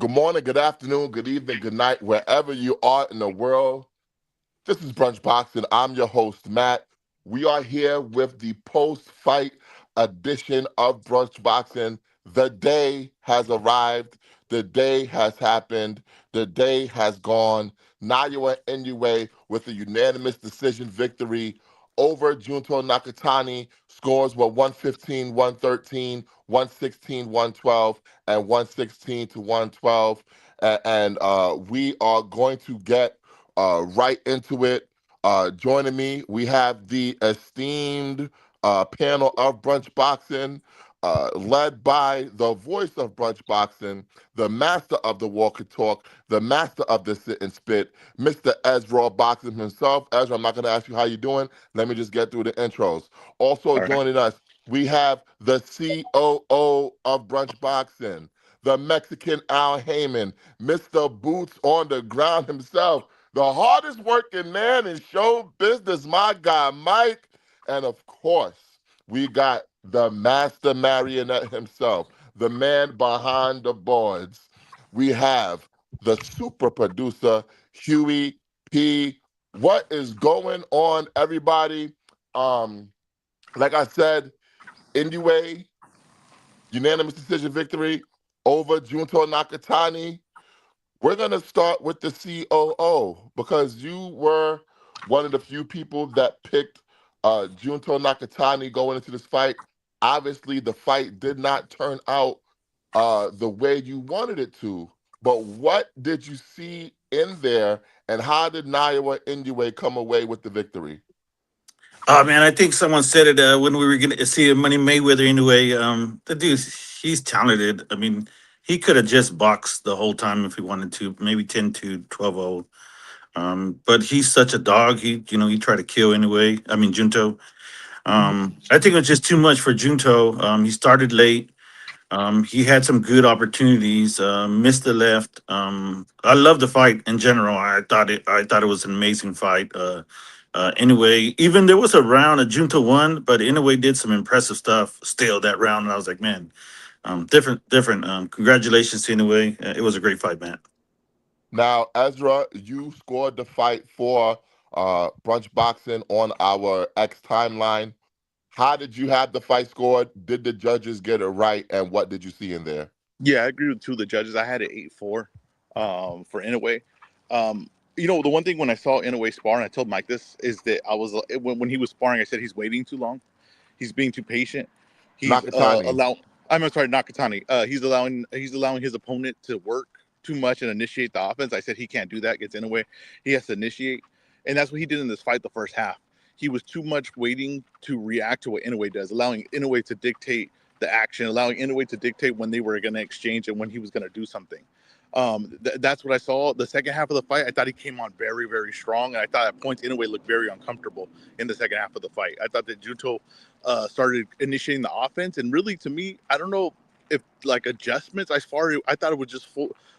Good morning, good afternoon, good evening, good night, wherever you are in the world. This is Brunch Boxing. I'm your host, Matt. We are here with the post-fight edition of Brunch Boxing. The day has arrived. The day has happened. The day has gone. Naoya Inoue with a unanimous decision victory over Junto Nakatani. Scores were 115, 113, 116, 112, and 116 to 112. And we are going to get right into it. Joining me, we have the esteemed panel of Brunch Boxing, led by the voice of Brunch Boxing, the master of the walk and talk, the master of the sit and spit, Mr. Ezra Boxing himself. Ezra, I'm not going to ask you how you're doing. Let me just get through the intros. Also All right. joining us, we have the COO of Brunch Boxing, the Mexican Al Heyman, Mr. Boots on the ground himself, the hardest working man in show business, my guy, Mike. And of course, we got the master marionette himself, the man behind the boards. We have the super producer, Huey P. What is going on, everybody? Um, like I said, Inoue, unanimous decision victory over Junto Nakatani. We're going to start with the COO because you were one of the few people that picked Junto Nakatani going into this fight. Obviously, the fight did not turn out the way you wanted it to. But what did you see in there, and how did Naoya Inoue come away with the victory? Oh man, I think someone said it when we were going to see Money Mayweather anyway. The dude, he's talented. I mean, he could have just boxed the whole time if he wanted to, maybe 10 to 12-0. But he's such a dog. He tried to kill anyway. I mean, Junto. I think it was just too much for Junto. He started late. He had some good opportunities. Missed the left. I love the fight in general. I thought it was an amazing fight. Anyway, even there was a round a Junta won, but Inoue did some impressive stuff still that round, and I was like, man, different. Congratulations to Inoue. It was a great fight, man. Now, Ezra, you scored the fight for Brunch Boxing on our X timeline. How did you have the fight scored? Did the judges get it right? And what did you see in there? Yeah, I agree with two of the judges. I had it 8-4 for Inoue. The one thing when I saw Inoue spar, and I told Mike this, is that when he was sparring, I said he's waiting too long. He's being too patient. He's Nakatani. allow. I'm sorry, Nakatani. He's allowing his opponent to work too much and initiate the offense. I said he can't do that. Gets Inoue. He has to initiate, and that's what he did in this fight. The first half, he was too much waiting to react to what Inoue does, allowing Inoue to dictate the action, allowing Inoue to dictate when they were going to exchange and when he was going to do something. That's what I saw. The second half of the fight, I thought he came on very, very strong, and I thought at points Inoue looked very uncomfortable in the second half of the fight. I thought that Junto started initiating the offense, and really, to me, I don't know if like adjustments. As far as I thought it was just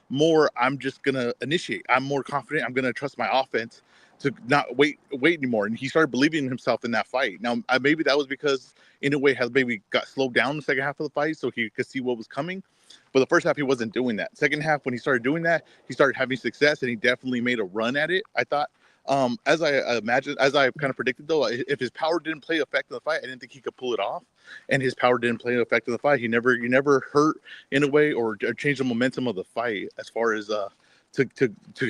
more. I'm just gonna initiate. I'm more confident. I'm gonna trust my offense to not wait anymore. And he started believing in himself in that fight. Now, maybe that was because Inoue has maybe got slowed down in the second half of the fight, so he could see what was coming. But the first half, he wasn't doing that. Second half, when he started doing that, he started having success, and he definitely made a run at it. I thought, as I imagined, as I kind of predicted, though, if his power didn't play effect in the fight, I didn't think he could pull it off. And his power didn't play effect in the fight. He never hurt Inoue or changed the momentum of the fight as far as to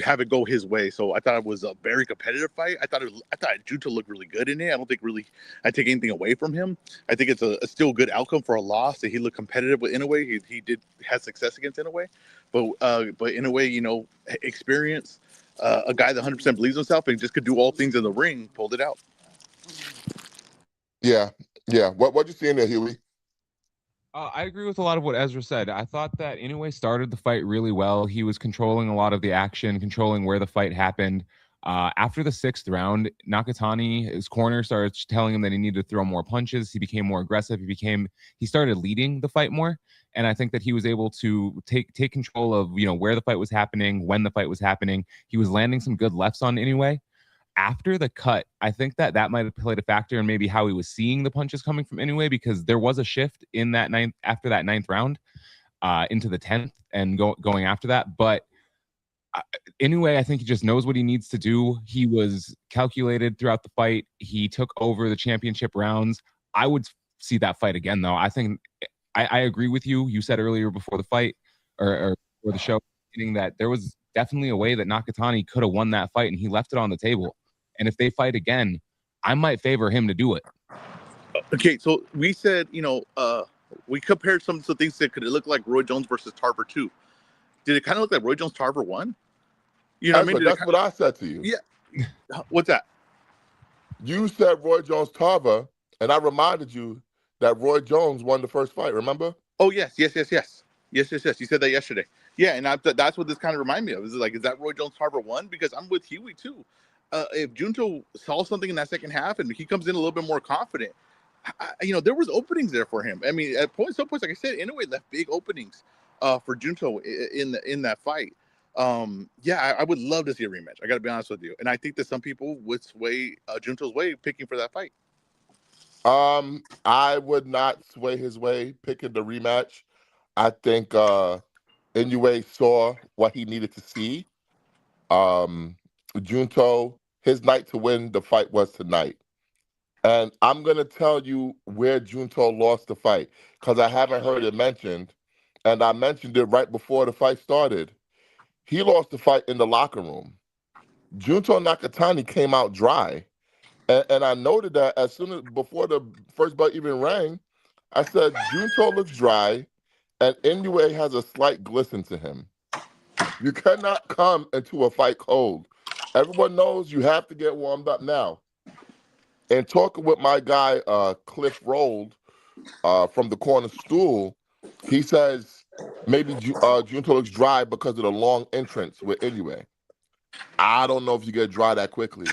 have it go his way. So I thought it was a very competitive fight. I thought Junto looked really good in it. I don't think really I take anything away from him. I think it's a still good outcome for a loss that he looked competitive with Inoue. He did have success against Inoue, but Inoue, experience, a guy that 100% believes himself and just could do all things in the ring, pulled it out. Yeah, yeah. What you see in there, Huey? I agree with a lot of what Ezra said. I thought that Inoue started the fight really well. He was controlling a lot of the action, controlling where the fight happened. After the sixth round, Nakatani, his corner, started telling him that he needed to throw more punches. He became more aggressive. He started leading the fight more, and I think that he was able to take control of where the fight was happening, when the fight was happening. He was landing some good lefts on Inoue. After the cut, I think that might have played a factor in maybe how he was seeing the punches coming from Inoue, because there was a shift in that ninth after that ninth round. into the 10th and going after that. But Inoue, I think he just knows what he needs to do. He was calculated throughout the fight. He took over the championship rounds. I would see that fight again, though. I think I agree with you. You said earlier before the fight or before the show that there was definitely a way that Nakatani could have won that fight, and he left it on the table. And if they fight again, I might favor him to do it. Okay, so we said, we compared some things that could it look like Roy Jones versus Tarver 2. Did it kind of look like Roy Jones Tarver 1? You know what I mean? That's what I said to you. Yeah. What's that? You said Roy Jones Tarver, and I reminded you that Roy Jones won the first fight, remember? Oh, yes. You said that yesterday. Yeah, and that's what this kind of reminded me of. Is that Roy Jones Tarver 1? Because I'm with Huey, too. If Junto saw something in that second half and he comes in a little bit more confident, there was openings there for him. I mean, at some points, like I said, Inoue left big openings for Junto in that fight. I would love to see a rematch. I got to be honest with you, and I think that some people would sway Junto's way picking for that fight. I would not sway his way picking the rematch. I think Inoue saw what he needed to see. Junto, his night to win the fight was tonight. And I'm going to tell you where Junto lost the fight because I haven't heard it mentioned. And I mentioned it right before the fight started. He lost the fight in the locker room. Junto Nakatani came out dry. And I noted that as soon as before the first bell even rang, I said, Junto looks dry and Inoue has a slight glisten to him. You cannot come into a fight cold. Everyone knows you have to get warmed up now. And talking with my guy, Cliff Rolled, from the corner stool, he says maybe Junto looks dry because of the long entrance with Inoue. I don't know if you get dry that quickly.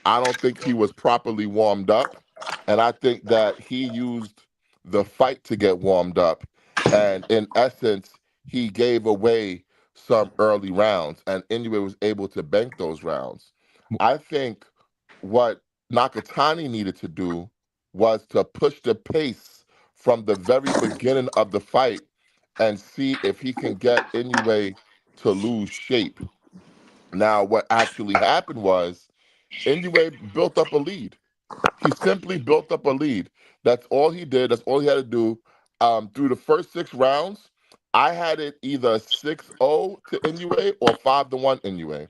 I don't think he was properly warmed up. And I think that he used the fight to get warmed up. And in essence, he gave away some early rounds. And Inoue was able to bank those rounds. I think what Nakatani needed to do was to push the pace from the very beginning of the fight and see if he can get Inoue to lose shape. Now, what actually happened was Inoue built up a lead. He simply built up a lead. That's all he did. That's all he had to do. Through the first 6 rounds, I had it either 6-0 to Inoue or 5-1 Inoue.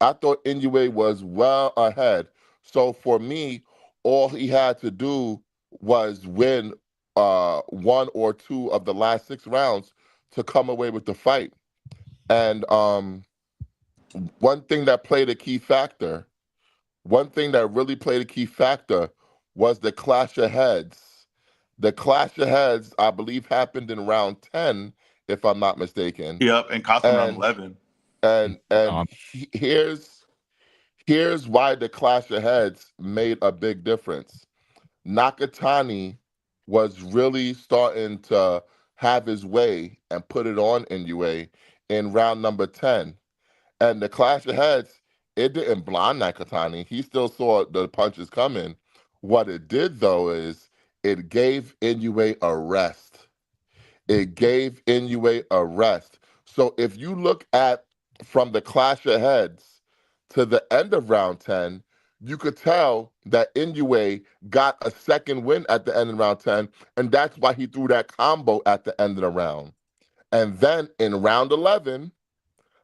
I thought Inoue was well ahead. So for me, all he had to do was win 1 or 2 of the last 6 rounds to come away with the fight. And one thing that played a key factor, one thing that really played a key factor was the clash of heads. The clash of heads, I believe, happened in round 10, if I'm not mistaken. Yep, and cost him round 11. And here's why the clash of heads made a big difference. Nakatani was really starting to have his way and put it on Inoue in round number 10. And the clash of heads, it didn't blind Nakatani. He still saw the punches coming. What it did, though, is it gave Inoue a rest. It gave Inoue a rest. So if you look at from the clash of heads to the end of round 10, you could tell that Inoue got a second win at the end of round 10, and that's why he threw that combo at the end of the round. And then in round 11,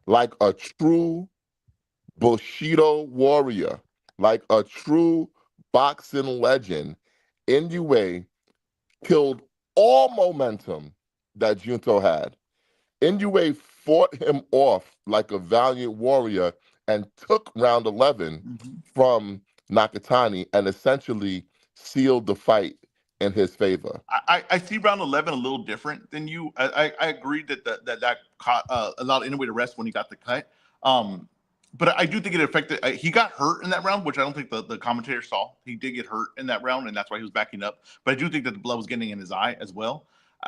like a true Bushido warrior, like a true boxing legend, Inoue killed all momentum that Junto had. Inoue fought him off like a valiant warrior and took round 11 from Nakatani and essentially sealed the fight in his favor. I see round 11 a little different than you. I agree that caught allowed Inoue to rest when he got the cut. But I do think it affected. He got hurt in that round, which I don't think the commentator saw. He did get hurt in that round, and that's why he was backing up. But I do think that the blood was getting in his eye as well.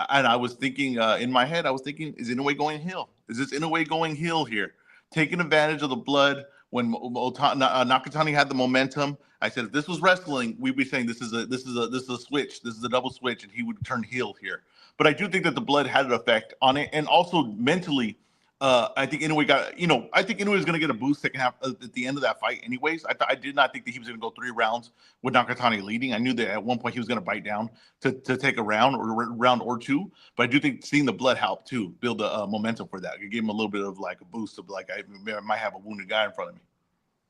And I was thinking in my head, is Inoue going heel? Is this Inoue going heel here? Taking advantage of the blood when Nakatani had the momentum. I said, if this was wrestling, we'd be saying this is a switch. This is a double switch, and he would turn heel here. but I do think that the blood had an effect on it, and also mentally. I think Inoue I think Inoue was going to get a boost second half at the end of that fight. Anyways, I did not think that he was going to go 3 rounds with Nakatani leading. I knew that at one point he was going to bite down to take a round or two. But I do think seeing the blood helped too build the momentum for that. It gave him a little bit of like a boost of like I might have a wounded guy in front of me.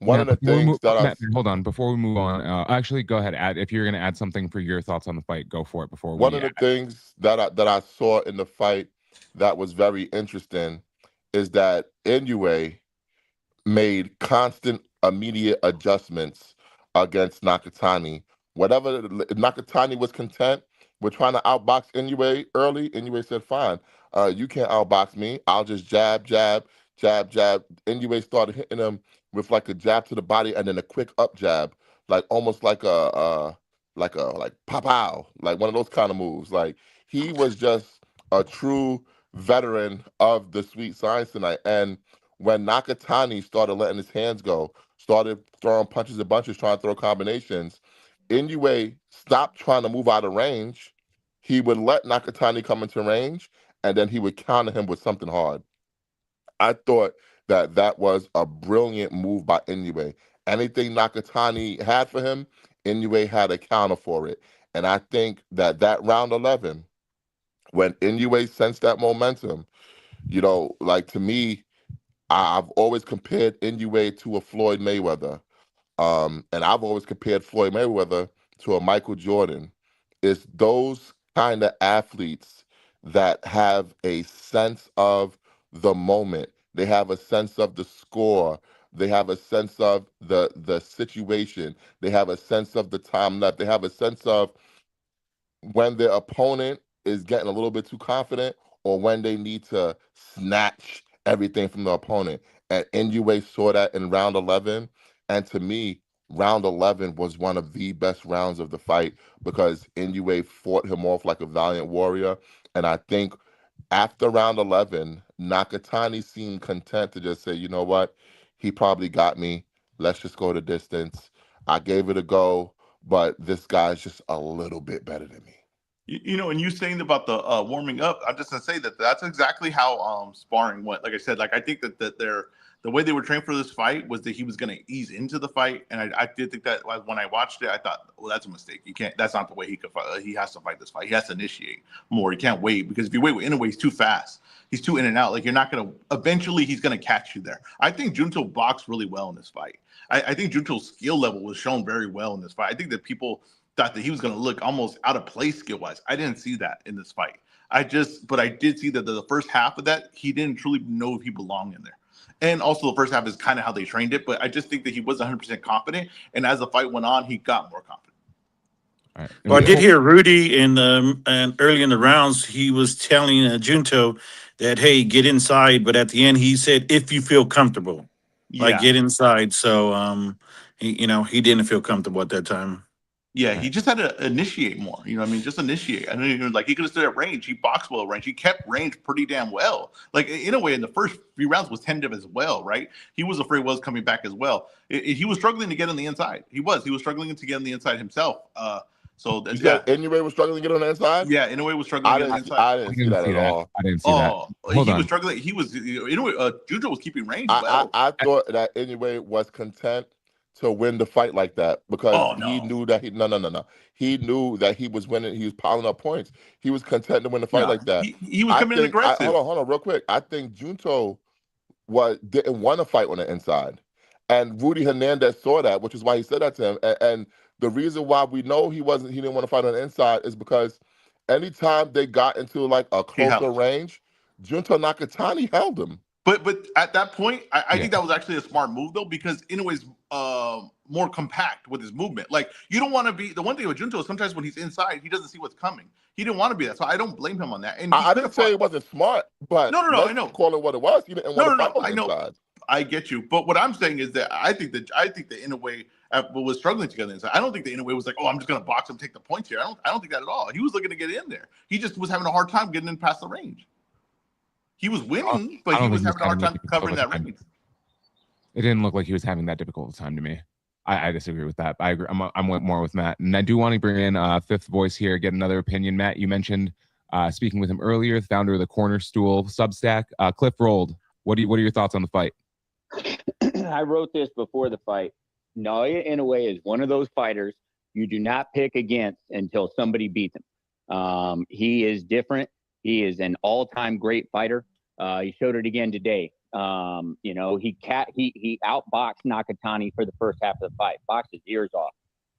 One of the things that Matt, hold on before we move on. Actually, go ahead. Add if you're going to add something for your thoughts on the fight, go for it. Before one of the things that I saw in the fight that was very interesting is that Inoue made constant, immediate adjustments against Nakatani. Whatever Nakatani was content with trying to outbox Inoue early. Inoue said, "Fine, you can't outbox me. I'll just jab, jab, jab, jab." Inoue started hitting him with like a jab to the body and then a quick up jab, like almost like like pow pow, like one of those kind of moves. Like he was just a true veteran of the sweet science tonight. And when Nakatani started letting his hands go, started throwing punches and bunches, trying to throw combinations, Inoue stopped trying to move out of range. He would let Nakatani come into range, and then he would counter him with something hard. I thought that was a brilliant move by Inoue. Anything Nakatani had for him, Inoue had a counter for it. And I think that round 11, when Inoue sensed that momentum, like to me, I've always compared Inoue to a Floyd Mayweather. And I've always compared Floyd Mayweather to a Michael Jordan. It's those kind of athletes that have a sense of the moment. They have a sense of the score. They have a sense of the situation. They have a sense of the time left. They have a sense of when their opponent is getting a little bit too confident or when they need to snatch everything from the opponent. And Inoue saw that in round 11. And to me, round 11 was one of the best rounds of the fight because Inoue fought him off like a valiant warrior. And I think after round 11, Nakatani seemed content to just say, you know what? He probably got me. Let's just go the distance. I gave it a go, but this guy's just a little bit better than me. And you saying about the warming up, I'm just gonna say that's exactly how sparring went. Like I said, like I think that the way they were trained for this fight was that he was gonna ease into the fight, and I did think that when I watched it, I thought, well, that's a mistake. You can't. That's not the way he could fight. He has to fight this fight. He has to initiate more. He can't wait because if you wait in a way, he's too fast. He's too in and out. Like you're not gonna. Eventually, he's gonna catch you there. I think Junto boxed really well in this fight. I think Junto's skill level was shown very well in this fight. I think that people thought that he was going to look almost out of place skill-wise. I didn't see that in this fight. But I did see that the first half of that, he didn't truly know if he belonged in there. And also the first half is kind of how they trained it, but I just think that he was 100% confident. And as the fight went on, he got more confident. All right. Well, I did hear Rudy and early in the rounds, he was telling Junto that, hey, get inside. But at the end, he said, if you feel comfortable, like get inside. So, he didn't feel comfortable at that time. Yeah, he just had to initiate more. You know what I mean? Just initiate. I mean, like he could have stood at range. He boxed well at range. He kept range pretty damn well. Like in a way, in the first few rounds was tentative as well, right? He was afraid was coming back as well. He was struggling to get on the inside. He was struggling to get on the inside himself. So you said Inoue was struggling to get on the inside? Yeah, Inoue was struggling to get on the inside. I didn't see that at all. I didn't see that. Hold on. Was struggling. He was Inoue. Junto was keeping range well. I thought that Inoue was content to win the fight like that because he knew that he knew that he was winning. He was piling up points. He was content to win the fight like that. He was coming in aggressive. Hold on, real quick. I think Junto didn't want to fight on the inside, and Rudy Hernandez saw that, which is why he said that to him. And the reason why we know he didn't want to fight on the inside is because anytime they got into like a closer range, Junto Nakatani held him. But at that point, I think that was actually a smart move though, because Inoue's more compact with his movement. Like you don't want to be the one thing with Junto is sometimes when he's inside, he doesn't see what's coming. He didn't want to be that, so I don't blame him on that. And I didn't say it wasn't smart, but no, I know. Call it what it was. He didn't want to fight on the inside. I get you, but what I'm saying is that I think that Inoue was struggling to get inside. I don't think that Inoue was like, oh, I'm just going to box him, take the points here. I don't think that at all. He was looking to get in there. He just was having a hard time getting in past the range. He was winning, but he was having a hard time covering that range. It didn't look like he was having that difficult a time to me. I disagree with that. I agree. I'm more with Matt, and I do want to bring in fifth voice here, get another opinion. Matt, you mentioned Speaking with him earlier, the founder of the Cornerstool Substack. Cliff Rolled, what are your thoughts on the fight? I wrote this before the fight. Naoya Inoue is one of those fighters you do not pick against until somebody beats him. He is different. He is an all-time great fighter. He showed it again today. He outboxed Nakatani for the first half of the fight, boxed his ears off.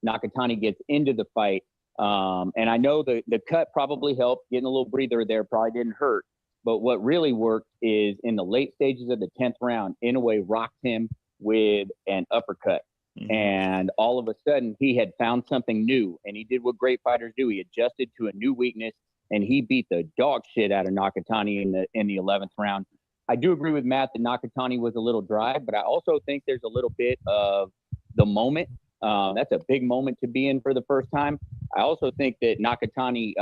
Nakatani gets into the fight, and I know the cut probably helped. Getting a little breather there probably didn't hurt. But what really worked is in the late stages of the 10th round, Inoue rocked him with an uppercut. Mm-hmm. And all of a sudden, he had found something new, and he did what great fighters do. He adjusted to a new weakness, and he beat the dog shit out of Nakatani in the 11th round. I do agree with Matt that Nakatani was a little dry, but I also think there's a little bit of the moment. That's a big moment to be in for the first time. I also think that Nakatani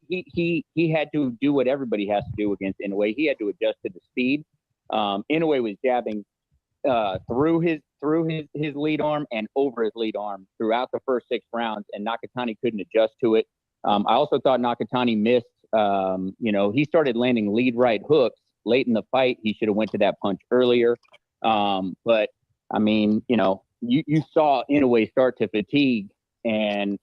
he had to do what everybody has to do against Inoue. He had to adjust to the speed. Inoue was jabbing through his lead arm and over his lead arm throughout the first 6 rounds, and Nakatani couldn't adjust to it. I also thought Nakatani missed. He started landing lead right hooks late in the fight. He should have went to that punch earlier. But I mean, you saw Inoue start to fatigue, and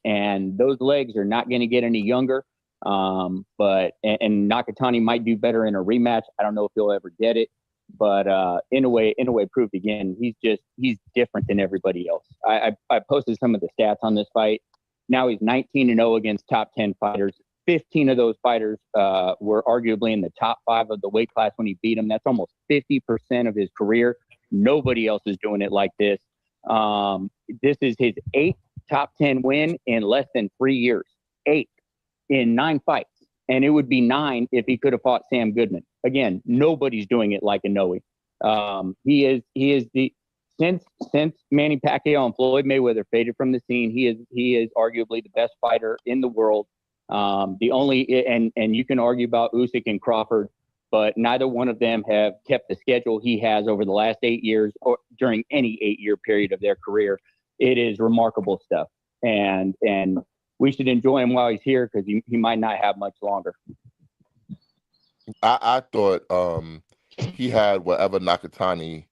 those legs are not going to get any younger. But Nakatani might do better in a rematch. I don't know if he'll ever get it. But Inoue proved again he's different than everybody else. I posted some of the stats on this fight. Now he's 19-0 against top 10 fighters. 15 of those fighters were arguably in the top 5 of the weight class when he beat them. That's almost 50% of his career. Nobody else is doing it like this. This is his 8th top 10 win in less than 3 years. 8 in 9 fights. And it would be 9 if he could have fought Sam Goodman. Again, nobody's doing it like Inoue. He is the since Manny Pacquiao and Floyd Mayweather faded from the scene, he is arguably the best fighter in the world. The only and you can argue about Usyk and Crawford, but neither one of them have kept the schedule he has over the last 8 years or during any 8-year period of their career. It is remarkable stuff, and we should enjoy him while he's here because he might not have much longer. I thought he had whatever Nakatani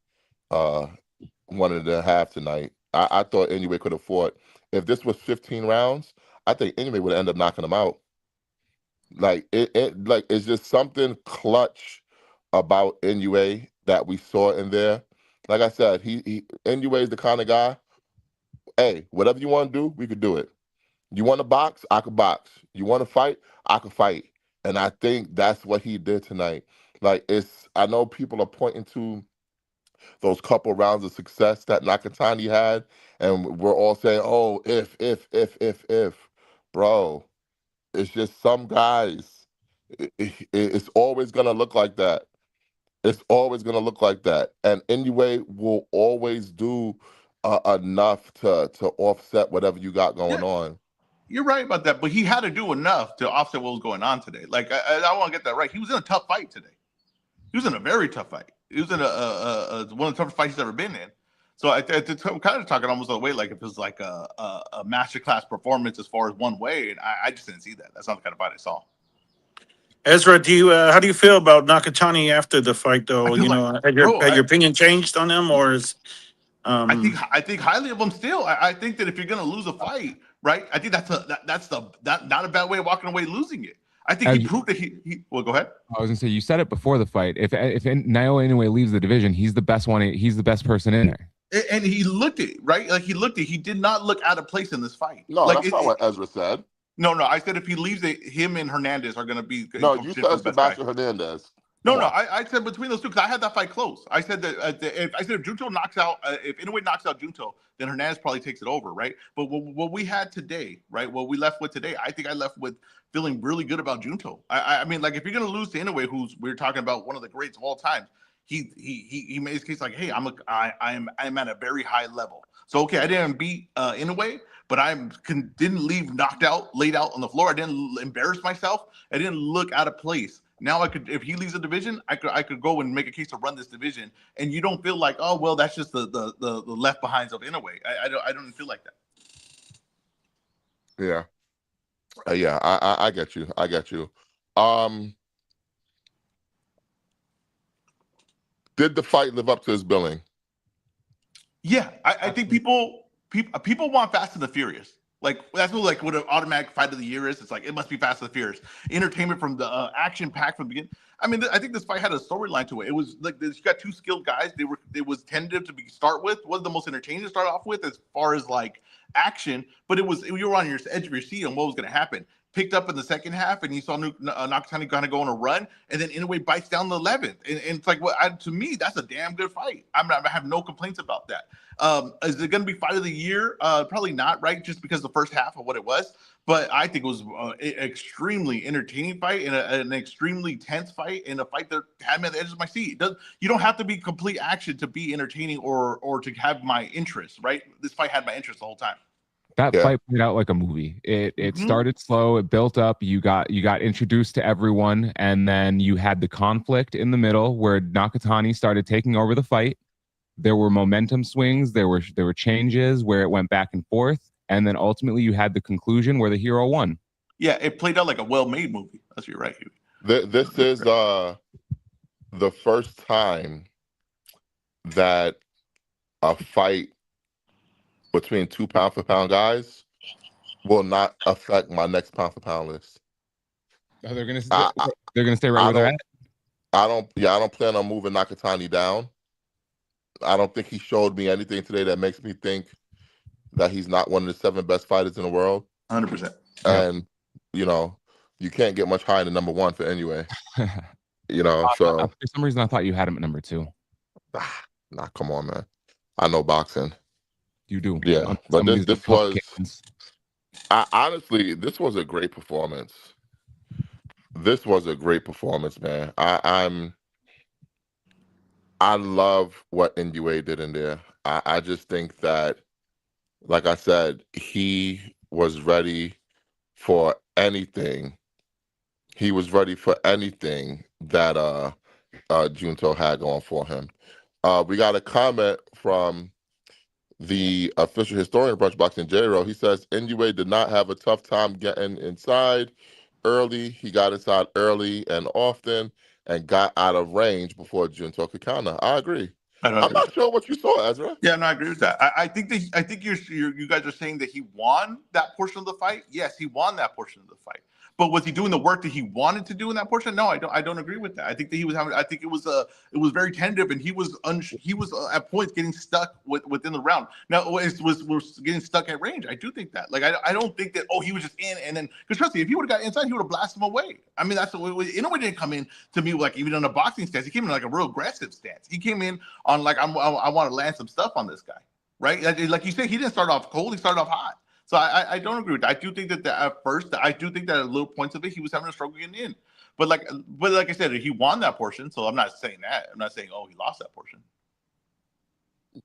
wanted to have tonight. I thought Inoue could have fought. If this was 15 rounds, I think Inoue would end up knocking him out. Like it's just something clutch about Inoue that we saw in there. Like I said, he Inoue is the kind of guy. Hey, whatever you want to do, we could do it. You want to box? I could box. You want to fight? I could fight. And I think that's what he did tonight. Like I know people are pointing to those couple rounds of success that Nakatani had, and we're all saying, "Oh, if." Bro, it's just some guys. It's always gonna look like that. It's always gonna look like that, and Inoue will always do enough to offset whatever you got going on. You're right about that, but he had to do enough to offset what was going on today. Like I want to get that right. He was in a tough fight today. He was in a very tough fight. He was in one of the toughest fights he's ever been in. So I'm kind of talking almost the way like if it was like a masterclass performance as far as one way, and I just didn't see that. That's not the kind of fight I saw. Ezra, how do you feel about Nakatani after the fight, though? Had your opinion changed on him, or is? I think highly of him still. I think that if you're going to lose a fight, right? I think that's not a bad way of walking away losing it. I think he proved that he. Well, go ahead. I was gonna say you said it before the fight. If Naoya Inoue leaves the division, he's the best one. He's the best person in there. And he looked it right. Like he did not look out of place in this fight. No, like, that's not what Ezra said. No. I said if he leaves it, him and Hernandez are going to be. No, you said Sebastian Hernandez. No. I said between those two because I had that fight close. I said that if Junto knocks out, if Inoue knocks out Junto, then Hernandez probably takes it over, right? But what we had today, right? What we left with today, I think I left with feeling really good about Junto. I mean, like if you're going to lose to Inoue, who's we're talking about one of the greats of all time, he made his case like, hey, I'm at a very high level. So okay, I didn't beat Inoue, but didn't leave knocked out, laid out on the floor. I didn't embarrass myself. I didn't look out of place. Now if he leaves the division, I could go and make a case to run this division, and you don't feel like, oh well, that's just the left behinds of Inoue. I don't feel like that. Yeah, Yeah, I get you. I get you. Um, did the fight live up to his billing? Yeah, I think people want Fast and the Furious. Like that's what an automatic fight of the year is. It's like it must be Fast and the Furious. Entertainment from the action pack from the beginning. I mean, I think this fight had a storyline to it. It was like you got two skilled guys. It was tentative to start with. Wasn't the most entertaining to start off with as far as like action, but you were on your edge of your seat on what was going to happen. Picked up in the second half, and you saw Nakatani kind of go on a run, and then Inoue bites down the 11th, and it's like, to me, that's a damn good fight. I have no complaints about that. Is it going to be fight of the year? Probably not, right? Just because the first half of what it was, but I think it was an extremely entertaining fight and an extremely tense fight, and a fight that had me at the edge of my seat. You don't have to be complete action to be entertaining or to have my interest, right? This fight had my interest the whole time. That fight played out like a movie. It started slow, it built up, you got introduced to everyone, and then you had the conflict in the middle where Nakatani started taking over the fight. There were momentum swings, there were changes where it went back and forth, and then ultimately you had the conclusion where the hero won. Yeah, it played out like a well-made movie. That's you're right, Huey. This is the first time that a fight between 2 pound for pound guys will not affect my next pound for pound list. Oh, they're gonna stay right where they're at. I don't plan on moving Nakatani down. I don't think he showed me anything today that makes me think that he's not one of the 7 best fighters in the world. 100%. And you can't get much higher than number 1 for Inoue. So for some reason I thought you had him at number 2. Nah, come on, man. I know boxing. You do. Yeah, but this was honestly, this was a great performance. This was a great performance, man. I love what Inoue did in there. I just think that, like I said, he was ready for anything. He was ready for anything that Junto had going for him. We got a comment from the official historian of Brunch Boxing, J-Ro. He says Inoue did not have a tough time getting inside early. He got inside early and often and got out of range before Junto could counter. I agree. I'm not sure what you saw, Ezra. Yeah, no, I agree with that. I think you guys are saying that he won that portion of the fight. Yes, he won that portion of the fight. But was he doing the work that he wanted to do in that portion? No, I don't agree with that. I think that he was having. I think it was very tentative, and he was at points getting stuck within the round. Now was getting stuck at range. I do think that. Like I don't think that. Oh, he was just in, and then because trust me, if he would have got inside, he would have blasted him away. I mean, that's what Inoue didn't come in to me like even in a boxing stance. He came in like a real aggressive stance. He came in on like I want to land some stuff on this guy, right? Like you said, he didn't start off cold. He started off hot. So I don't agree with that. I do think that at first, I do think that at little points of it, he was having a struggle getting in. But like I said, he won that portion. So I'm not saying that. I'm not saying, oh, he lost that portion.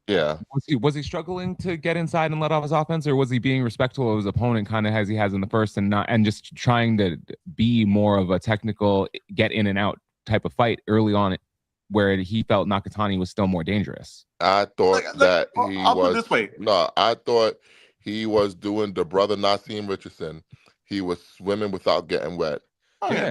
Yeah. Was he struggling to get inside and let off his offense, or was he being respectful of his opponent, kind of as he has in the first, and just trying to be more of a technical get in and out type of fight early on, where he felt Nakatani was still more dangerous? I thought that he I'll was. Put it this way. No, I thought he was doing the brother Nassim Richardson. He was swimming without getting wet. Oh, yeah.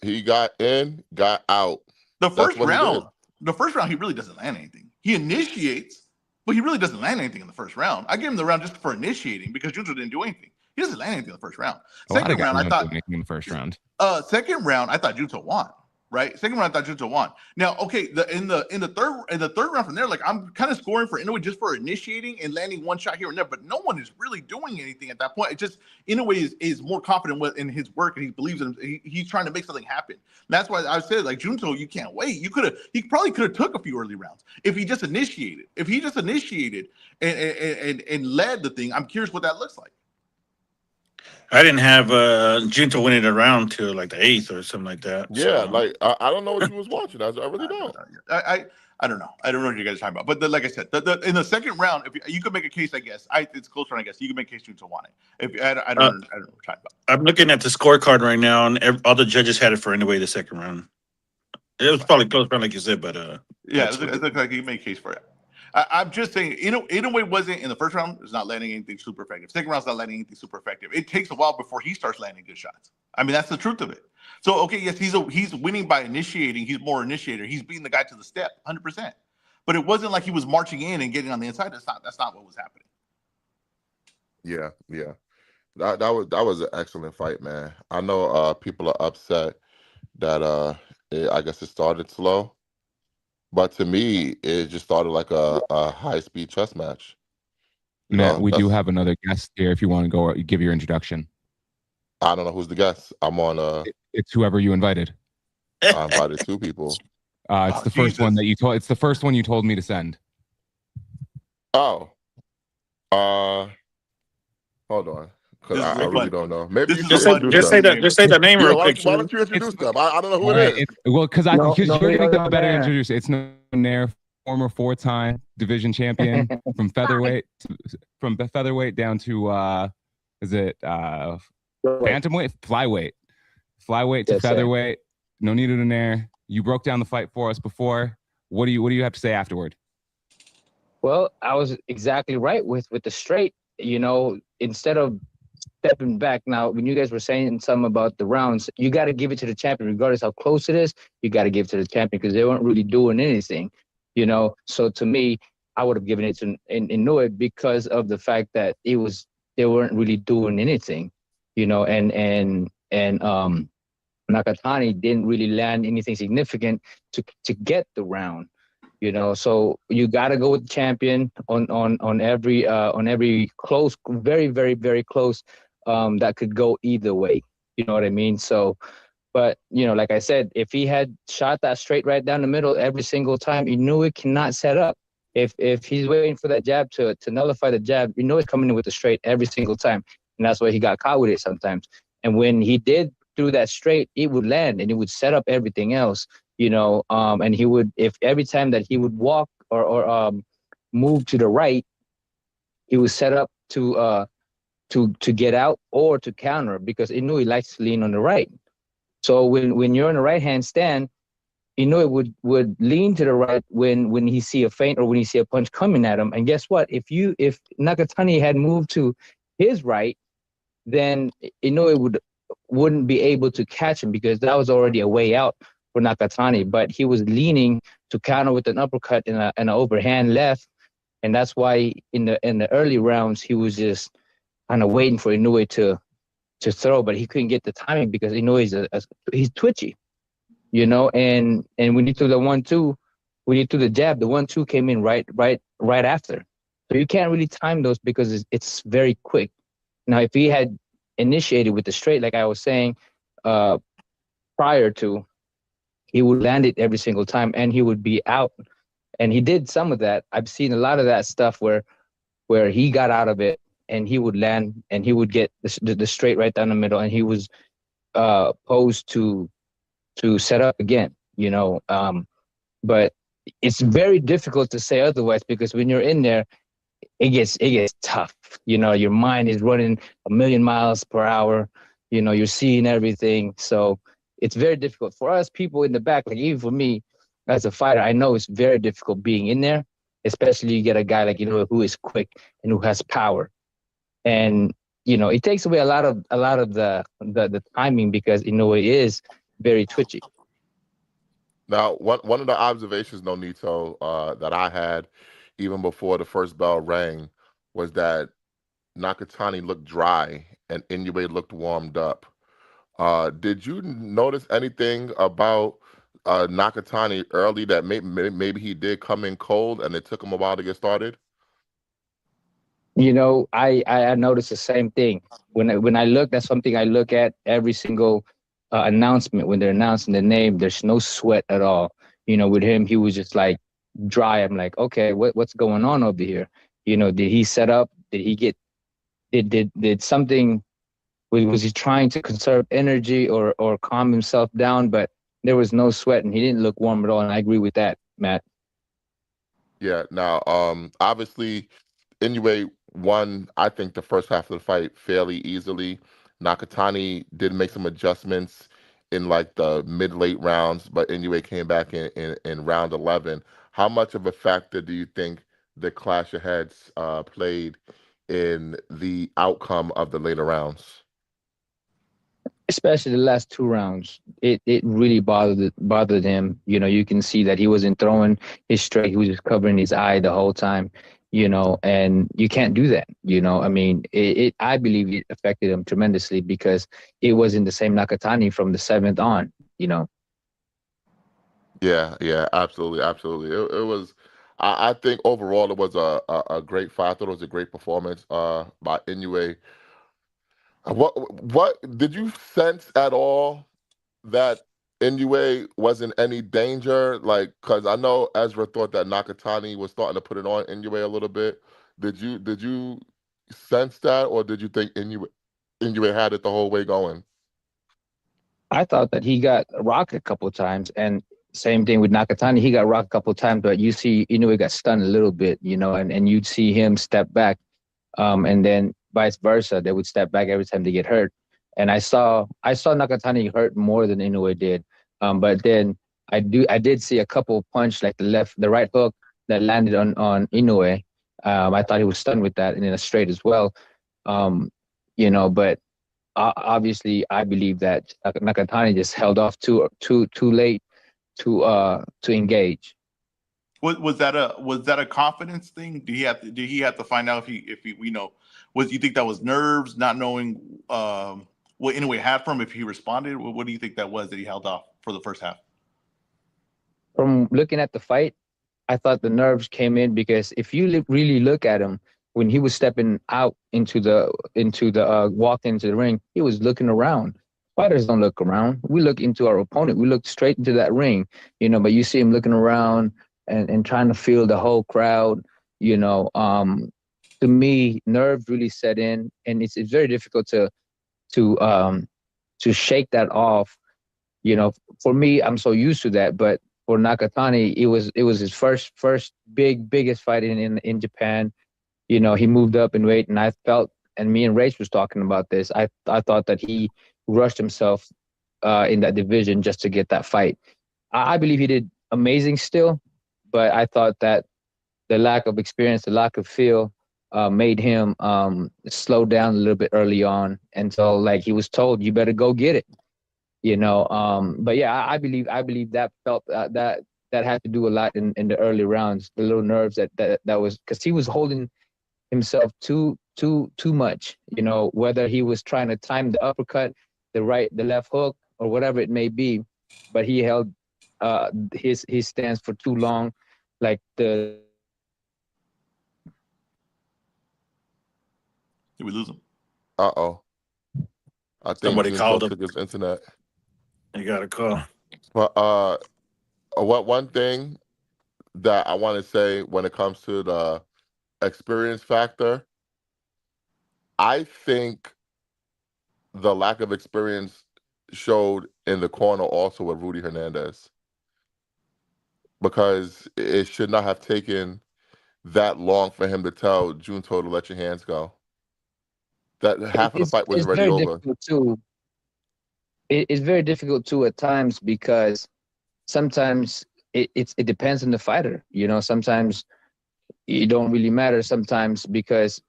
He got in, got out. The first round, he really doesn't land anything. He initiates, but he really doesn't land anything in the first round. I gave him the round just for initiating because Junto didn't do anything. He doesn't land anything in the first round. Second round, I thought in the first round. Second round, I thought Junto won. Right, second round I thought Junto won. Now, okay, in the third round from there, like I'm kind of scoring for Inoue just for initiating and landing one shot here and there, but no one is really doing anything at that point. It just Inoue is more confident in his work and he believes in him. He's trying to make something happen. And that's why I said like Junto, you can't wait. He probably could have took a few early rounds if he just initiated. If he just initiated and led the thing, I'm curious what that looks like. I didn't have Junto winning the round till like the 8th or something like that. Yeah, so. Like I don't know what you was watching. I really don't. I don't know. I don't know what you guys are talking about. But like I said, in the second round, if you could make a case, I guess it's closer. I guess you can make a case Junto won it. I don't know what you're talking about. I'm looking at the scorecard right now, and all the judges had it for Inoue the second round. It was probably close round, like you said, but yeah, it looks like you can make a case for it. I'm just saying, Inoue wasn't in the first round. Is not landing anything super effective. Second round's not landing anything super effective. It takes a while before he starts landing good shots. I mean, that's the truth of it. So okay, yes, he's winning by initiating. He's more initiator. He's beating the guy to the step, 100%. But it wasn't like he was marching in and getting on the inside. That's not what was happening. Yeah, yeah. That was an excellent fight, man. I know people are upset that I guess it started slow, but to me it just started like a high speed chess match. You Matt, know, we do that's have another guest here if you want to go give your introduction. I don't know who's the guest. I'm on It's whoever you invited. I invited two people. It's Oh, the first one Jesus. that you told. It's the first one you told me to send. Oh, uh hold on. Cause This is I a really fun. don't know. Maybe This you is a should Just say, fun introduce just chess say them. that. game. Just say the name Yeah, real why quick, don't, why Slim. don't you It's introduce them? I don't know who all it right. is. Well, because No, you're no, gonna you're get a better there. introducer. It's Nair, former four-time division champion from featherweight from featherweight down to is it bantamweight, flyweight to Yes, sir. featherweight. No need to Nair. You broke down the fight for us before. What do you have to say afterward? Well, I was exactly right with the straight. Instead of stepping back. Now, when you guys were saying something about the rounds, you got to give it to the champion, regardless how close it is. You got to give it to the champion because they weren't really doing anything. So to me, I would have given it to Inoue because of the fact that they weren't really doing anything. And Nakatani didn't really land anything significant to get the round. So you got to go with the champion on every close, very very very close, that could go either way. You know what I mean? So, but like I said, if he had shot that straight right down the middle every single time, he knew it cannot set up. If he's waiting for that jab to nullify the jab, it's coming in with the straight every single time, and that's why he got caught with it sometimes. And when he did through that straight, it would land and it would set up everything else. And he would, if every time that he would walk or move to the right, he was set up to get out or to counter because Inoue likes to lean on the right. So when you're in a right hand stand, Inoue would lean to the right when he see a feint or when he see a punch coming at him. And guess what? If Nakatani had moved to his right, then Inoue wouldn't be able to catch him because that was already a way out for Nakatani. But he was leaning to counter with an uppercut and an overhand left, and that's why in the early rounds he was just kind of waiting for Inoue to throw, but he couldn't get the timing because Inoue he's twitchy, and when he threw the 1-2, when he threw the jab, the 1-2 came in right after. So you can't really time those because it's very quick. Now, if he had initiated with the straight, like I was saying, prior to, he would land it every single time and he would be out. And he did some of that. I've seen a lot of that stuff where he got out of it and he would land and he would get the straight right down the middle and he was posed to set up again, but it's very difficult to say otherwise because when you're in there, it gets tough. Your mind is running a million miles per hour. You're seeing everything. So it's very difficult for us people in the back. Like even for me as a fighter, I know it's very difficult being in there, especially you get a guy like who is quick and who has power. And it takes away a lot of the timing because it is very twitchy. Now, one of the observations, Nonito, that I had even before the first bell rang was that Nakatani looked dry and Inoue looked warmed up. Did you notice anything about Nakatani early that maybe he did come in cold and it took him a while to get started? I noticed the same thing when I look. That's something I look at every single announcement when they're announcing the name. There's no sweat at all. With him, he was just like dry. I'm like, okay, what's going on over here? Did he set up? Did he get? Did something? Was he trying to conserve energy or calm himself down? But there was no sweat, and he didn't look warm at all. And I agree with that, Matt. Yeah. Now, obviously, Inoue won, I think, the first half of the fight fairly easily. Nakatani did make some adjustments in like the mid-late rounds, but Inoue came back in round 11. How much of a factor do you think the clash of heads played in the outcome of the later rounds. Especially the last two rounds. It really bothered him. You can see that he wasn't throwing his straight. He was just covering his eye the whole time. And you can't do that. I mean, I believe it affected him tremendously because it wasn't the same Nakatani from the seventh on. Yeah, yeah, absolutely, absolutely. It was. I think overall it was a great fight. I thought it was a great performance by Inoue. What did you sense at all that Inoue was in any danger? Like, because I know Ezra thought that Nakatani was starting to put it on Inoue a little bit. Did you sense that, or did you think Inoue had it the whole way going? I thought that he got rocked a couple of times, and same thing with Nakatani. He got rocked a couple of times, but you see Inoue got stunned a little bit, and you'd see him step back. And then vice versa, they would step back every time they get hurt. And I saw Nakatani hurt more than Inoue did. But then I did see a couple of punch like the right hook that landed on Inoue. I thought he was stunned with that, and then a straight as well. Um, but obviously I believe that Nakatani just held off too late to engage. Was that a confidence thing? Did he have to find out if he was you think that was nerves, not knowing what Inoue had from if he responded? What do you think that was that he held off for the first half? From looking at the fight, I thought the nerves came in because if you really look at him when he was stepping out into the walk into the ring, he was looking around. Fighters don't look around. We look into our opponent. We look straight into that ring, But you see him looking around and trying to feel the whole crowd. You know, to me, nerves really set in, and it's very difficult to um to shake that off. You know, for me, I'm so used to that, but for Nakatani, it was his first biggest fight in Japan. He moved up in weight, and I felt, and me and Rach was talking about this. I thought that he rushed himself in that division just to get that fight. I believe he did amazing still, but I thought that the lack of experience, the lack of feel, made him slow down a little bit early on until like he was told, "You better go get it." But yeah, I believe that felt that had to do a lot in the early rounds. The little nerves that was because he was holding himself too much. Whether he was trying to time the uppercut, the left hook, or whatever it may be, but he held his stance for too long. Like Did we lose him? Uh-oh. I think Somebody Junto called him. took his internet. You got a call. But what one thing that I want to say when it comes to the experience factor, I think the lack of experience showed in the corner also with Rudy Hernandez because it should not have taken that long for him to tell Junto to let your hands go. That half of the it's fight was it's already very over. difficult too. It's very difficult too at times because sometimes it depends on the fighter. Sometimes it don't really matter sometimes because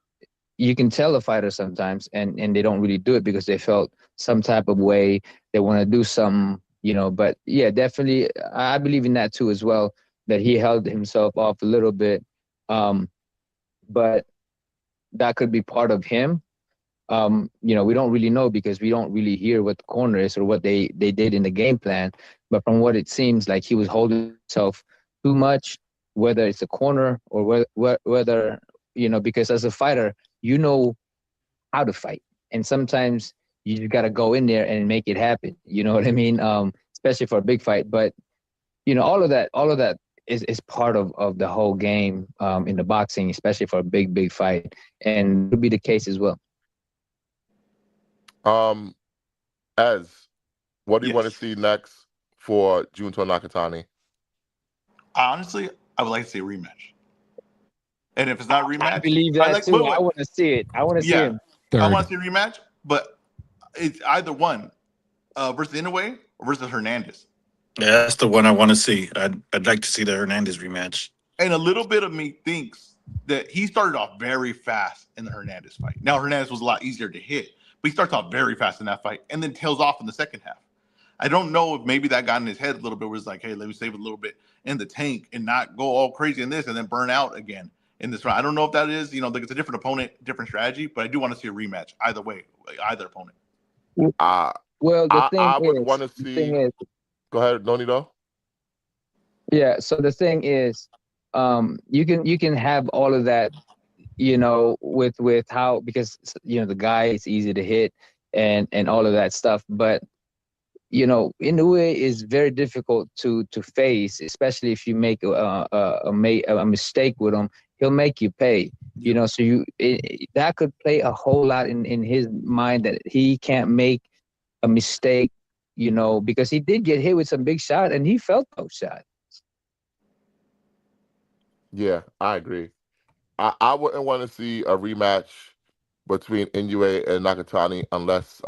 you can tell a fighter sometimes and they don't really do it because they felt some type of way they want to do something. But yeah, definitely I believe in that too as well, that he held himself off a little bit. But that could be part of him. We don't really know because we don't really hear what the corner is or what they did in the game plan. But from what it seems like, he was holding himself too much, whether it's a corner or whether because as a fighter, you know how to fight, and sometimes you just got to go in there and make it happen. You know what I mean? Especially for a big fight. But all of that is part of the whole game in the boxing, especially for a big fight, and that would be the case as well. Um, as what do you want to Yes. see next for Junto Nakatani? Honestly, I would like to see a rematch. And if it's not a I rematch, believe I that like too. wait, I wait. want to see it. I want to see Yeah. him. I want Third. to see a rematch, but it's either one versus Inoue or versus Hernandez. Yeah, that's the one I want to see. I'd like to see the Hernandez rematch. And a little bit of me thinks that he started off very fast in the Hernandez fight. Now Hernandez was a lot easier to hit, but he starts off very fast in that fight and then tails off in the second half. I don't know if maybe that got in his head a little bit, where it's like, hey, let me save a little bit in the tank and not go all crazy in this and then burn out again in this round. I don't know if that is, like it's a different opponent, different strategy, but I do want to see a rematch either way, either opponent. Uh, Well, I would want to the see. thing is, Go ahead, Nonito. yeah. So the thing is, you can have all of that, with how, because the guy is easy to hit and all of that stuff, but Inoue is very difficult to face, especially if you make a mistake with him. He'll make you pay. So that could play a whole lot in his mind, that he can't make a mistake. Because he did get hit with some big shot and he felt those shots. Yeah, I agree. I wouldn't want to see a rematch between Inoue and Nakatani unless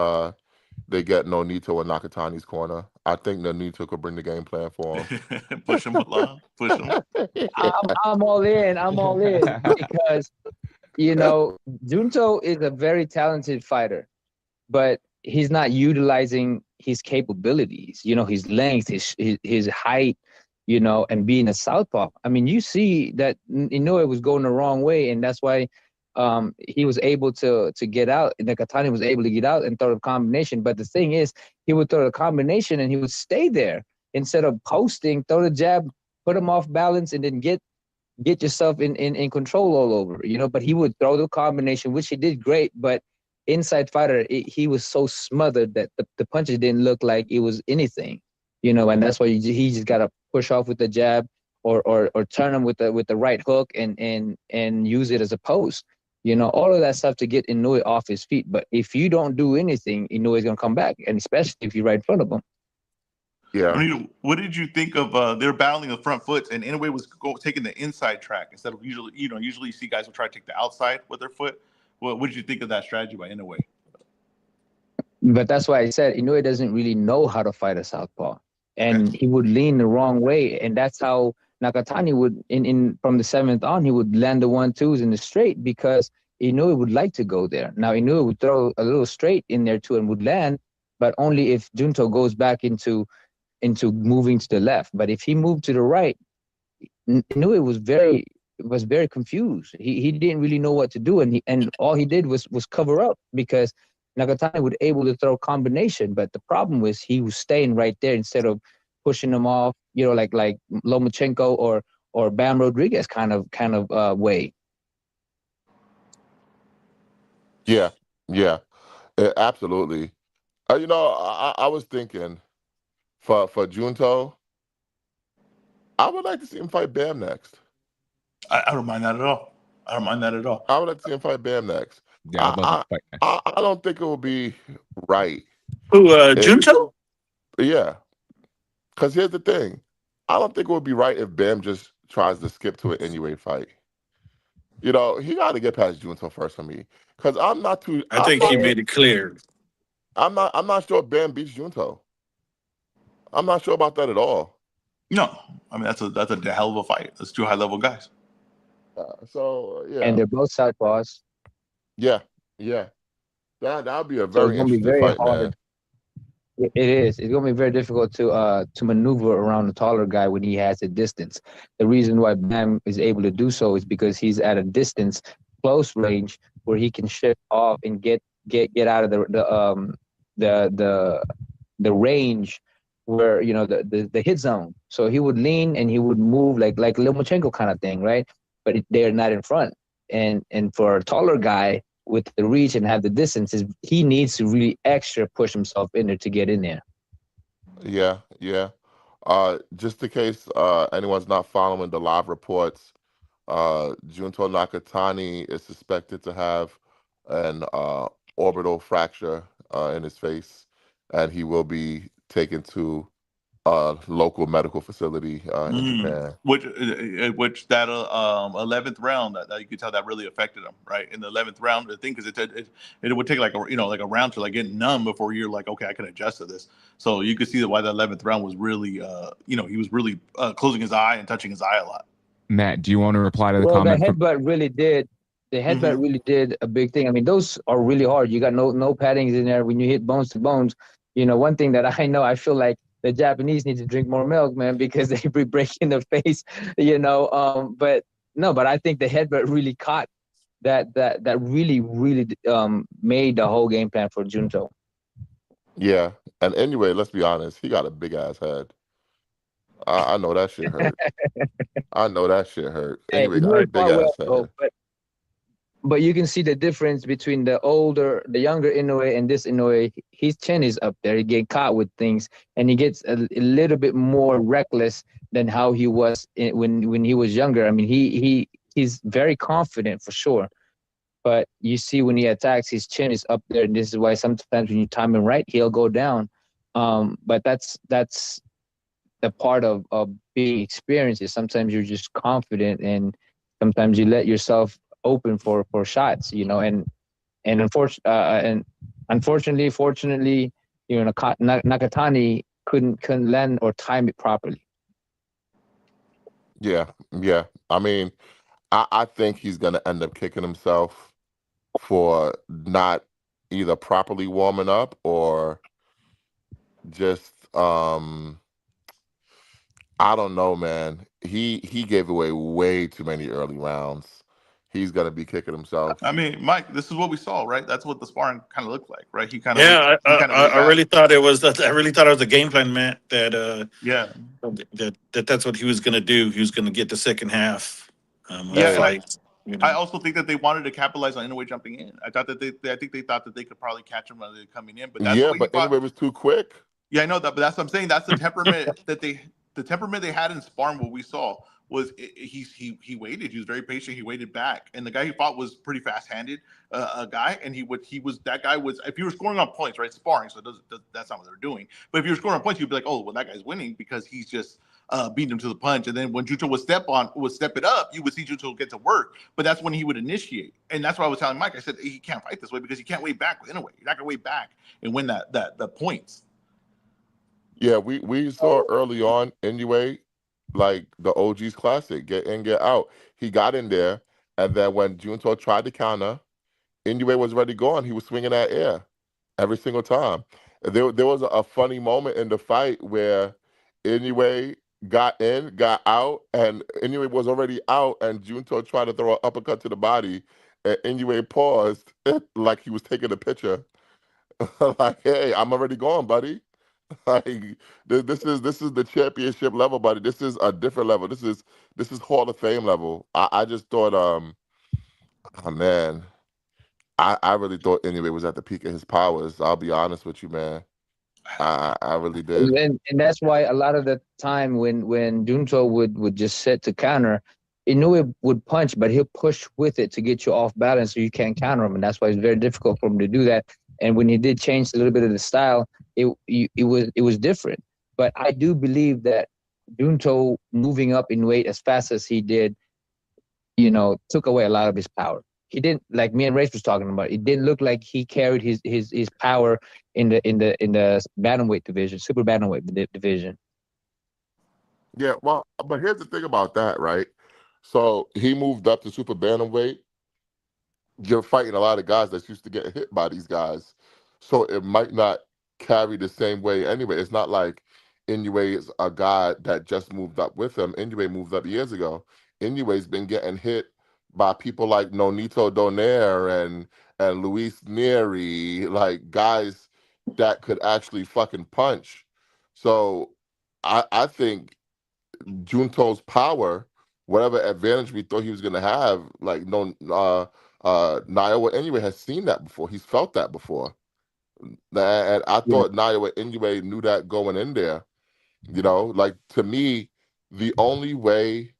they get Nonito in Nakatani's corner. I think Nonito could bring the game plan for him. Push him along, push him. I'm all in. I'm all in because Junto is a very talented fighter, but he's not utilizing his capabilities. His length, his height, and being a southpaw. I mean, you see that Inoue was going the wrong way, and that's why he was able to get out. Nakatani was able to get out and throw the combination. But the thing is, he would throw the combination and he would stay there instead of posting, throw the jab, put him off balance, and then get yourself in control all over. But he would throw the combination, which he did great. But inside fighter, he was so smothered that the punches didn't look like it was anything. And that's why he just got to push off with the jab or turn him with the right hook and use it as a post. All of that stuff to get Inoue off his feet. But if you don't do anything, Inoue is going to come back, and especially if you're right in front of him. Yeah. What did you think of they're battling the front foot, and Inoue was taking the inside track instead of usually you see guys will try to take the outside with their foot. What did you think of that strategy by Inoue? But that's why I said Inoue doesn't really know how to fight a southpaw, and he would lean the wrong way, and that's how Nakatani would in from the seventh on, he would land the 1-2s in the straight, because Inoue would like to go there. Now Inoue would throw a little straight in there too and would land, but only if Junto goes back into moving to the left. But if he moved to the right, Inoue was very confused. He didn't really know what to do, and all he did was cover up, because Nakatani was able to throw combination. But the problem was he was staying right there instead of pushing him off, like Lomachenko or Bam Rodriguez kind of way. Yeah. Absolutely. I was thinking for Junto, I would like to see him fight Bam next. I don't mind that at all. I would like to see him fight Bam next. Yeah, I'd love to fight next. I don't think it would be right. Who, Junto? Yeah. Because here's the thing. I don't think it would be right if Bam just tries to skip to an Inoue fight. He got to get past Junto first for me. Because I'm not too... I think he made it clear. I'm not sure Bam beats Junto. I'm not sure about that at all. No. I mean, that's a hell of a fight. That's two high-level guys. Yeah. And they're both southpaws. Yeah. That would be a very interesting fight, man. It is. It's going to be very difficult to maneuver around a taller guy when he has a distance. The reason why Bam is able to do so is because he's at a distance, close range, where he can shift off and get out of the range where the hit zone. So he would lean and he would move like Lomachenko kind of thing, right? But they're not in front. And for a taller guy with the reach and have the distances, he needs to really extra push himself in there to get in there. Yeah. Just in case anyone's not following the live reports, Junto Nakatani is suspected to have an orbital fracture in his face, and he will be taken to a local medical facility in Japan. Which that 11th round that you could tell that really affected him, right? In the 11th round, the thing, because it would take like a round to like get numb before you're like, okay, I can adjust to this. So you could see that why the 11th round was really he was really closing his eye and touching his eye a lot. Matt, do you want to reply to the Well, comment from? the headbutt Hmm. really did a big thing. I mean, those are really hard. You got no paddings in there when you hit bones to bones. You know, one thing that I know, I feel like the Japanese need to drink more milk, man, because they be breaking the face. You know, but no, but I think the headbutt really caught that really made the whole game plan for Junto. Yeah. And anyway, let's be honest, he got a big ass head. I know that shit hurt. I know that shit hurt. Hey, Anyway, got a Inoue big fought well ass though, head. but you can see the difference between the younger Inoue and this Inoue. His chin is up there. He get caught with things, and he gets a little bit more reckless than how he was when he was younger. I mean, he's very confident for sure, but you see when he attacks, his chin is up there, and this is why sometimes when you time him right, he'll go down. But that's the part of being experienced. Is sometimes you're just confident, and sometimes you let yourself open for shots, you know, and unfortunately, fortunately, you know, Nakatani couldn't land or time it properly. Yeah, yeah. I mean, I think he's gonna end up kicking himself for not either properly warming up or just I don't know, man. He gave away way too many early rounds. He's gonna be kicking I himself. mean, Mike, this is what we saw, right? That's what the sparring kind of looked like, right? Yeah, He kind of laid I back. really thought it was that. I really thought it was a game plan, Matt. Yeah, That's what he was going to do. He was going to get the second half of the yeah, and Hey, fight. You I know. also think that they wanted to capitalize on Inoue jumping in. I thought that I think they thought that they could probably catch him when they're coming in, but that's the yeah, way he but fought. anyway, it was too quick. Yeah, I know that, but that's what I'm saying. That's the temperament they had in sparring. What we saw was he waited. He was very patient. He waited back, and the guy he fought was pretty fast handed, a guy, and he was that guy was if you were scoring on points, right? Sparring, so that's not what they're doing. But if you were scoring on points, you'd be like, oh, well, that guy's winning because he's just beating him to the punch. And then when Junto would step it up, you would see Junto get to work. But that's when he would initiate, and that's what I was telling Mike. I said he can't fight this way because he can't wait back in a way. You're not gonna wait back and win that the points. Yeah, we saw early on anyway, like the OG's classic, get in, get out. He got in there, and then when Junto tried to counter, Inoue was already gone. He was swinging that air every single time. There was a funny moment in the fight where Inoue got in, got out, and Inoue was already out, and Junto tried to throw an uppercut to the body, and Inoue paused like he was taking a picture, like, "Hey, I'm already gone, buddy." Like this is the championship level, buddy. This is a different level. This is Hall of Fame level. I just thought, oh man, I really thought Inoue was at the peak of his powers. I'll be honest with you, man. I really did. And that's why a lot of the time when Junto would just set to counter, Inoue would punch, but he'll push with it to get you off balance so you can't counter him, and that's why it's very difficult for him to do that. And when he did change a little bit of the style, it was different. But I do believe that Junto moving up in weight as fast as he did, you know, took away a lot of his power. He didn't, like me and Race was talking about. It didn't look like he carried his power in the bantamweight division, super bantamweight division. Yeah, well, but here's the thing about that, right? So he moved up to super bantamweight. You're fighting a lot of guys that's used to getting hit by these guys. So it might not carry the same way anyway. It's not like Inoue is a guy that just moved up with him. Inoue moved up years ago. Inoue's been getting hit by people like Nonito Donaire and Luis Neri, like guys that could actually fucking punch. So I think Junto's power, whatever advantage we thought he was gonna have, like no Naoya anyway has seen that before. He's felt that before. And I Yeah. thought Naoya anyway knew that going in there. Like to me, the only way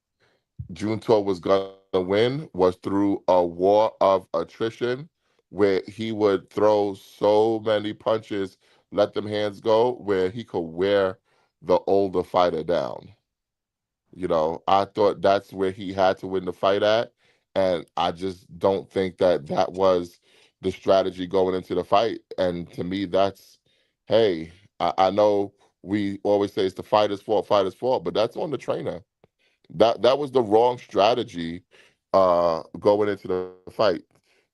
Junto was gonna win was through a war of attrition where he would throw so many punches, let them hands go, where he could wear the older fighter down. I thought that's where he had to win the fight at, and I just don't think that that was the strategy going into the fight. And to me, that's, hey, I know we always say it's the fighter's fault, but that's on the trainer. That was the wrong strategy going into the fight.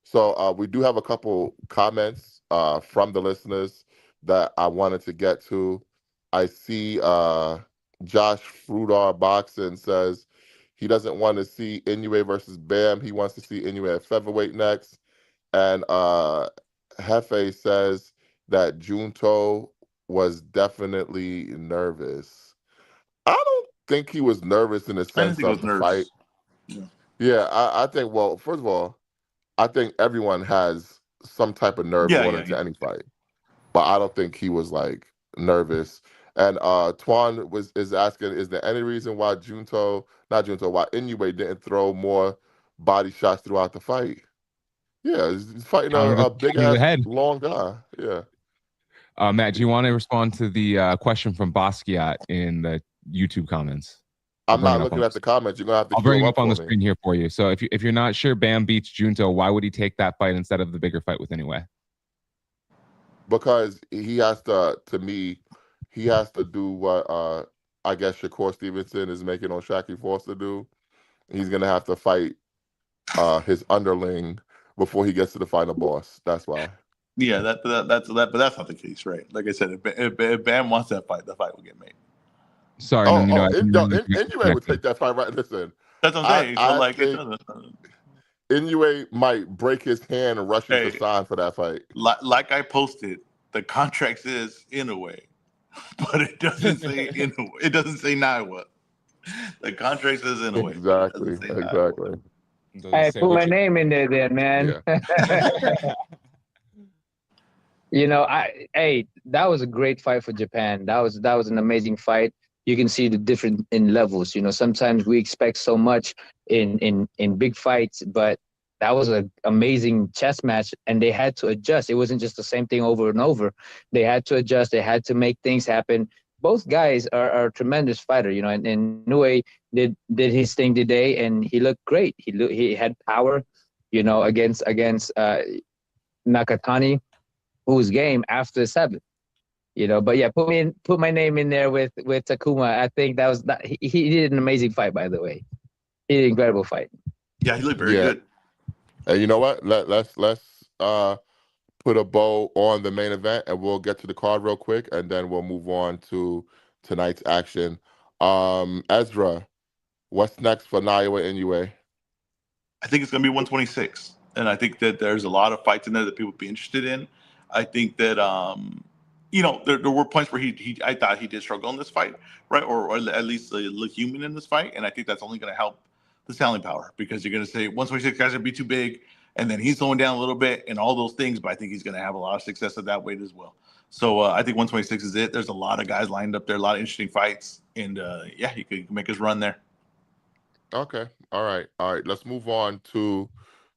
So we do have a couple comments from the listeners that I wanted to get to. I see Josh Frudar Boxing says he doesn't want to see Inoue versus Bam. He wants to see Inoue at featherweight next. And Hefe says that Junto was definitely nervous. I don't think he was nervous in the I didn't sense think it of was the nerves. fight. Yeah. Yeah, I think, well, first of all, I think everyone has some type of nerve Yeah, going yeah, into yeah. any fight, but I don't think he was like nervous. And Twan is asking, is there any reason why not Junto, why Inoue didn't throw more body shots throughout the fight? Yeah, he's fighting a big Counter the ass head. long guy. Yeah. Matt, do you want to respond to the question from Basquiat in the YouTube comments? I'm not looking at the comments. You're gonna have to I'll queue bring them him up up on for the me screen here for you. So if you're not sure Bam beats Junto, why would he take that fight instead of the bigger fight with Inoue? because he has to me, he has to do what I guess Shakur Stevenson is making on Shaq Force to do. He's gonna have to fight his underling before he gets to the final boss. That's why. Yeah, but that's not the case, right? Like I said, if Bam wants that fight, the fight will get made. Sorry, no, Oh, you know, oh, I think we're Inoue would connected. take that fight right. Listen, That's what I'm I saying. So I like, it think doesn't. Inoue might break his hand rushing to Hey, sign for that fight. like I posted, the contract says in a way, but it doesn't say in a way. It doesn't say Naoya. The contract says in a way, but it Exactly, doesn't say Naoya. exactly. Doesn't Hey, say put my which. name in there, then, man. Yeah. You know, hey, that was a great fight for Japan. That was an amazing fight. You can see the different in levels. You know, sometimes we expect so much in big fights, but that was an amazing chess match, and they had to adjust. It wasn't just the same thing over and over. They had to adjust. They had to make things happen. Both guys are a tremendous fighter. You know, and Nue did his thing today, and he looked great. He had power. You know, against Nakatani, who's game after 7. You know, but yeah, put my name in there with Takuma. I think he did an amazing fight, by the way. He did an incredible fight. Yeah, he looked very Yeah. good. And you know what? Let's put a bow on the main event, and we'll get to the card real quick, and then we'll move on to tonight's action. Ezra, what's next for Naoya Inoue? I think it's going to be 126, and I think that there's a lot of fights in there that people would be interested in. I think that there were points where he I thought he did struggle in this fight, right, or at least look human in this fight, and I think that's only going to help the selling power because you're going to say 126 guys would be too big, and then he's slowing down a little bit and all those things, but I think he's going to have a lot of success at that weight as well. So I think 126 is it. There's a lot of guys lined up there, a lot of interesting fights, and yeah, he could make his run there. Okay. All right. Let's move on to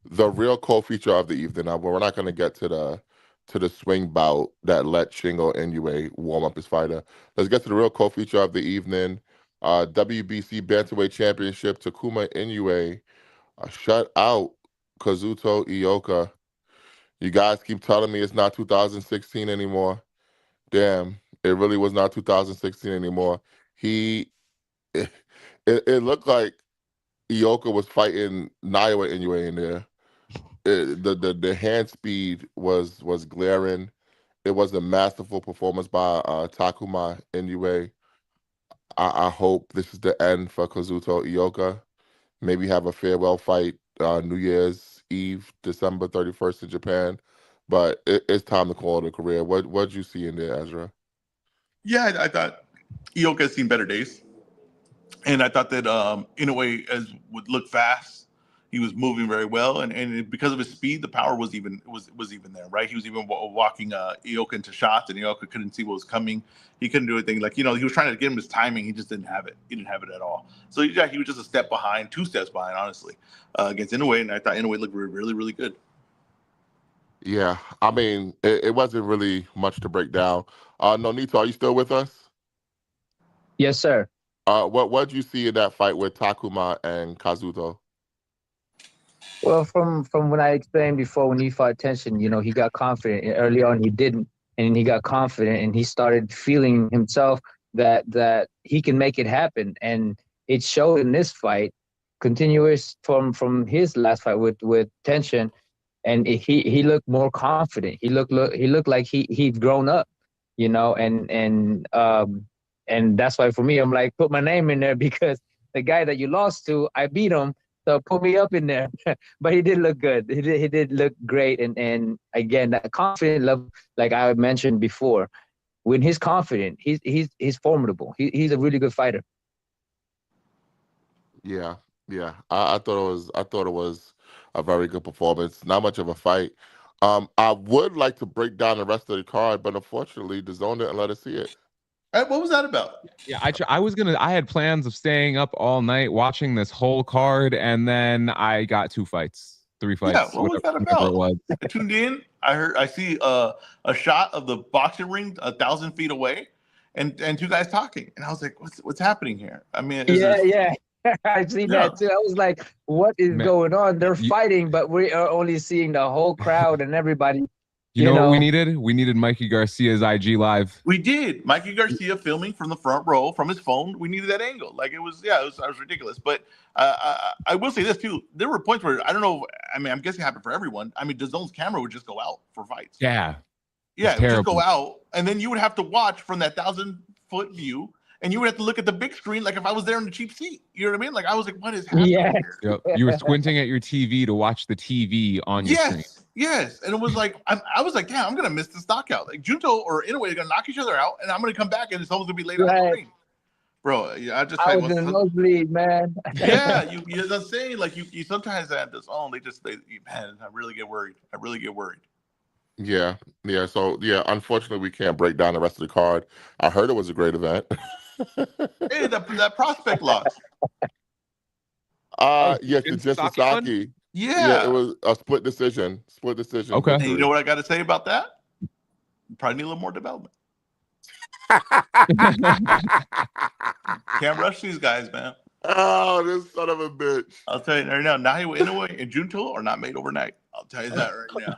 the real co-feature of the evening. Now, we're not going to get to the swing bout that let Shingo Inoue warm up his fighter. Let's get to the real co-feature of the evening. WBC Bantamweight Championship, Takuma Inoue shut out Kazuto Ioka. You guys keep telling me it's not 2016 anymore. Damn, it really was not 2016 anymore. He, it looked like Ioka was fighting Naoya Inoue in there. The hand speed was glaring. It was a masterful performance by Takuma Inoue. I hope this is the end for Kazuto Ioka. Maybe have a farewell fight New Year's Eve, December 31st in Japan. But it's time to call it a career. What'd you see in there, Ezra? Yeah, I thought Ioka has seen better days. And I thought that in a way as would look fast, he was moving very well, and because of his speed, the power was even there, right? He was even walking Ioka into shots, and Ioka couldn't see what was coming. He couldn't do anything. Like he was trying to get him his timing, he just didn't have it. He didn't have it at all. So yeah, he was just a step behind, 2 steps behind, honestly, against Inoue, and I thought Inoue looked really really good. Yeah, I mean, it wasn't really much to break down. Nonito, are you still with us? Yes, sir. What'd you see in that fight with Takuma and Kazuto? Well, from what I explained before, when he fought tension, you know, he got confident. Early on, he didn't, and he got confident, and he started feeling himself that he can make it happen. And it showed in this fight, continuous from his last fight with tension, and he looked more confident. He looked like he'd grown up, you know, and that's why for me, I'm like, put my name in there because the guy that you lost to, I beat him. So put me up in there. But he did look good. He did look great. And again, that confident level, like I mentioned before, when he's confident, he's formidable. He's a really good fighter. Yeah, yeah. I thought it was a very good performance. Not much of a fight. I would like to break down the rest of the card, but unfortunately, the zone didn't let us see it. What was that about? Yeah, I had plans of staying up all night watching this whole card, and then I got 2 fights, 3 fights, What was that whatever it about? was. I tuned in. I see a shot of the boxing ring 1,000 feet away, and two guys talking, and I was like, what's happening here? I mean, is Yeah, this yeah. I've seen yeah? that too. I was like, what is Man, going on? They're you, fighting, but we are only seeing the whole crowd and everybody, you you know what we know. needed? We needed Mikey Garcia's IG live. We did. Mikey Garcia filming from the front row from his phone. We needed that angle. Like it was ridiculous. But I will say this too. There were points where I don't know. I mean, I'm guessing it happened for everyone. I mean, DAZN's camera would just go out for fights. Yeah, Yeah, it would just go terrible. out, and then you would have to watch from that 1,000-foot view, and you would have to look at the big screen like if I was there in the cheap seat. You know what I mean? Like I was like, what is happening Yeah. here? Yep. You were squinting at your TV to watch the TV on your screen. Yes, and it was like I was like, damn, I'm gonna miss this knockout. Like Junto or Inoue are gonna knock each other out, and I'm gonna come back and someone's gonna be laid on the Right. screen, bro. Yeah, I just I tell you was in a what. nosebleed, man. Yeah, you know, I'm saying like you sometimes at this man, I really get worried. I really get worried. Yeah, yeah. So yeah, unfortunately, we can't break down the rest of the card. I heard it was a great event. Hey, that prospect loss. Yes, to Jin just Sasaki won? Sasaki. Yeah, it Yeah. was a split decision. Split decision Okay. And you know victory. what I got to say about that? Probably need a little more development. Can't rush these guys, man. Oh, this son of a bitch. I'll tell you right now, Naoya Inoue and Junto are not made overnight. I'll tell you that right now.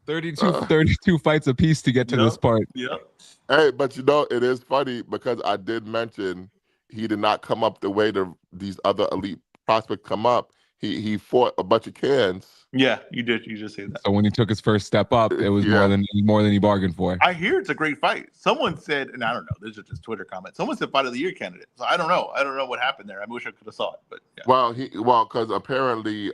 32 fights apiece to get to this part. Yep. Hey, but you know, it is funny because I did mention he did not come up the way these other elite prospects come up. He fought a bunch of cans. Yeah, you did. You just say that. So when he took his first step up, it was Yeah. more than he bargained for. I hear it's a great fight. Someone said, and I don't know, this is just Twitter comment. Someone said fight of the year candidate. So I don't know. I don't know what happened there. I wish I could have saw it, but yeah. Well, because apparently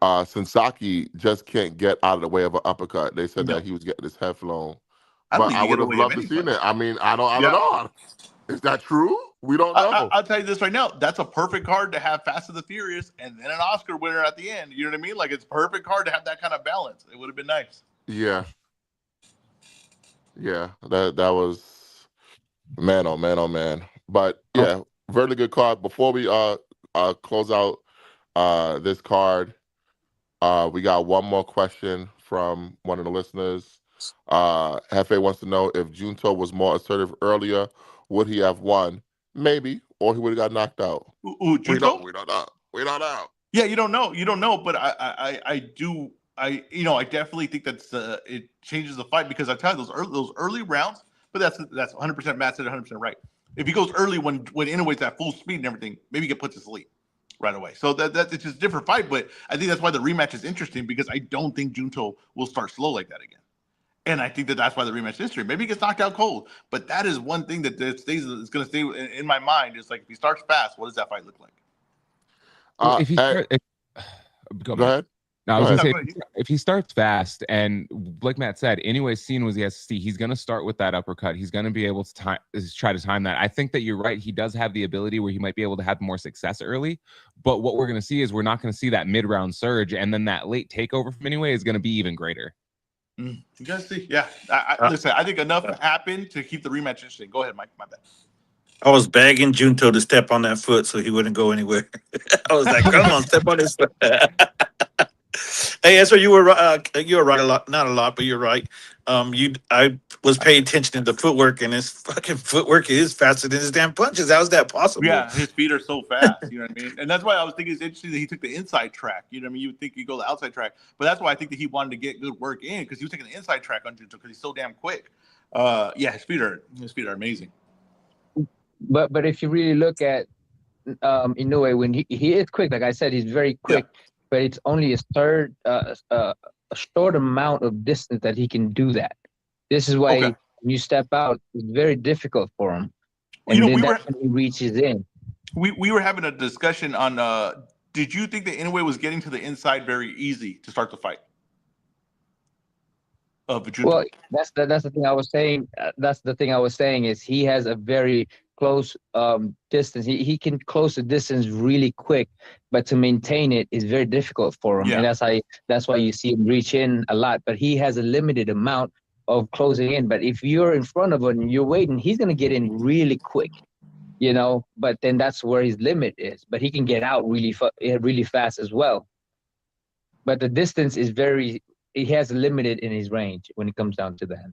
Sensaki just can't get out of the way of an uppercut. They said No. that he was getting his head flown. I don't But think I you would get have away loved of to any seen fight. it. I mean, I don't Yeah. know. Is that true? We don't know. I'll tell you this right now. That's a perfect card to have Fast and the Furious and then an Oscar winner at the end. You know what I mean? Like it's a perfect card to have that kind of balance. It would have been nice. Yeah. Yeah. That was man, oh man, oh man. But yeah, very good card. Before we close out this card, we got one more question from one of the listeners. Hefe wants to know if Junto was more assertive earlier, would he have won? Maybe, or he would have got knocked out. Ooh, We Junto? don't know. We don't know. Yeah, you don't know, but I do. I definitely think that's it changes the fight because I tell you those early rounds. But that's 100% Matt said 100% right. If he goes early when Inoue's at full speed and everything, maybe he can put to sleep right away. So that's it's just a different fight. But I think that's why the rematch is interesting because I don't think Junto will start slow like that again. And I think that's why the rematch is interesting. Maybe he gets knocked out cold, but that is one thing that is going to stay in my mind. Is like if he starts fast, what does that fight look like? Well, if he Hey, start, if, go ahead. No, I was Go gonna ahead. say if he starts fast and like Matt said, Inoue's seen was he has to see. He's gonna start with that uppercut. He's gonna be able to try to time that. I think that you're right. He does have the ability where he might be able to have more success early. But what we're gonna see is we're not gonna see that mid-round surge, and then that late takeover from Inoue is gonna be even greater. You guys see? Yeah. Listen, I think enough happened to keep the rematch interesting. Go ahead, Mike. My bad. I was begging Junto to step on that foot so he wouldn't go anywhere. I was like, "Come on, step on his foot." Hey, Ezra, you were right a lot, not a lot, but you're right. I was paying attention to the footwork, and his fucking footwork is faster than his damn punches. How is that possible? Yeah, his feet are so fast. You know what I mean? And that's why I was thinking it's interesting that he took the inside track. You know what I mean? You would think you go the outside track, but that's why I think that he wanted to get good work in because he was taking the inside track on Junto because he's so damn quick. Yeah, his feet are amazing. but if you really look at Inoue, when he is quick, like I said, he's very Yeah. quick, but it's only a short amount of distance that he can do that. This is Okay. why when you step out, it's very difficult for him, You and know, then that's when he reaches in. we were having a discussion on. Did you think that Inoue was getting to the inside very easy to start the fight of Junto? Well, that's the thing I was saying. That's the thing I was saying is he has a very close distance. He can close the distance really quick, but to maintain it is very difficult for him, Yeah. and that's why you see him reach in a lot. But he has a limited amount of closing in. But if you're in front of him, and you're waiting, he's gonna get in really quick, you know. But then that's where his limit is. But he can get out really fast as well. But the distance is very. He has limited in his range when it comes down to that.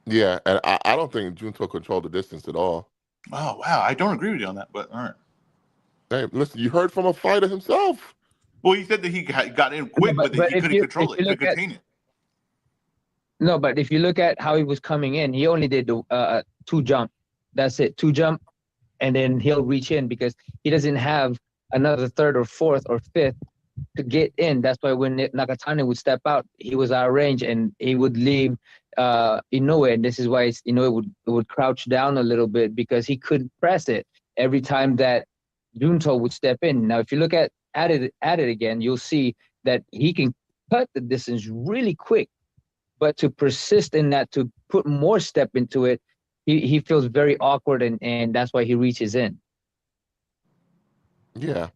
Yeah, and I don't think Junto controlled the distance at all. Oh wow, I don't agree with you on that, but all right. Hey, listen, you heard from a fighter himself. Well, he said that he got in No, quick, but that he if couldn't you control it, couldn't look at contain it. no, but if you look at how he was coming in, he only did the two jump. That's it, two jump, and then he'll reach in because he doesn't have another third or fourth or fifth to get in. That's why when Nakatani would step out, he was out of range and he would leave Inoue, and this is why Inoue would crouch down a little bit because he couldn't press it every time that Junto would step in. Now, if you look at it again, you'll see that he can cut the distance really quick, but to persist in that, to put more step into it, he feels very awkward, and that's why he reaches in. Yeah.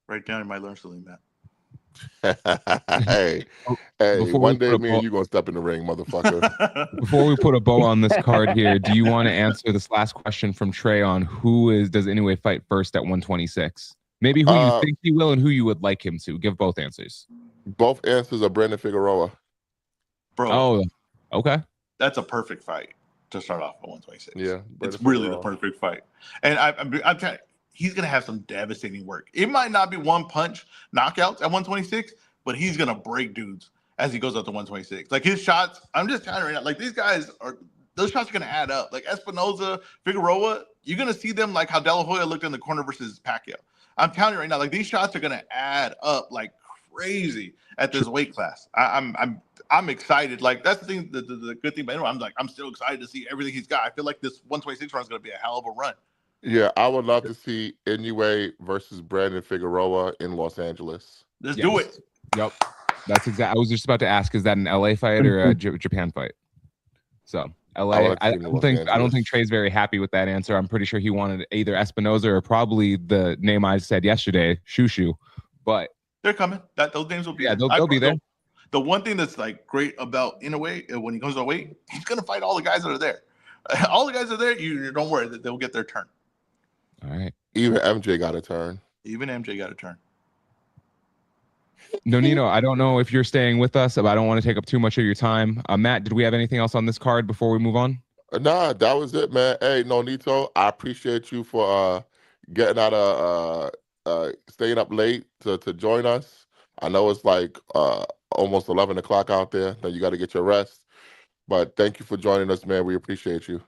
Right down, you might learn something, Matt. hey, Oh, hey, before we one day put a me bow, and you gonna step in the ring, motherfucker. before we put a bow on this card here, do you want to answer this last question from Trey on does Inoue fight first at 126? Maybe who you think he will and who you would like him to. Give both answers. Both answers are Brandon Figueroa. Bro, Oh, okay. that's a perfect fight to start off at 126. Yeah, it's Brandon really the Figueroa. perfect fight. And I'm telling you, he's gonna have some devastating work. It might not be one punch knockouts at 126, but he's gonna break dudes as he goes up to 126. Like his shots, I'm just telling you right now, like these guys are, those shots are gonna add up. Like Espinoza, Figueroa, you're gonna see them like how De La Hoya looked in the corner versus Pacquiao. I'm telling you right now, like these shots are gonna add up like crazy at this weight class. I'm excited. Like that's the thing, the good thing. But anyway, I'm still excited to see everything he's got. I feel like this 126 run is gonna be a hell of a run. Yeah, I would love to see Inoue versus Brandon Figueroa in Los Angeles. Let's do it. Yep. That's exactly. I was just about to ask: is that an LA fight or a Japan fight? So LA. like to see him in Los I don't Angeles. think Trey's very happy with that answer. I'm pretty sure he wanted either Espinoza or probably the name I said yesterday, Shushu. But they're coming. Those names will be. Yeah, there. they'll be there. The one thing that's like great about Inoue when he comes to weight, he's gonna fight all the guys that are there. All the guys that are there. You don't worry that they'll get their turn. All right. Even MJ got a turn. Even MJ got a turn. Nonino, I don't know if you're staying with us, but I don't want to take up too much of your time. Matt, did we have anything else on this card before we move on? Nah, that was it, man. Hey, Nonito, I appreciate you for getting out of staying up late to join us. I know it's like almost 11 o'clock out there. Now you got to get your rest. But thank you for joining us, man. We appreciate you.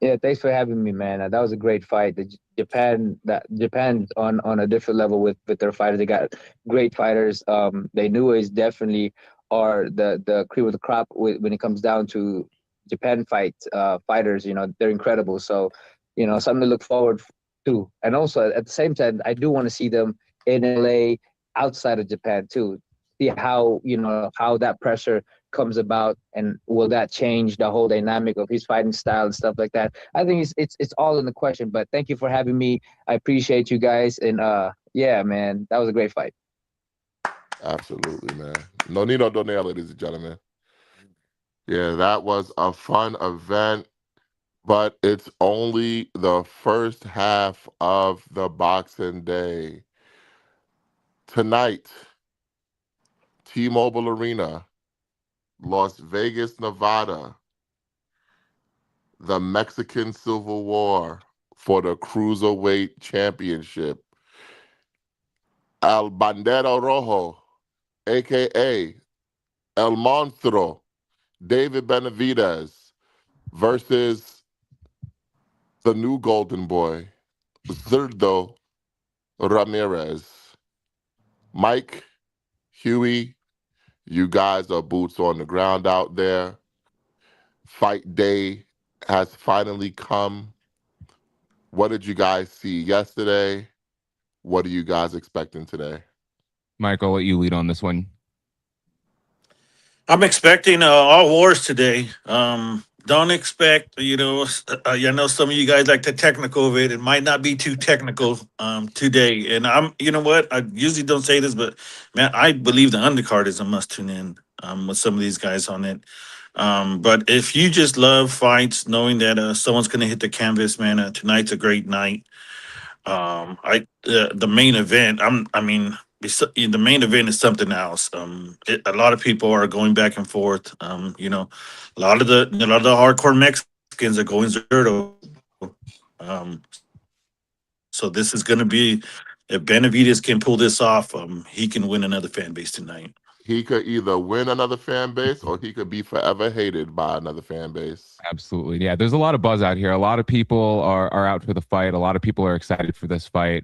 Yeah, thanks for having me, man. That was a great fight. Japan's on a different level with their fighters. They got great fighters. They knew is definitely are the cream of the crop when it comes down to Japan fighters. You know, they're incredible. So, you know, something to look forward to. And also at the same time, I do want to see them in LA outside of Japan too. See how, you know, how that pressure comes about, and will that change the whole dynamic of his fighting style and stuff like that. I think it's all in the question. But thank you for having me. I appreciate you guys, and yeah, man, that was a great fight. Absolutely, man. Nonino Donell, ladies and gentlemen. Yeah, that was a fun event, but it's only the first half of the Boxing Day. Tonight, T-Mobile Arena, Las Vegas, Nevada, the Mexican Civil War for the Cruiserweight Championship. El Bandero Rojo, a.k.a. El Monstro, David Benavidez versus the new golden boy, Zurdo Ramirez. Mike, Huey, you guys are boots on the ground out there. Fight day has finally come. What did you guys see yesterday? What are you guys expecting today? Michael, I'll let you lead on this one. I'm expecting all wars today. Don't expect, I know some of you guys like the technical of it. It might not be too technical today. And you know what? I usually don't say this, but man, I believe the undercard is a must tune in with some of these guys on it. But if you just love fights, knowing that someone's going to hit the canvas, man, tonight's a great night. The main event. The main event is something else. A lot of people are going back and forth. A lot of the hardcore Mexicans are going Zerto. So this is going to be, if Benavides can pull this off, he can win another fan base tonight. He could either win another fan base or he could be forever hated by another fan base. Absolutely. Yeah, there's a lot of buzz out here. A lot of people are out for the fight. A lot of people are excited for this fight.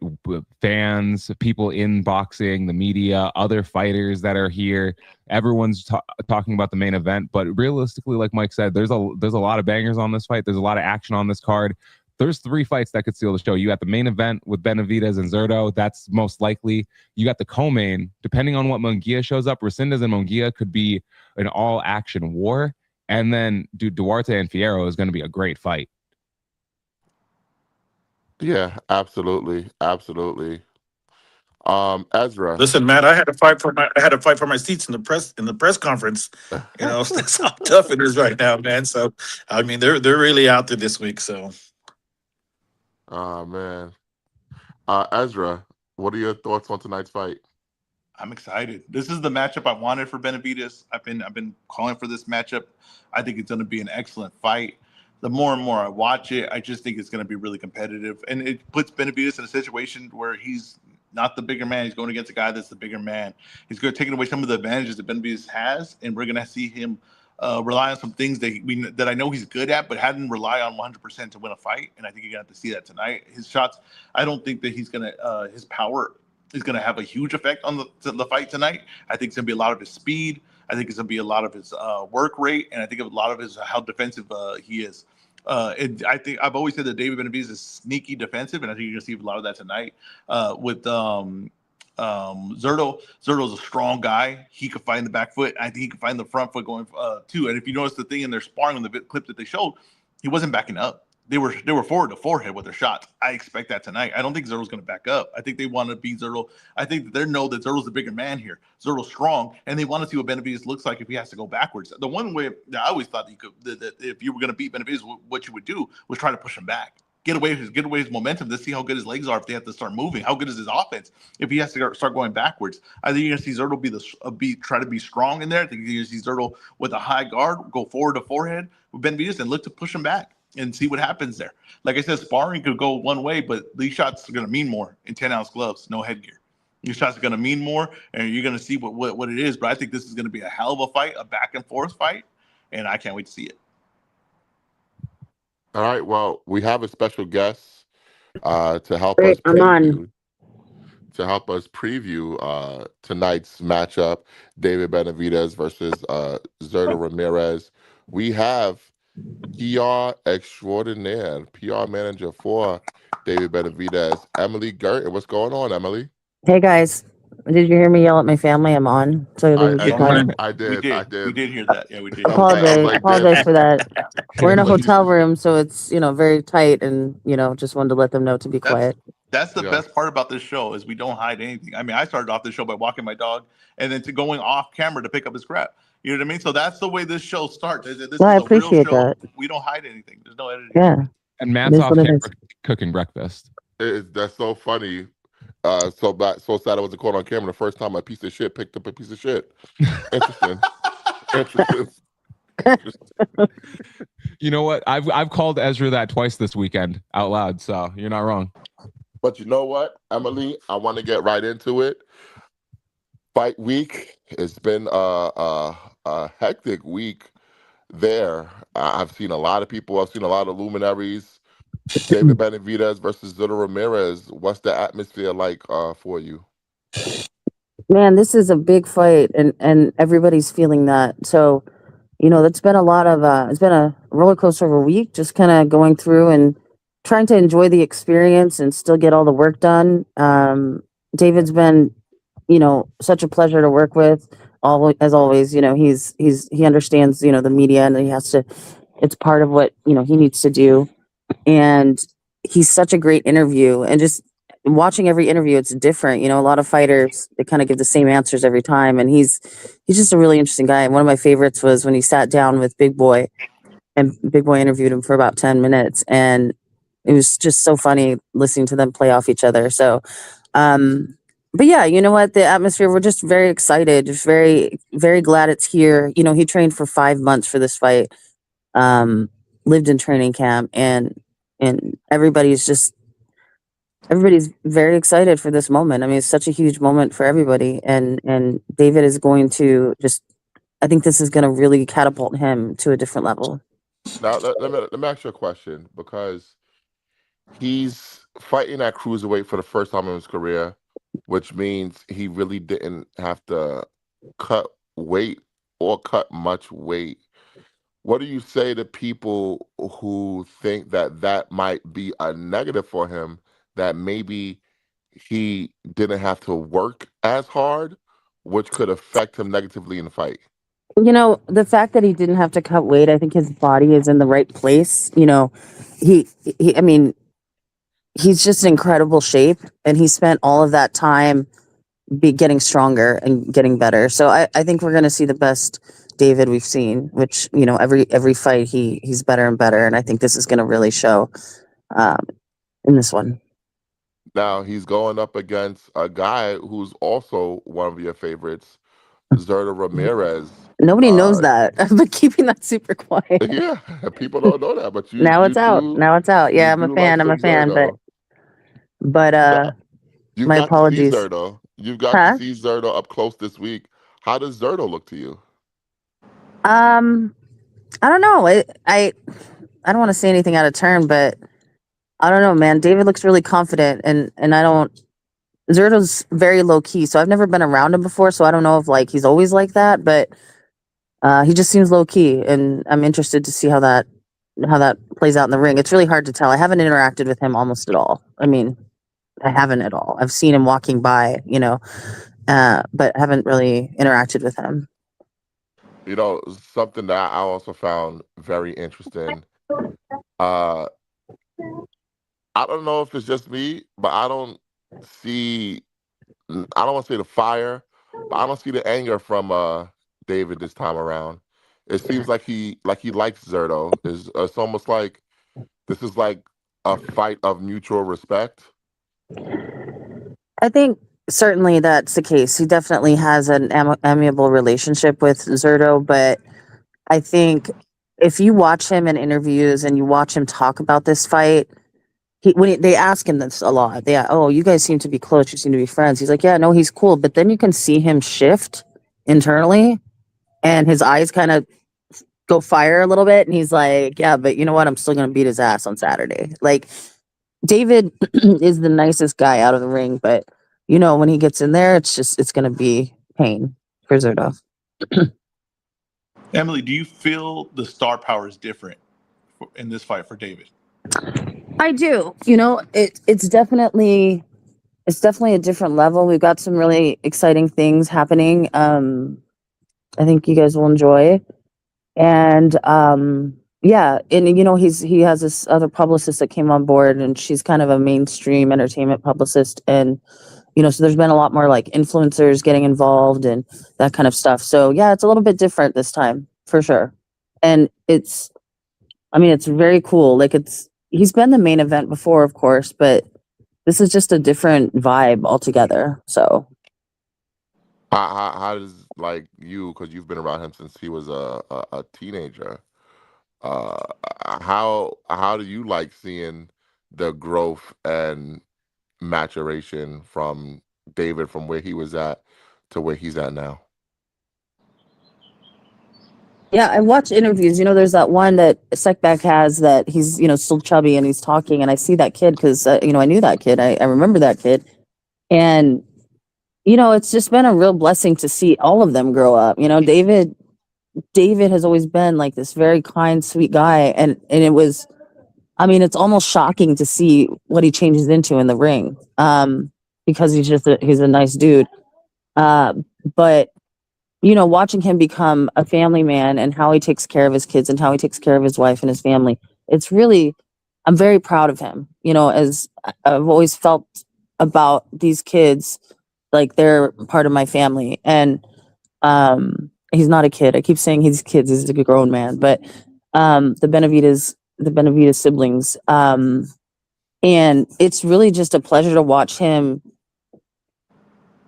Fans, people in boxing, the media, other fighters that are here. Everyone's talking about the main event, but realistically, like Mike said, there's a lot of bangers on this fight. There's a lot of action on this card. There's three fights that could steal the show. You got the main event with Benavidez and Zurdo. That's most likely. You got the co-main. Depending on what Munguia shows up, Resendez and Munguia could be an all-action war. And then, dude, Duarte and Fierro is going to be a great fight. Yeah, absolutely, absolutely. Ezra. Listen, Matt, I had to fight for my seats in the press conference. That's how tough it is right now, man. So, I mean, they're really out there this week. So, Oh man. Ezra, what are your thoughts on tonight's fight? I'm excited. This is the matchup I wanted for Benavides. I've been calling for this matchup. I think it's going to be an excellent fight. The more and more I watch it, I just think it's going to be really competitive, and it puts Benavides in a situation where he's not the bigger man. He's going against a guy that's the bigger man. He's going to take away some of the advantages that Benavides has, and we're going to see him rely on some things that I know he's good at, but hadn't rely on 100% to win a fight. And I think you're going to have to see that tonight. His shots, I don't think that he's going to his power is going to have a huge effect on the fight tonight. I think it's going to be a lot of his speed. I think it's going to be a lot of his work rate, and I think a lot of his how defensive he is. I think I've always said that David Benavidez is sneaky defensive, and I think you're going to see a lot of that tonight with Zurdo. Zurdo's a strong guy. He could find the back foot. I think he could find the front foot going too. And if you notice the thing in their sparring on the clip that they showed, he wasn't backing up. They were forward to forehead with their shots. I expect that tonight. I don't think Zerto's going to back up. I think they want to beat Zerto. I think that they know that Zerto's the bigger man here. Zerto's strong, and they want to see what Benavidez looks like if he has to go backwards. The one way that I always thought that you could, that if you were going to beat Benavidez, what you would do was try to push him back. Get away his momentum to see how good his legs are if they have to start moving. How good is his offense if he has to start going backwards? I think you're gonna see Zerto try to be strong in there. I think you're gonna see Zerto with a high guard go forward to forehead with Benavidez and look to push him back and see what happens there. Like I said, sparring could go one way, but these shots are gonna mean more in 10-ounce gloves, no headgear. These shots are gonna mean more, and you're gonna see what it is. But I think this is gonna be a hell of a fight, a back and forth fight, and I can't wait to see it. All right. Well, we have a special guest to help us Great, I'm on. tonight's matchup, David Benavidez versus Zerto Ramirez. We have PR extraordinaire, PR manager for David Benavidez, Emily Gerton. What's going on, Emily? Hey guys, did you hear me yell at my family? I'm on, so they would I be quiet. did. I did. I We did. did hear that. Yeah, we did. I was like, Apologize, apologize damn. for that. We're in a Like, hotel room, so it's very tight, and just wanted to let them know to be That's quiet. that's the Yeah. best part about this show is we don't hide anything. I mean, I started off the show by walking my dog and then to going off camera to pick up his crap. You know what I mean? So that's the way this show starts. This Well, I is a real appreciate show. that. We don't hide anything. There's no editing. Yeah, And it Matt's is off what it camera is. cooking breakfast. That's so funny. So sad I wasn't caught on camera the first time a piece of shit picked up a piece of shit. Interesting. Interesting. You know what? I've called Ezra that twice this weekend out loud, so you're not wrong. But you know what, Emily? I want to get right into it. Fight week. It's been a hectic week there. I've seen a lot of people. I've seen a lot of luminaries David Benavidez versus Zito Ramirez. What's the atmosphere like for you? Man, this is a big fight, and everybody's feeling that. So, that's been a lot of it's been a roller coaster of a week, just kind of going through and trying to enjoy the experience and still get all the work done. David's been, such a pleasure to work with. All as always, he understands, the media, and he has to. It's part of what he needs to do, and he's such a great interview. And just watching every interview, it's different. A lot of fighters, they kind of give the same answers every time, and he's just a really interesting guy. And one of my favorites was when he sat down with Big Boy, and Big Boy interviewed him for about 10 minutes, and it was just so funny listening to them play off each other. So um but yeah, you know what, the atmosphere, we're just very excited, just very, very glad it's here. He trained for 5 months for this fight, um lived in training camp, and everybody's very excited for this moment. I mean, it's such a huge moment for everybody, and David is going to just, I think this is going to really catapult him to a different level. Now, let me ask you a question because he's fighting at cruiserweight for the first time in his career, which means he really didn't have to cut weight or cut much weight. What do you say to people who think that that might be a negative for him, that maybe he didn't have to work as hard, which could affect him negatively in the fight? The fact that he didn't have to cut weight, I think his body is in the right place. He, I mean, he's just in incredible shape, and he spent all of that time getting stronger and getting better. So I think we're going to see the best David we've seen, which, every fight he's better and better. And I think this is going to really show um, in this one. Now he's going up against a guy who's also one of your favorites, Zerda Ramirez. Nobody knows Uh, that. I've been keeping that super quiet. yeah, people don't know that, but you Now you it's out. do Now it's out. you Yeah, I'm a do like fan. I'm a some fan. But Zerdo. but Now, you've my got to see apologies. Zerdo. You've got to Huh? see Zerdo up close this week. How does Zerdo look to you? Um, I don't know. I don't want to say anything out of turn, but I don't know, man. David looks really confident, and I don't. Zerto's very low key, so I've never been around him before, so I don't know if like he's always like that, but he just seems low key, and I'm interested to see how that plays out in the ring. It's really hard to tell. I haven't interacted with him almost at all. I mean, I haven't at all. I've seen him walking by, but haven't really interacted with him. Something that I also found very interesting. Uh, I don't know if it's just me, but see, I don't want to say the fire, but I don't see the anger from David this time around. It seems like he likes Zerto. It's almost like this is like a fight of mutual respect. I think certainly that's the case. He definitely has an amiable relationship with Zerto, but I think if you watch him in interviews and you watch him talk about this fight, they ask him this a lot. Oh, you guys seem to be close. You seem to be friends. He's like, yeah, no, he's cool. But then you can see him shift internally, and his eyes kind of go fire a little bit, and he's like, yeah, but you know what? I'm still gonna beat his ass on Saturday. Like, David is the nicest guy out of the ring, but when he gets in there, it's gonna be pain for Zerdov. Emily, do you feel the star power is different in this fight for David? I do. It's definitely a different level. We've got some really exciting things happening. I think you guys will enjoy. And yeah, and he has this other publicist that came on board, and she's kind of a mainstream entertainment publicist, and so there's been a lot more like influencers getting involved and that kind of stuff. So yeah, it's a little bit different this time for sure. And it's very cool. Like, he's been the main event before, of course, but this is just a different vibe altogether. So How does, like, you, because you've been around him since he was a teenager? Uh, how do you like seeing the growth and maturation from David, from where he was at to where he's at now? Yeah, I watch interviews. There's that one that Sekbak has that he's, still chubby and he's talking, and I see that kid because, I knew that kid. I remember that kid. And, it's just been a real blessing to see all of them grow up. David has always been like this very kind, sweet guy. And it was, it's almost shocking to see what he changes into in the ring. Because he's a nice dude. Uh, but watching him become a family man and how he takes care of his kids and how he takes care of his wife and his family, it's really, I'm very proud of him. As I've always felt about these kids, like they're part of my family. And he's not a kid. I keep saying he's kids. He's a grown man. But the Benavides siblings, and it's really just a pleasure to watch him,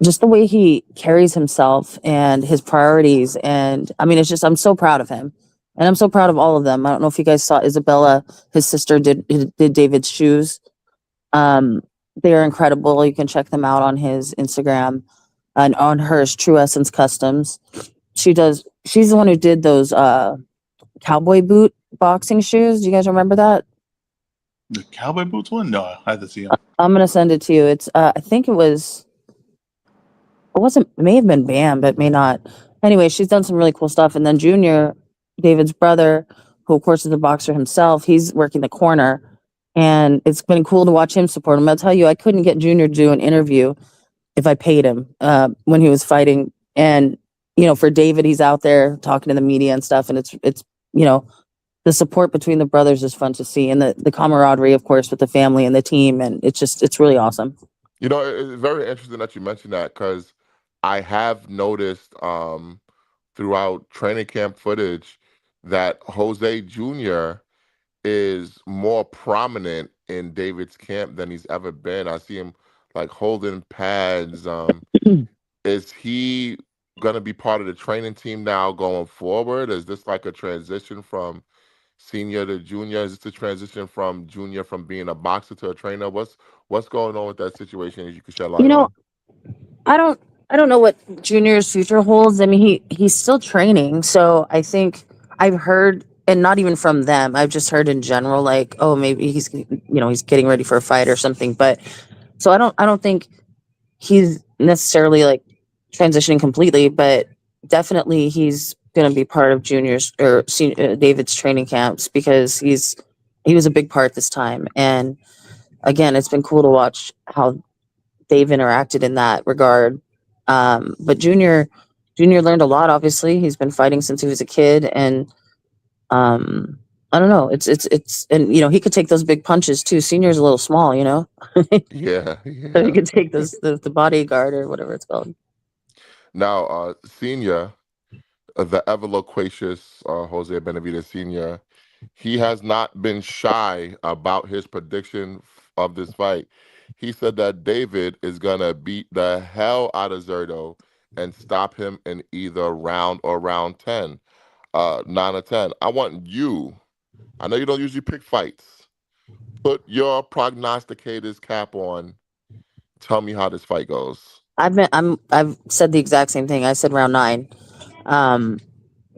just the way he carries himself and his priorities. And it's just, I'm so proud of him, and I'm so proud of all of them. I don't know if you guys saw Isabella, his sister, did David's shoes. They are incredible. You can check them out on his Instagram and on hers, True Essence Customs. She's the one who did those cowboy boot boxing shoes. Do you guys remember that? The cowboy boots one? No, I had to see him. I'm gonna send it to you. It's I think it may have been Bam, but may not. Anyway, she's done some really cool stuff. And then Junior, David's brother, who of course is a boxer himself, he's working the corner. And it's been cool to watch him support him. I'll tell you, I couldn't get Junior to do an interview if I paid him when he was fighting. And, for David, he's out there talking to the media and stuff. And it's the support between the brothers is fun to see. And the camaraderie, of course, with the family and the team. And it's really awesome. It's very interesting that you mentioned that, because I have noticed throughout training camp footage that Jose Jr. is more prominent in David's camp than he's ever been. I see him like holding pads. Is he going to be part of the training team now going forward? Is this like a transition from senior to junior? Is this a transition from junior from being a boxer to a trainer? What's going on with that situation, as you could shed light on? I don't know what Junior's future holds. He's still training, so I think I've heard, and not even from them, I've just heard in general, like, oh, maybe he's getting ready for a fight or something. But so I don't think he's necessarily like transitioning completely, but definitely he's going to be part of Junior's or David's training camps, because he was a big part this time. And again, it's been cool to watch how they've interacted in that regard. But Junior learned a lot. Obviously, he's been fighting since he was a kid, and I don't know. It's and he could take those big punches too. Senior's a little small, Yeah, so he could take the bodyguard or whatever it's called. Now, senior, the ever loquacious Jose Benavides Sr., he has not been shy about his prediction of this fight. He said that David is going to beat the hell out of Zerto and stop him in either round or round 10, 9 or 10. I know you don't usually pick fights. Put your prognosticator's cap on. Tell me how this fight goes. I've said the exact same thing. I said round 9. And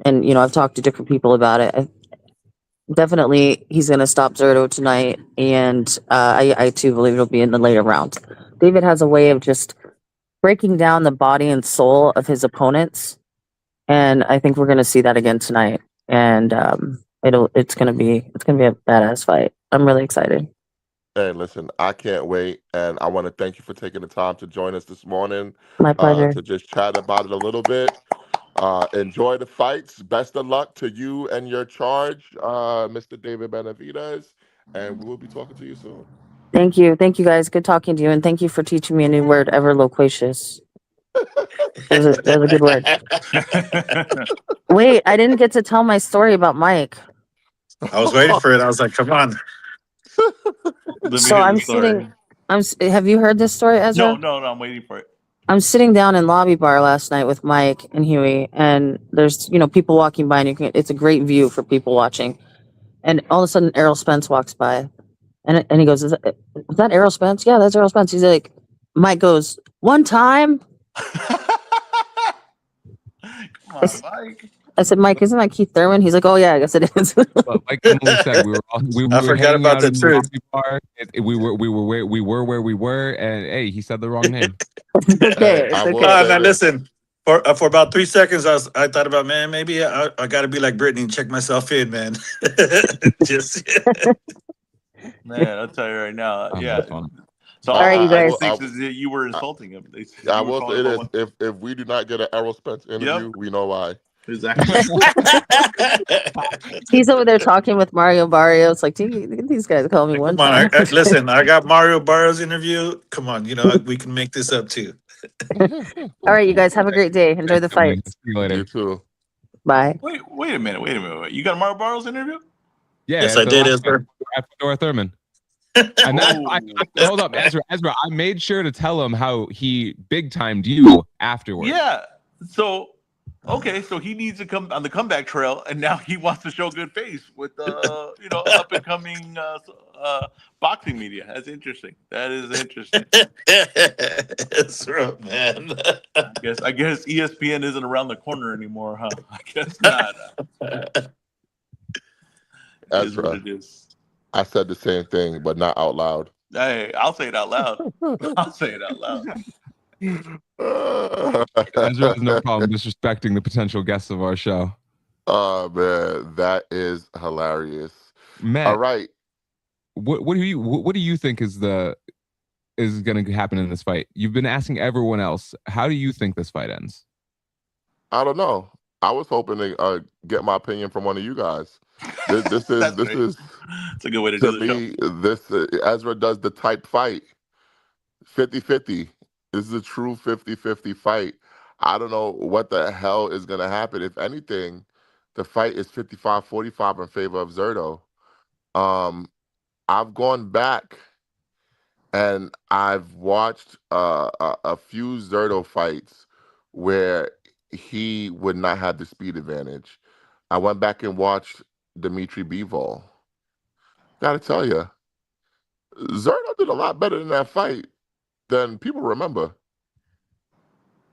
I've talked to different people about it. Definitely he's going to stop Zerto tonight, and I too believe it'll be in the later rounds. David has a way of just breaking down the body and soul of his opponents, and I think we're going to see that again tonight. And it's going to be a badass fight. I'm really excited. Hey, listen, I can't wait, and I want to thank you for taking the time to join us this morning. My pleasure. To just chat about it a little bit. Enjoy the fights. Best of luck to you and your charge, Mr. David Benavides, and we will be talking to you soon. Thank you guys. Good talking to you, and thank you for teaching me a new word, ever loquacious. That was a good word. Wait, I didn't get to tell my story about Mike. I was waiting for it. I was like, come on. So I'm sitting. Have you heard this story, Ezra? No, I'm waiting for it. I'm sitting down in lobby bar last night with Mike and Huey, and there's people walking by, and it's a great view for people watching. And all of a sudden, Errol Spence walks by, and he goes, "Is that Errol Spence?" Yeah, that's Errol Spence. He's like, Mike goes, "One time." Come on, Mike. I said, Mike, isn't that Keith Thurman? He's like, oh yeah, I guess it is. But like Emily said, we I were forgot hanging about out the in the truth. lobby bar. We were where we were, and hey, he said the wrong name. It's okay. Hey, I It's will okay. say Now this. listen. For about 3 seconds, I thought about, man, maybe I got to be like Britney and check myself in, man. Just Man, I'll tell you right now. Oh, Yeah. that's funny. So All right, all you I Mike guys. will. thinks is that you were I, insulting him. They said I you were will calling say him a this: one. if we do not get an Errol Spence interview, Yep. we know why. Exactly. He's over there talking with Mario Barrios. Like, these guys call me one come on. time. Listen, I got Mario Barro's interview. Come on, we can make this up too. All right, you guys have a great day. Enjoy the Thanks, Emily. fights. See you later. You too. Bye. Wait a minute. Wait a minute. You got Mario Barrow's interview? Yeah, Yes, at I the did, last Ezra. fight at Fedora Thurman. And that, hold up, Ezra. I made sure to tell him how he big timed you afterwards. Yeah. So okay, so he needs to come on the comeback trail, and now he wants to show good face with up and coming boxing media. That's interesting. That is interesting. Ezra, man. I guess ESPN isn't around the corner anymore, huh? I guess not. It is what Ezra, it is. I said the same thing, but not out loud. Hey, I'll say it out loud. I'll say it out loud. Ezra has no problem disrespecting the potential guests of our show. Oh man, that is hilarious. Matt, All right, what do you think is going to happen in this fight? You've been asking everyone else. How do you think this fight ends? I don't know. I was hoping to get my opinion from one of you guys. This is That's this great. is It's a good way to to do the show. me. This Ezra does the type fight 50-50. This is a true 50-50 fight. I don't know what the hell is going to happen. If anything, the fight is 55-45 in favor of Zerto. Um, I've gone back and I've watched a few Zerto fights where he would not have the speed advantage. I went back and watched Dimitri Bivol. Gotta tell you, Zerto did a lot better in that fight than people remember.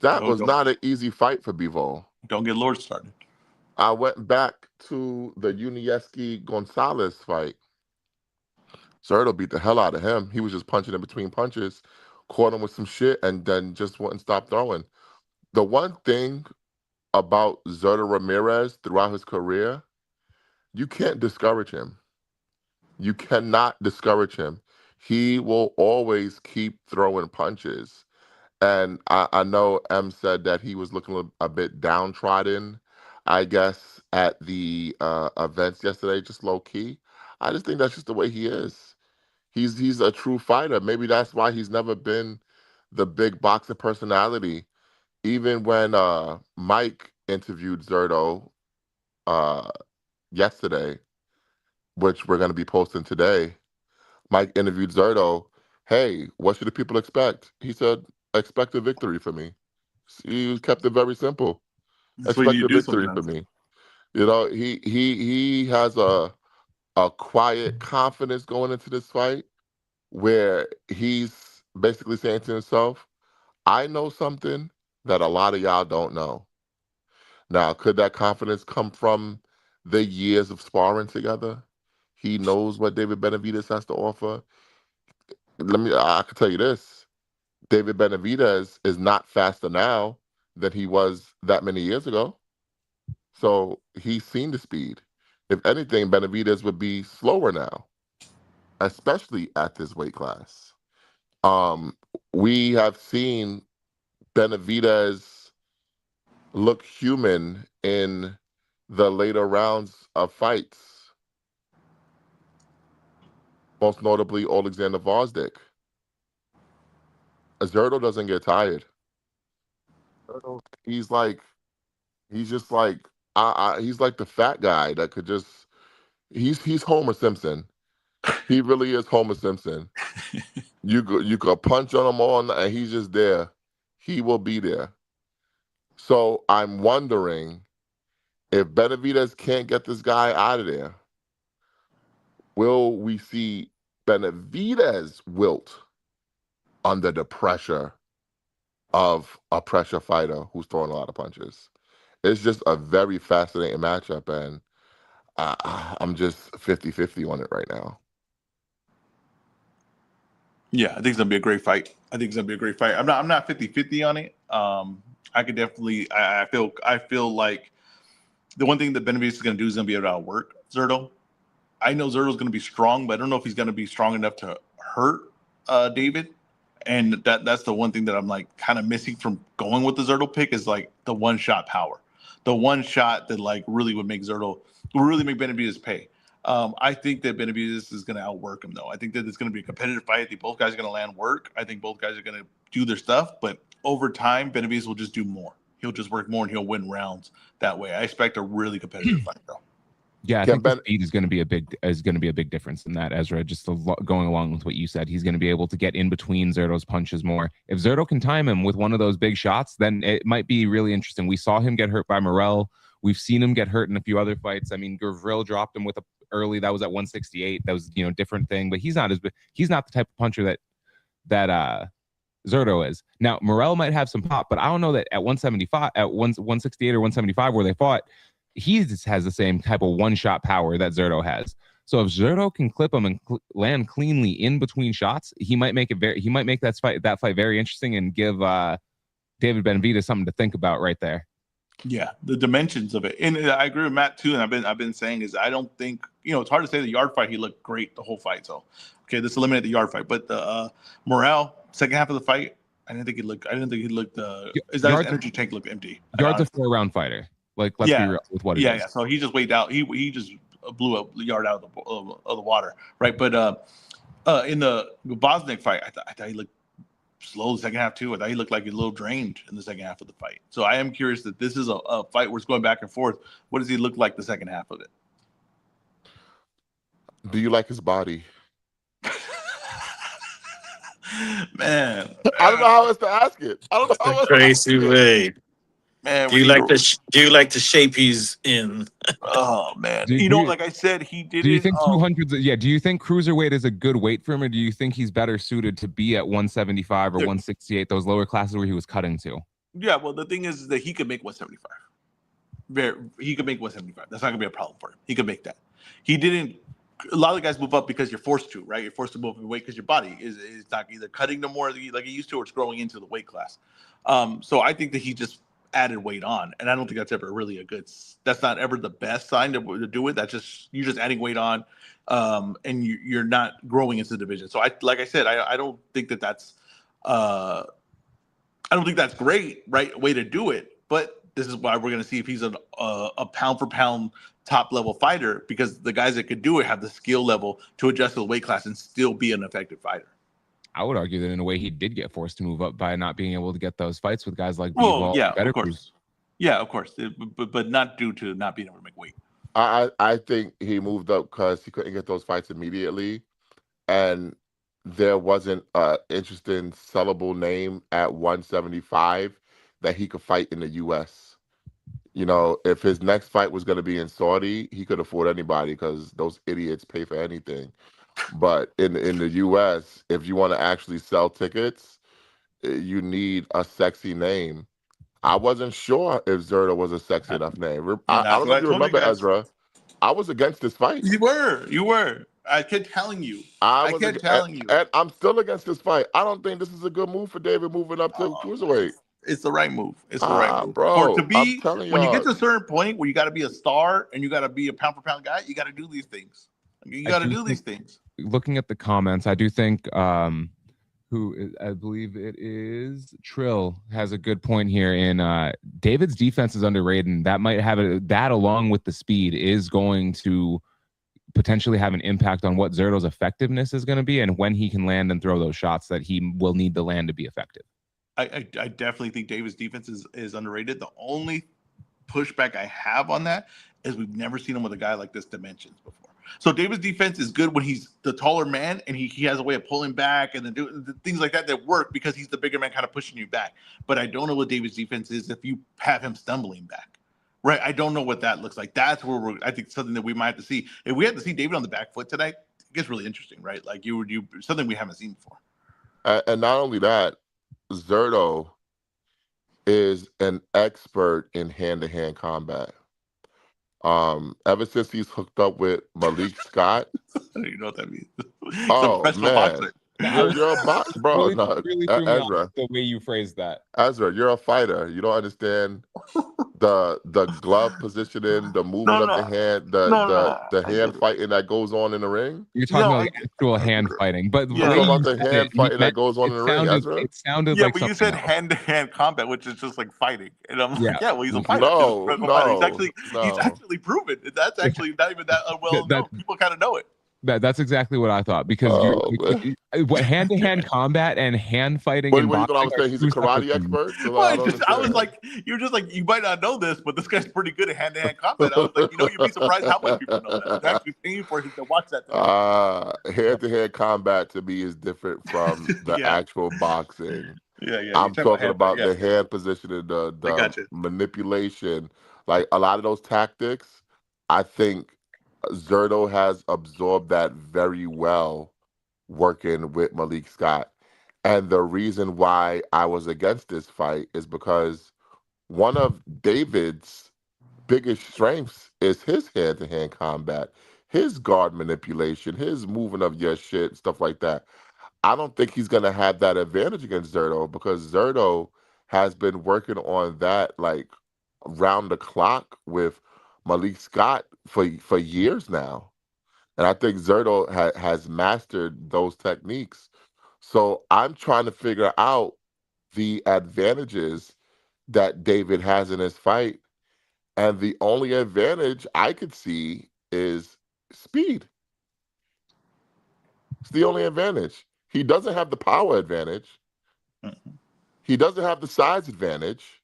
That was not an easy fight for Bivol. Don't get Lord started. I went back to the Unieski Gonzalez fight. Zerto beat the hell out of him. He was just punching in between punches, caught him with some shit, and then just wouldn't stop throwing. The one thing about Zerto Ramirez throughout his career, you can't discourage him. You cannot discourage him. He will always keep throwing punches. And I know M said that he was looking a bit downtrodden, I guess, at the events yesterday, just low key. I just think that's just the way he is. He's a true fighter. Maybe that's why he's never been the big boxer personality. Even when Mike interviewed Zerto uh, yesterday, which we're going to be posting today, Mike interviewed Zerto. Hey, what should the people expect? He said, expect a victory for me. He kept it very simple. That's what Expect you a do victory for sometimes. me. You know, he has a quiet confidence going into this fight where he's basically saying to himself, I know something that a lot of y'all don't know. Now, could that confidence come from the years of sparring together? He knows what David Benavidez has to offer. I can tell you this. David Benavidez is not faster now than he was that many years ago. So he's seen the speed. If anything, Benavidez would be slower now, especially at this weight class. Um, we have seen Benavidez look human in the later rounds of fights, most notably Alexander Vosdick. Azerto doesn't get tired. He's like, he's just like, he's like the fat guy that could just, he's Homer Simpson. He really is Homer Simpson. You could punch on him all night and he's just there. He will be there. So I'm wondering if Benavidez can't get this guy out of there, will we see Benavidez wilt under the pressure of a pressure fighter who's throwing a lot of punches? It's just a very fascinating matchup, and I'm just 50-50 on it right now. Yeah, I think it's gonna be a great fight. I think it's gonna be a great fight. I'm not 50-50 on it. I could definitely I feel like the one thing that Benavidez is gonna do is gonna be able to outwork Zurdo. I know Zurdo's gonna be strong, but I don't know if he's gonna be strong enough to hurt David. And that's the one thing that I'm like kind of missing from going with the Zurdo pick is like the one shot power, the one shot that like really would make Benavidez pay. I think that Benavidez is going to outwork him though. I think that it's going to be a competitive fight. I think both guys are going to land work. I think both guys are going to do their stuff, but over time, Benavidez will just do more. He'll just work more and he'll win rounds that way. I expect a really competitive fight though. Yeah, I Can think the Ben speed is going to be a big difference in that, Ezra. Just going along with what you said, he's going to be able to get in between Zurdo's punches more. If Zurdo can time him with one of those big shots, then it might be really interesting. We saw him get hurt by Morel. We've seen him get hurt in a few other fights. I mean, Gavril dropped him with a early. That was at 168. That was different thing. But he's not the type of puncher that Zurdo is. Now Morel might have some pop, but I don't know that at 175, at 168 or 175 where they fought, he just has the same type of one-shot power that Zurdo has. So if Zurdo can clip him and land cleanly in between shots, he might make that fight very interesting and give David Benavidez something to think about right there. Yeah, the dimensions of it, and I agree with Matt too. And I've been saying is I don't think it's hard to say the yard fight. He looked great the whole fight. So okay, let's eliminate the yard fight. But the Morel second half of the fight, I didn't think he looked. His energy tank looked empty. Yard's a 4-round fighter. Like, let's be real with what it is. Yeah. So he just weighed out. He just blew a yard out of the water, right? But in the Bosniak fight, I thought he looked slow the second half too. I thought he looked like a little drained in the second half of the fight. So I am curious that this is a fight where it's going back and forth. What does he look like the second half of it? Do you like his body? Man, I don't know how else to ask it. I don't know how else to ask Crazy it. way. man, Do you like the shape he's in? Oh man, Do like I said, he didn't. Do you think 200? Yeah. Do you think cruiserweight is a good weight for him, or do you think he's better suited to be at 175 or 168, those lower classes where he was cutting to? Yeah. Well, the thing is that he could make 175. He could make 175. That's not gonna be a problem for him. He could make that. He didn't. A lot of the guys move up because you're forced to, right? You're forced to move up in weight because your body is not either cutting no more like it used to, or it's growing into the weight class. So I think that he just added weight on, and I don't think that's ever really that's not ever the best sign to do it. That's just you're just adding weight on, and you're not growing into the division. So like I said, I don't think that's I don't think that's great way to do it. But this is why we're going to see if he's a pound for pound top level fighter, because the guys that could do it have the skill level to adjust to the weight class and still be an effective fighter. I would argue that in a way he did get forced to move up by not being able to get those fights with guys like of course. Yeah, of course, but not due to not being able to make weight. I think he moved up because he couldn't get those fights immediately, and there wasn't an interesting sellable name at 175 that he could fight in the U.S. If his next fight was going to be in Saudi, he could afford anybody because those idiots pay for anything. But in the U.S., if you want to actually sell tickets, you need a sexy name. I wasn't sure if Zurdo was a sexy enough name. I don't know if you remember, Ezra. I was against this fight. You were. I kept telling you. I kept telling you. And I'm still against this fight. I don't think this is a good move for David moving up to cruiserweight. It's the right move. It's the right move. Bro, I'm telling you, when you get to a certain point where you got to be a star and you got to be a pound for pound guy, you got to do these things. You got to do these things. Looking at the comments, I do think I believe it is Trill has a good point here in David's defense is underrated, and that might have that along with the speed is going to potentially have an impact on what Zurdo's effectiveness is going to be and when he can land and throw those shots that he will need to land to be effective. I definitely think David's defense is underrated. The only pushback I have on that is we've never seen him with a guy like this dimensions before. So David's defense is good when he's the taller man and he has a way of pulling back and then do things like that work because he's the bigger man kind of pushing you back. But I don't know what David's defense is if you have him stumbling back. Right? I don't know what that looks like. That's where I think something that we might have to see. If we had to see David on the back foot tonight, it gets really interesting, right? Like you something we haven't seen before. And not only that, Zurdo, is an expert in hand-to-hand combat. Ever since he's hooked up with Malik Scott, I don't even know what that means. He's a oh professional man, boxer. I was you're a bot, bro. really No, really threw me off Ezra, the way you phrased that. Ezra, you're a fighter. You don't understand the glove positioning, the movement No, of no, the hand, no. the I get hand it. fighting that goes on in the ring. You're You talking know, about I like get. actual hand fighting, but the I'm Yeah, way talking you about the said it, hand you fighting that meant goes on in the ring, Ezra. it sounded yeah, like but you something said else. hand-to-hand combat, which is just like fighting, and I'm Yeah, like, yeah, well, he's a fighter. He's a No, professional fighter. no, He's no. actually proven. That's actually not even that well that known. People kind of know it. that's exactly what I thought because you're Oh man. what hand-to-hand combat and hand fighting and What you thought I boxing was are saying? He's a two separate karate things. expert? So Well, I it's don't just I was understand. like, you're just like you might not know this, but this guy's pretty good at hand-to-hand combat. I was like, you'd be surprised how much people know that. They're actually paying for him to watch that thing. Hand-to-hand combat to me is different from the Yeah, actual boxing. yeah. You're I'm talking about talking hand fight. about Yeah, the hand positioning, I the got you. manipulation. Like a lot of those tactics, I think Zerto has absorbed that very well working with Malik Scott. And the reason why I was against this fight is because one of David's biggest strengths is his hand-to-hand combat, his guard manipulation, his moving of your shit, stuff like that. I don't think he's gonna have that advantage against Zerto because Zerto has been working on that like round the clock with Malik Scott for years now, and I think Zerto has mastered those techniques. So I'm trying to figure out the advantages that David has in his fight, and the only advantage I could see is speed. It's the only advantage. He doesn't have the power advantage. Mhm. He doesn't have the size advantage.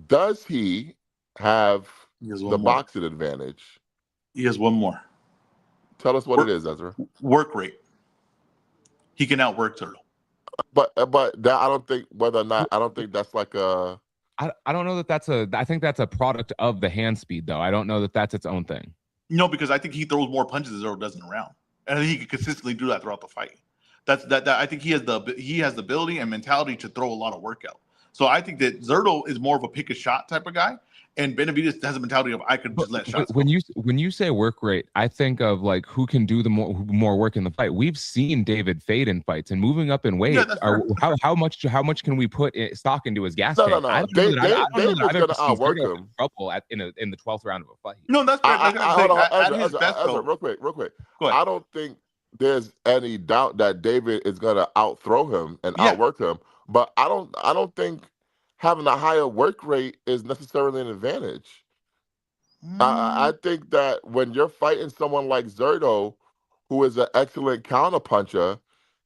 Does he have He has the one more. boxing advantage? He has one more. Tell us what it Work, is, Ezra. work rate. He can outwork Turtle. But that I don't think whether or not I don't think that's like a I don't know that that's a I think that's a product of the hand speed though. I don't know that that's its own thing. No, because I think he throws more punches than Zero does in a round, and I think he can consistently do that throughout the fight. That I think he has the ability and mentality to throw a lot of workout. So I think that Zerto is more of a pick a shot type of guy, and Benavidez has a mentality of I could just let shots When go. you say work rate, I think of like who can do the more work in the fight. We've seen David fade in fights and moving up in Yeah, weight. that's fair. how much can we put stock into his gas no no tank? I no. don't know that I don't know that David's I've ever gonna seen outwork Zerto in him. trouble in the 12th round of a fight. No, that's fair. Like I'm Hold saying, on, at his best Ezra, though. real quick. Go ahead. I don't think there's any doubt that David is gonna outthrow him and Yeah. outwork him. But I don't think having a higher work rate is necessarily an advantage. I Mm, think that when you're fighting someone like Zerto, who is an excellent counterpuncher,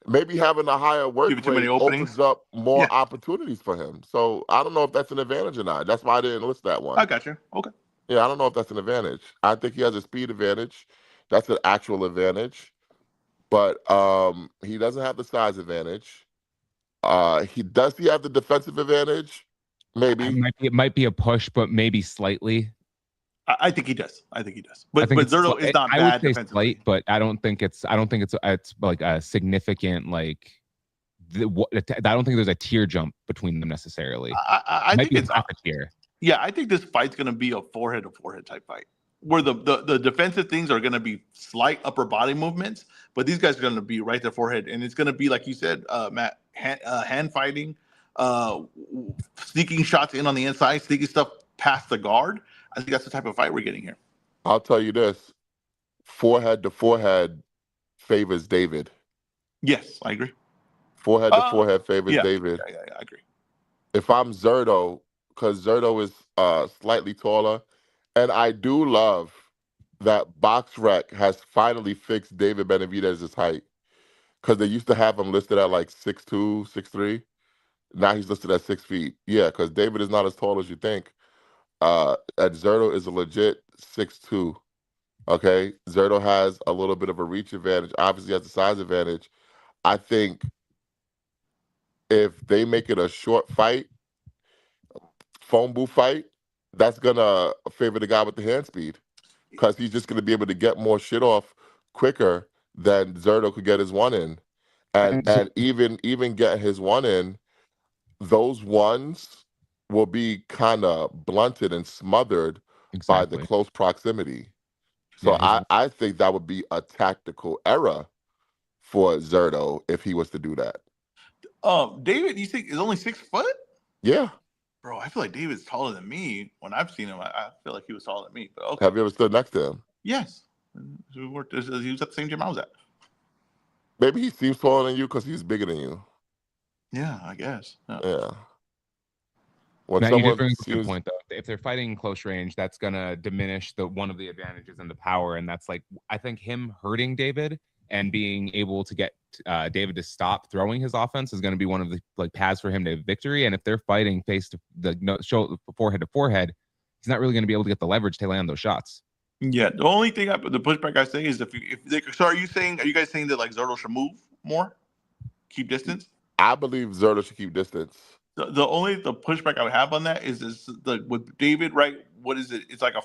maybe having a higher give work it too many rate openings. opens up more Yeah, opportunities for him. So I don't know if that's an advantage or not. That's why I didn't list that I one. got you. Okay. Yeah, I don't know if that's an advantage. I think he has a speed advantage. That's an actual advantage. But he doesn't have the size advantage. He have the defensive advantage? Maybe. It might be a push, but maybe slightly. I think he does. I think he does. I think But it's Zerto is not I would bad say defensively. slight, but I don't think it's like a significant like I don't think there's a tier jump between them necessarily. I It might think be it's half a tier. yeah. I think this fight's gonna be a forehead to forehead type fight, where the defensive things are gonna be slight upper body movements, but these guys are gonna be right to forehead, and it's gonna be like you said, Matt, hand fighting, uh, sneaking shots in on the inside, sneaking stuff past the guard. I think that's the type of fight we're getting here. I'll tell you this. Forehead to forehead favors David. Yes, I agree. Forehead to Uh, forehead favors yeah, David. I agree. If I'm Zerto, because Zerto is slightly taller, and I do love that BoxRec has finally fixed David Benavidez's height. Because they used to have him listed at like 6'2", 6'3". Now he's listed at 6 feet. Yeah, because David is not as tall as you think. And Zerto is a legit 6'2". Okay, Zerto has a little bit of a reach advantage. Obviously, has a size advantage. I think if they make it a short fight, phone booth fight, that's gonna favor the guy with the hand speed because he's just gonna be able to get more shit off quicker than Zerto could get his one in, And so and even get his one in. those ones will be kind of blunted and smothered by the Exactly. close proximity. So Yeah, he's I think that would be a tactical error for Zerto if he was to do that. David, you think is only 6 foot? Yeah. Bro, I feel like David's taller than me. When I've seen him, I feel like he was taller than me. But okay. Have you ever stood next to him? Yes. He worked. He was at the same gym I was at. Maybe he seems taller than you because he's bigger than you. Yeah, I guess. Yeah. Yeah. When Matt, you did someone bring up a good seems point though. If they're fighting close range, that's gonna diminish the one of the advantages in the power, and that's like I think him hurting David and being able to get David to stop throwing his offense is going to be one of the like paths for him to victory. And if they're fighting face to forehead to forehead, he's not really going to be able to get the leverage to land those shots. Yeah. The only thing the pushback I say is if they, so are you guys saying that like Zerto should move more, keep distance? I believe Zerto should keep distance. The only pushback I would have on that is with David, right? What is it? It's like a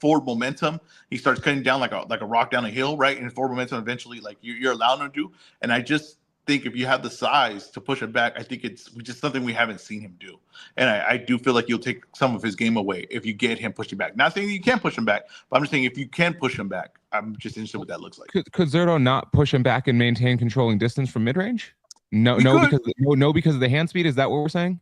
forward momentum. He starts cutting down like a rock down a hill, right? And forward momentum eventually, like you're allowing him to do. And I just think if you have the size to push it back, I think it's just something we haven't seen him do. And I do feel like you'll take some of his game away if you get him pushing back. Not saying you can't push him back, but I'm just saying if you can push him back, I'm just interested what that looks like. Could Zerto not push him back and maintain controlling distance from mid range? No, because of the hand speed. Is that what we're saying?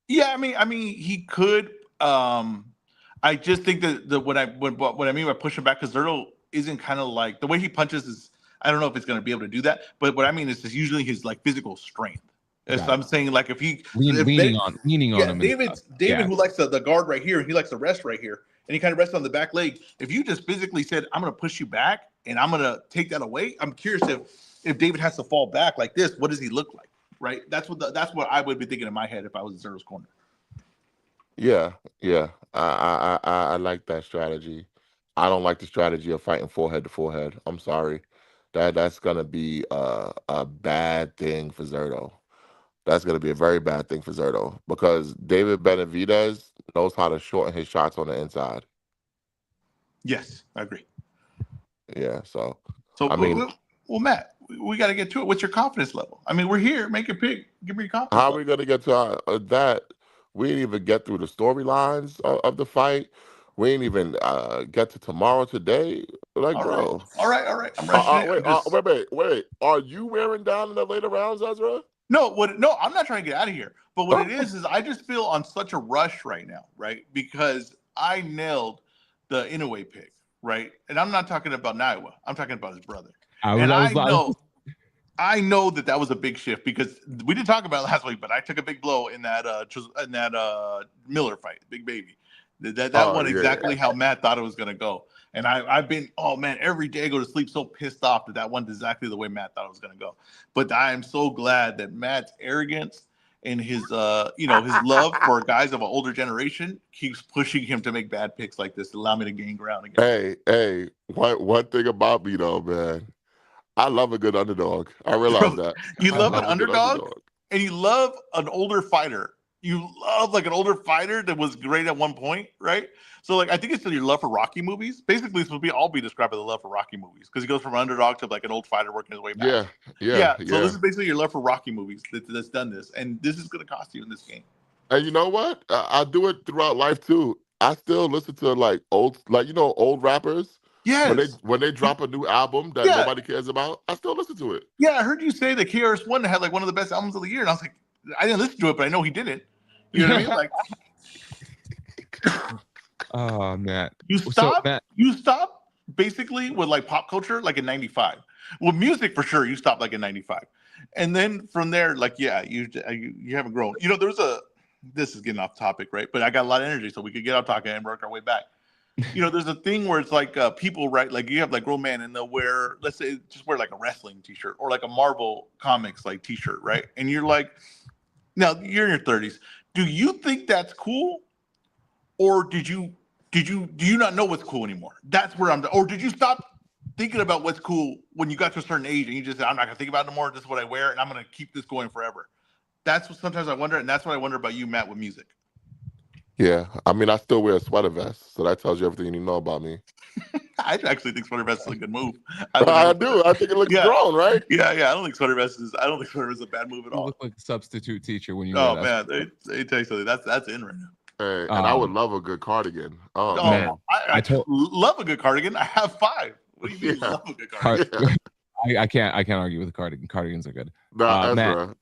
Yeah, I mean, he could. I just think that what I mean by pushing back, because Zerto isn't kind of like the way he punches is. I don't know if it's going to be able to do that, but what I mean is usually his like physical strength. So I'm saying like if he leaning on him. David who likes the guard right here, he likes the rest right here, and he kind of rests on the back leg. If you just physically said, "I'm going to push you back and I'm going to take that away," I'm curious if David has to fall back like this, what does he look like? Right? That's what I would be thinking in my head if I was Zerto's corner. Yeah. I like that strategy. I don't like the strategy of fighting forehead to forehead. I'm sorry. That's gonna be a bad thing for Zerto. That's gonna be a very bad thing for Zerto because David Benavidez knows how to shorten his shots on the inside. Yes, I agree. Yeah. So I mean, well, Matt, we got to get to it. What's your confidence level? I mean, we're here. Make a pick. Give me your confidence. How are we gonna get to that? We didn't even get through the storylines of the fight. We didn't even get to tomorrow today. Like, all bro. All right. I'm rushing Wait. Are you wearing down in the later rounds, Ezra? No, I'm not trying to get out of here. But what it is I just feel on such a rush right now, right? Because I nailed the Inoue pick, right? And I'm not talking about Naoya. I'm talking about his brother. I know that was a big shift because we didn't talk about it last week, but I took a big blow in that Miller fight, Big Baby. That went exactly how Matt thought it was going to go. And I've been, every day I go to sleep so pissed off that went exactly the way Matt thought it was going to go. But I am so glad that Matt's arrogance and his his love for guys of an older generation keeps pushing him to make bad picks like this to allow me to gain ground again. Hey, one thing about me though, man, I love a good underdog. I realize that. You love an underdog and you love an older fighter. You love like an older fighter that was great at one point, right? So like I think it's your love for Rocky movies. Basically, it's what we all be described as the love for Rocky movies because he goes from underdog to like an old fighter working his way back. Yeah. So this is basically your love for Rocky movies that's done this, and this is going to cost you in this game. And you know what? I do it throughout life too. I still listen to like old rappers. Yes. When they drop a new album that nobody cares about, I still listen to it. Yeah, I heard you say that KRS-One had like one of the best albums of the year, and I was like, I didn't listen to it, but I know he did it. You know what I mean? Like, oh, Matt. You stop basically with like pop culture like in 95. Well, music for sure, you stopped like in 95. And then from there, like, yeah, you haven't grown. You know, this is getting off topic, right? But I got a lot of energy, so we could get off talking and work our way back. You know, there's a thing where it's like people, right? Like you have like grown men and they'll wear, let's say, just wear like a wrestling t-shirt or like a Marvel Comics like t-shirt, right? And you're like, now you're in your 30s. Do you think that's cool, or do you not know what's cool anymore? That's where or did you stop thinking about what's cool when you got to a certain age and you just said, I'm not gonna think about it anymore. This is what I wear, and I'm gonna keep this going forever. That's what sometimes I wonder, and that's what I wonder about you, Matt, with music. Yeah, I mean, I still wear a sweater vest, so that tells you everything you need to know about me. I actually think Sweater vest is a good move. I do. I think it looks Yeah. grown, right? Yeah. I don't think sweater vest is. I don't think sweater vest is a bad move at You all. look like a substitute teacher when you wear Oh that. man, they tell you something. That's in right now. Hey, and I would Um, love a good cardigan. Oh Oh, man, man, I I told love a good cardigan. I have 5. What do you mean yeah, love a good cardigan? Card- yeah. I can't argue with the cardigan. Cardigans are good. Now Matt, Ezra,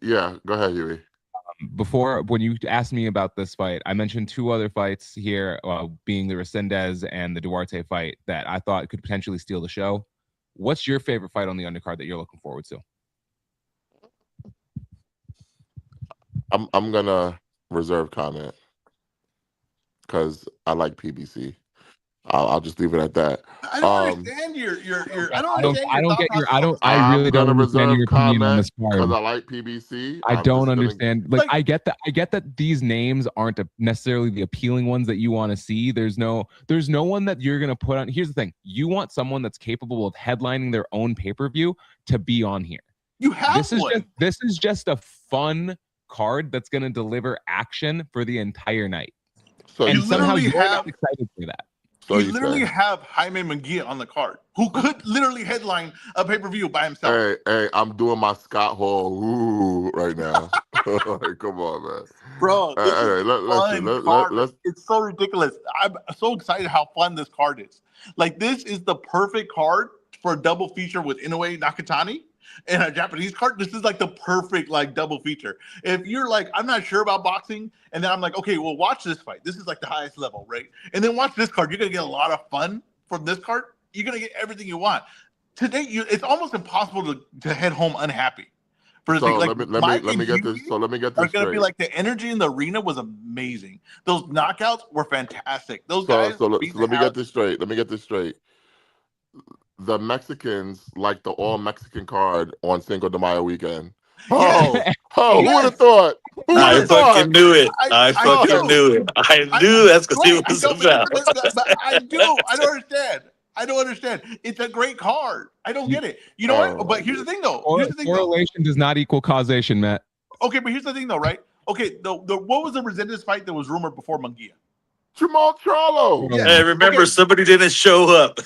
yeah, go ahead, Huey. before when you asked me about this fight, I mentioned 2 other fights here, being the Resendez and the Duarte fight that I thought could potentially steal the show. What's your favorite fight on the undercard that you're looking forward to? I'm gonna reserve comment because I like PBC. I'll just leave it at that. I don't understand your. I don't I don't. understand I your don't thought get your. process I on don't. this. I I'm really don't gonna understand reserve your opinion on comment this because card. I like PBC. I I'm don't just gonna. understand. Like, Like- I get that. I get that these names aren't necessarily the appealing ones that you want to see. There's no one that you're gonna put on. Here's the thing: you want someone that's capable of headlining their own pay-per-view to be on here. You have one. This is just a fun card that's gonna deliver action for the entire night. So And you somehow literally you're not have- excited for that. So you you literally say. have Jaime Munguia on the card, who could literally headline a pay-per-view by himself. Hey, I'm doing my Scott Hall ooh right now. Come on, man. Bro, this Hey, is let- a let's see, fun let- card. let's- It's so ridiculous. I'm so excited how fun this card is. Like, this is the perfect card for a double feature with Inoue Nakatani and a Japanese card. This is like the perfect like double feature. If you're like, I'm not sure about boxing, and then I'm like, okay, well, watch this fight. This is like the highest level, right? And then watch this card. You're gonna get a lot of fun from this card. You're gonna get everything you want. Today, it's almost impossible to head home unhappy. For So like, let Mike me and get this. Huey So let me get are this going to be straight. like, the energy in the arena was amazing. Those knockouts were fantastic. Those So guys. so let, beat so the let me hell- get this straight. Let me get this straight. The Mexicans like the all Mexican card on Cinco de Mayo weekend. Oh, Yes. who would have Yes. thought? Who would I have thought? fucking knew it. I I fucking do. knew it. I knew that's what Right, it was I about. but I do. I don't understand. I don't understand. It's a great card. I don't get it. You know Oh, what? But here's the thing, though. Here's the thing, though. Correlation does not equal causation, Matt. Okay, but here's the thing, though, right? Okay, the what was the Resendez fight that was rumored before Munguia? Jamal Charlo. Yeah. Hey, remember, Okay. somebody didn't show up.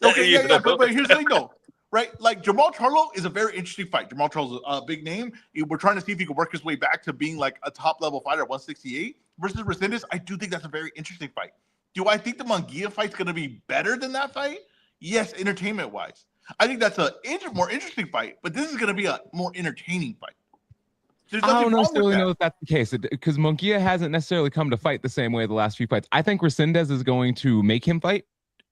Okay, You yeah. know? But here's the thing, though, right? Like, Jamal Charlo is a very interesting fight. Jamal Charlo's a big name. We're trying to see if he can work his way back to being like a top level fighter at 168 versus Resendez. I do think that's a very interesting fight. Do I think the Munguia fight's going to be better than that fight? Yes, entertainment wise. I think that's a more interesting fight, but this is going to be a more entertaining fight. There's I nothing don't wrong necessarily with know that. if that's the case because Munguia hasn't necessarily come to fight the same way the last few fights. I think Resendez is going to make him fight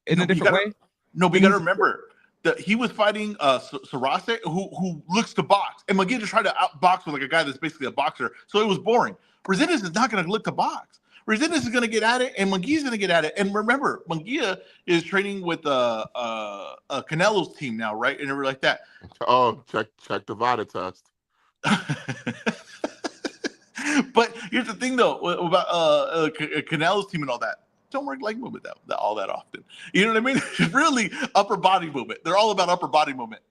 in No, a but you different gotta- way. No, but you got to remember that he was fighting Sarase, who looks to box, and McGee just tried to outbox with like a guy that's basically a boxer, so it was boring. Resendez is not going to look to box. Resendez is going to get at it, and Munguia's going to get at it. And remember, Munguia is training with Canelo's team now, right? And everything like that. Oh, check the Vita test. But here's the thing, though, about Canelo's team and all that. Don't work leg movement all that often. You know what I mean? It's really upper body movement. They're all about upper body movement.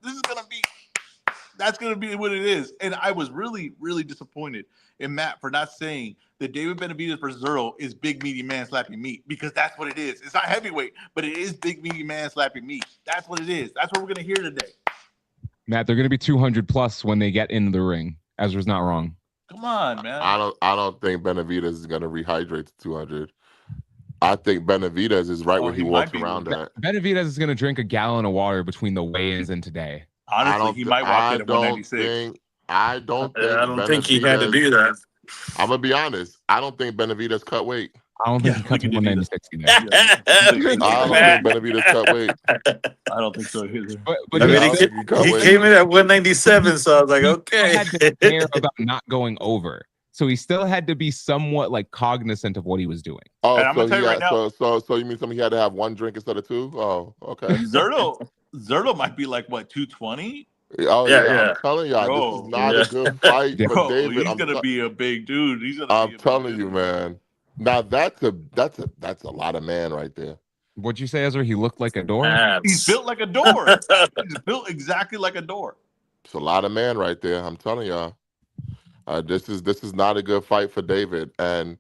That's gonna be what it is. And I was really, really disappointed in Matt for not saying that David Benavidez versus Earl is big meaty man slapping meat, because that's what it is. It's not heavyweight, but it is big meaty man slapping meat. That's what it is. That's what we're gonna hear today. Matt, they're going to be 200 plus when they get in the ring. Ezra's not wrong. Come on, man. I don't think Benavidez is gonna rehydrate to 200. I think Benavidez is right where he walks around at. Benavidez is going to drink a gallon of water between the weigh-ins and today. Honestly, he might walk in at 196. I don't think he had to do that. I'm gonna be honest. I don't think Benavidez cut weight. I don't think Yeah, he cut to we can do 196 either. I don't think Benavidez cut weight. I don't think so either. But I mean, Yeah, he came in at 197, so I was like, he okay. had to care about not going over. So he still had to be somewhat like cognizant of what he was doing. Oh, And I'm so gonna tell you right now- so you mean something he had to have one drink instead of two? Oh, okay. Zerto might be like what, 220? Oh Yeah, yeah, yeah. I'm telling y'all, Bro. this is not Yeah. a good fight for Bro, David. he's I'm gonna be a big dude. He's gonna. I'm be a big telling dude. you, man. Now that's a lot of man right there. What'd you say, Ezra? He looked like a door? He's built like a door. He's built exactly like a door. It's a lot of man right there. I'm telling y'all. This is not a good fight for David. And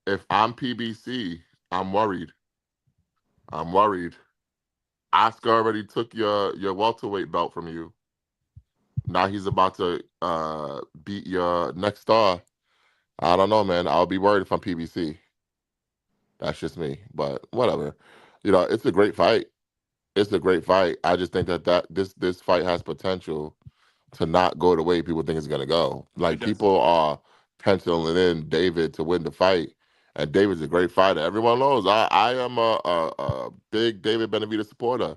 if I'm PBC, I'm worried. Oscar already took your welterweight belt from you. Now he's about to beat your next star. I don't know, man. I'll be worried if I'm PBC. That's just me, but whatever. It's a great fight. It's a great fight. I just think that this fight has potential to not go the way people think it's gonna go. Like It does. people are penciling in David to win the fight, and David's a great fighter. Everyone knows I am a big David Benavidez supporter.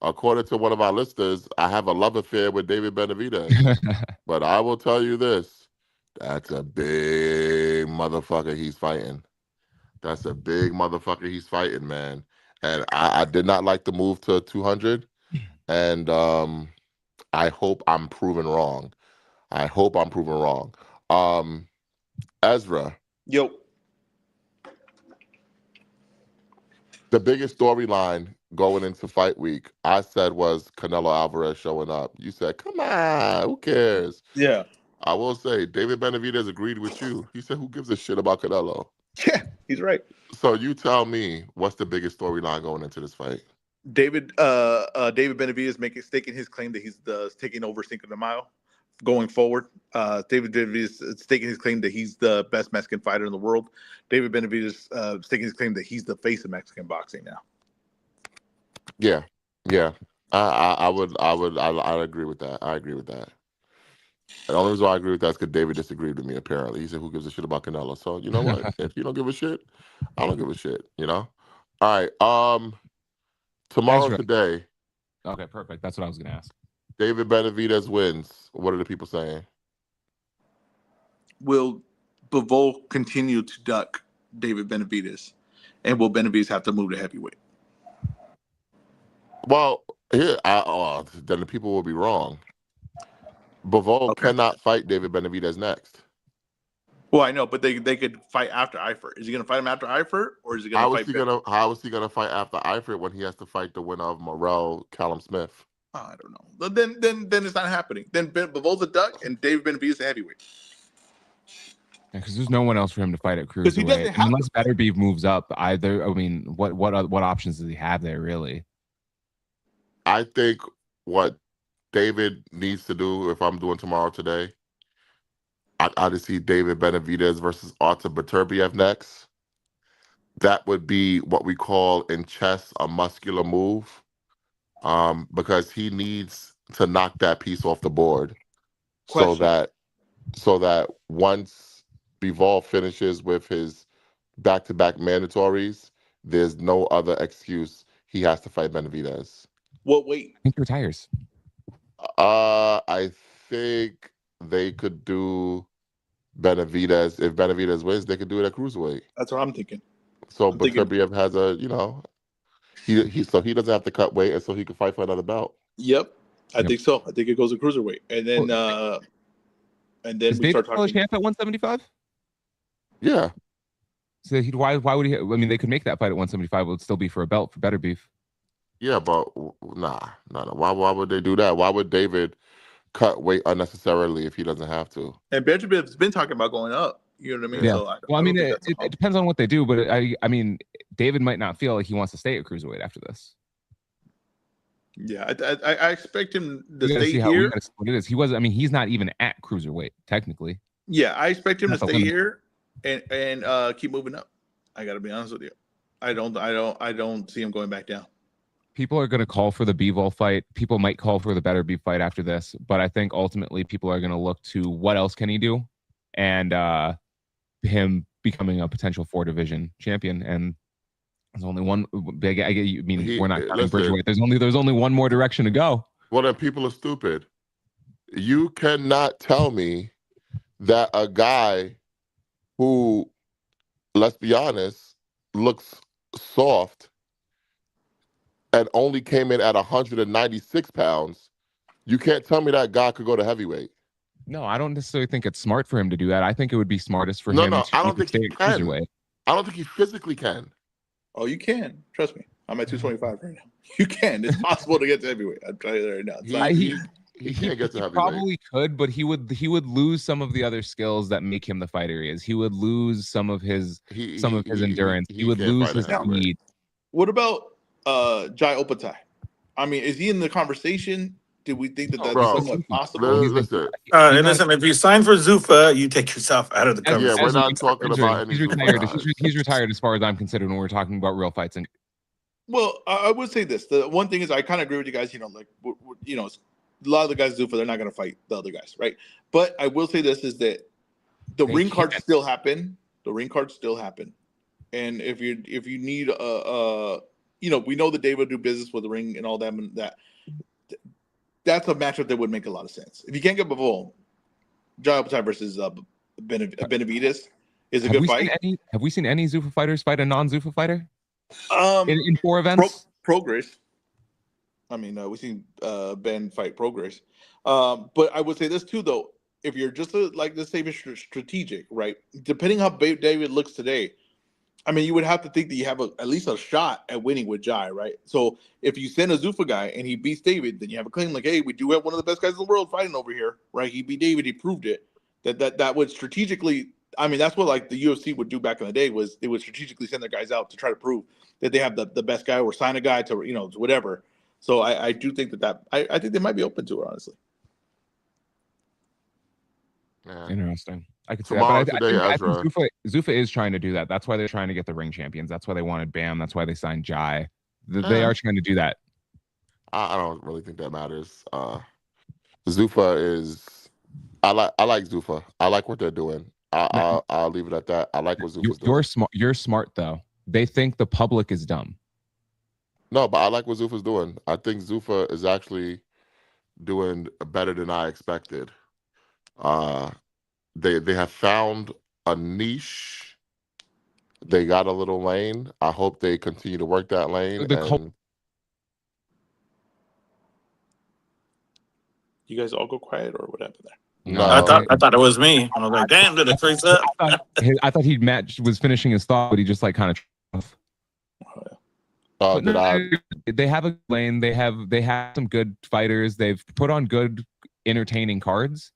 According to one of our listeners, I have a love affair with David Benavidez. But I will tell you this: that's a big motherfucker he's fighting. That's a big motherfucker he's fighting, man. And I did not like the move to 200, and I hope I'm proven wrong. I hope I'm proven wrong. Ezra, Yo, the biggest storyline going into fight week, I said was Canelo Alvarez showing up. You said, come on, who cares? yeah, I will say, David Benavidez agreed with you. He said, who gives a shit about Canelo? yeah, he's right. So you tell me, what's the biggest storyline going into this fight? David Benavidez staking his claim that he's taking over Cinco de Mayo going forward. David Benavidez is staking his claim that he's the best Mexican fighter in the world. David Benavidez staking his claim that he's the face of Mexican boxing now. Yeah, yeah. I'd agree with that. I agree with that. And the only reason why I agree with that is because David disagreed with me, apparently. He said, who gives a shit about Canelo? So, you know what? If you don't give a shit, I don't give a shit, All right. Tomorrow Ezra. today, Okay, perfect. That's what I was gonna ask. David Benavidez wins. What are the people saying? Will Bivol continue to duck David Benavidez? And will Benavidez have to move to heavyweight? Well, then the people will be wrong. Bivol cannot fight David Benavidez next. Well, I know, but they could fight after Eifert. Is he going to fight him after Eifert, or is he going to fight? How is he gonna fight after Eifert when he has to fight the winner of Morrell, Callum Smith? I don't know. But then it's not happening. Then Bivol's a duck, and David Benavidez a heavyweight. Because there's no one else for him to fight at Because he doesn't cruiserweight. have Unless Beterbiev moves up, either. I mean, what options does he have there, really? I think what David needs to do, if I'm doing tomorrow today, I just see David Benavidez versus Artur Beterbiev next. That would be what we call in chess a muscular move, because he needs to knock that piece off the board, so that once Bivol finishes with his back-to-back mandatories, there's no other excuse. He has to fight Benavidez. What weight? I think he retires. I think they could do Benavidez. If Benavidez wins, they could do it at cruiserweight. That's what I'm thinking. So Beterbiev has he doesn't have to cut weight, and so he can fight for another belt. Yep, I think so. I think it goes to cruiserweight, and then Is we David start still a talking. champ at 175? Yeah. So why would he? I mean, they could make that fight at 175. It would still be for a belt for Beterbiev. Yeah, but nah. Why would they do that? Why would David cut weight unnecessarily if he doesn't have to? And Beterbiev's been talking about going up. You know what I mean? Yeah. So it depends on what they do, but I mean, David might not feel like he wants to stay at cruiserweight after this. Yeah, I expect him to stay see here. What it is. He was. I mean, he's not even at cruiserweight technically. Yeah, I expect him to That's stay here and keep moving up. I got to be honest with you. I don't see him going back down. People are going to call for the Bivol fight. People might call for the Beterbiev fight after this, but I think ultimately people are going to look to what else can he do, and him becoming a potential 4-division champion. And there's only one. We're not counting Bridgeweight. There's only one more direction to go. Well, then people are stupid. You cannot tell me that a guy who, let's be honest, looks soft and only came in at 196 pounds, you can't tell me that guy could go to heavyweight. No, I don't necessarily think it's smart for him to do that. I think it would be smartest for him to I don't think stay he at can. cruiserweight. I don't think he physically can. Oh, you can. Trust me. I'm at 225 right now. You can. It's possible to get to heavyweight. I'll tell you that right now. He can't get to heavyweight. Probably could, but he would lose some of the other skills that make him the fighter he is. He would lose some of his endurance. He would lose his speed. What about Jai Opatai? I mean, is he in the conversation? Do we think that No, that's he's Bro, a somewhat Zufa. possible? listen. He's not. Listen, if you sign for Zufa, you take yourself out of the As, Yeah, we're conversation. Ezra, not talking about any he's Zufa retired. guys. He's retired as far as I'm concerned when we're talking about real fights. And Well, I would say this. The one thing is, I kind of agree with you guys. Like, a lot of the guys do for they're not going to fight the other guys, right? But I will say this is that the they ring cards can't. still happen. The ring cards still happen. And if you need we know that David will do business with the ring and all that, and that's a matchup that would make a lot of sense. If you can't get Bivol, Jai Optai versus Benavides is a Have good we seen fight. any? Have we seen any Zufa fighters fight a non-Zufa fighter in 4 Pro, events? Progress. I mean, we've seen Ben fight Progress. But I would say this too, though. If you're just like the same strategic, right? Depending how David looks today, I mean, you would have to think that you have at least a shot at winning with Jai, right? So if you send a Zufa guy and he beats David, then you have a claim like, hey, we do have one of the best guys in the world fighting over here, right? He beat David, he proved it. That would strategically, I mean, that's what like the UFC would do back in the day was they would strategically send their guys out to try to prove that they have the best guy or sign a guy to to whatever. So I do think I think they might be open to it, honestly. Yeah. Interesting. I could see that, Tomorrow but today, I think Ezra. Zufa is trying to do that. That's why they're trying to get the ring champions. That's why they wanted Bam. That's why they signed Jai. They are trying to do that. I don't really think that matters. Zufa is. I like Zufa. I like what they're doing. I'll leave it at that. I like what Zufa's doing. You're smart. You're smart though. They think the public is dumb. No, but I like what Zufa's doing. I think Zufa is actually doing better than I expected. They have found a niche. They got a little lane. I hope they continue to work that lane. And You guys all go quiet, or what happened there? no, I thought it was me. I was like, damn, did it freeze up? I thought he was finishing his thought, but he just like kind of. But did I? They have a lane. They have some good fighters. They've put on good, entertaining cards.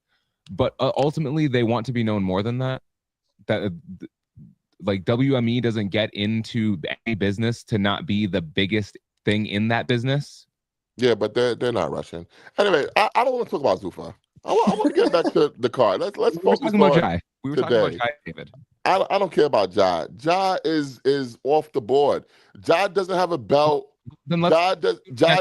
But ultimately, they want to be known more than that. That like WME doesn't get into any business to not be the biggest thing in that business. Yeah, but they're not rushing. Anyway, I don't want to talk about Zufa. I want to get back to the card. Let's We were focus talking about on Jai. We were today. talking about Jai, David. I don't care about Jai. Jai is off the board. Jai doesn't have a belt. Then Jai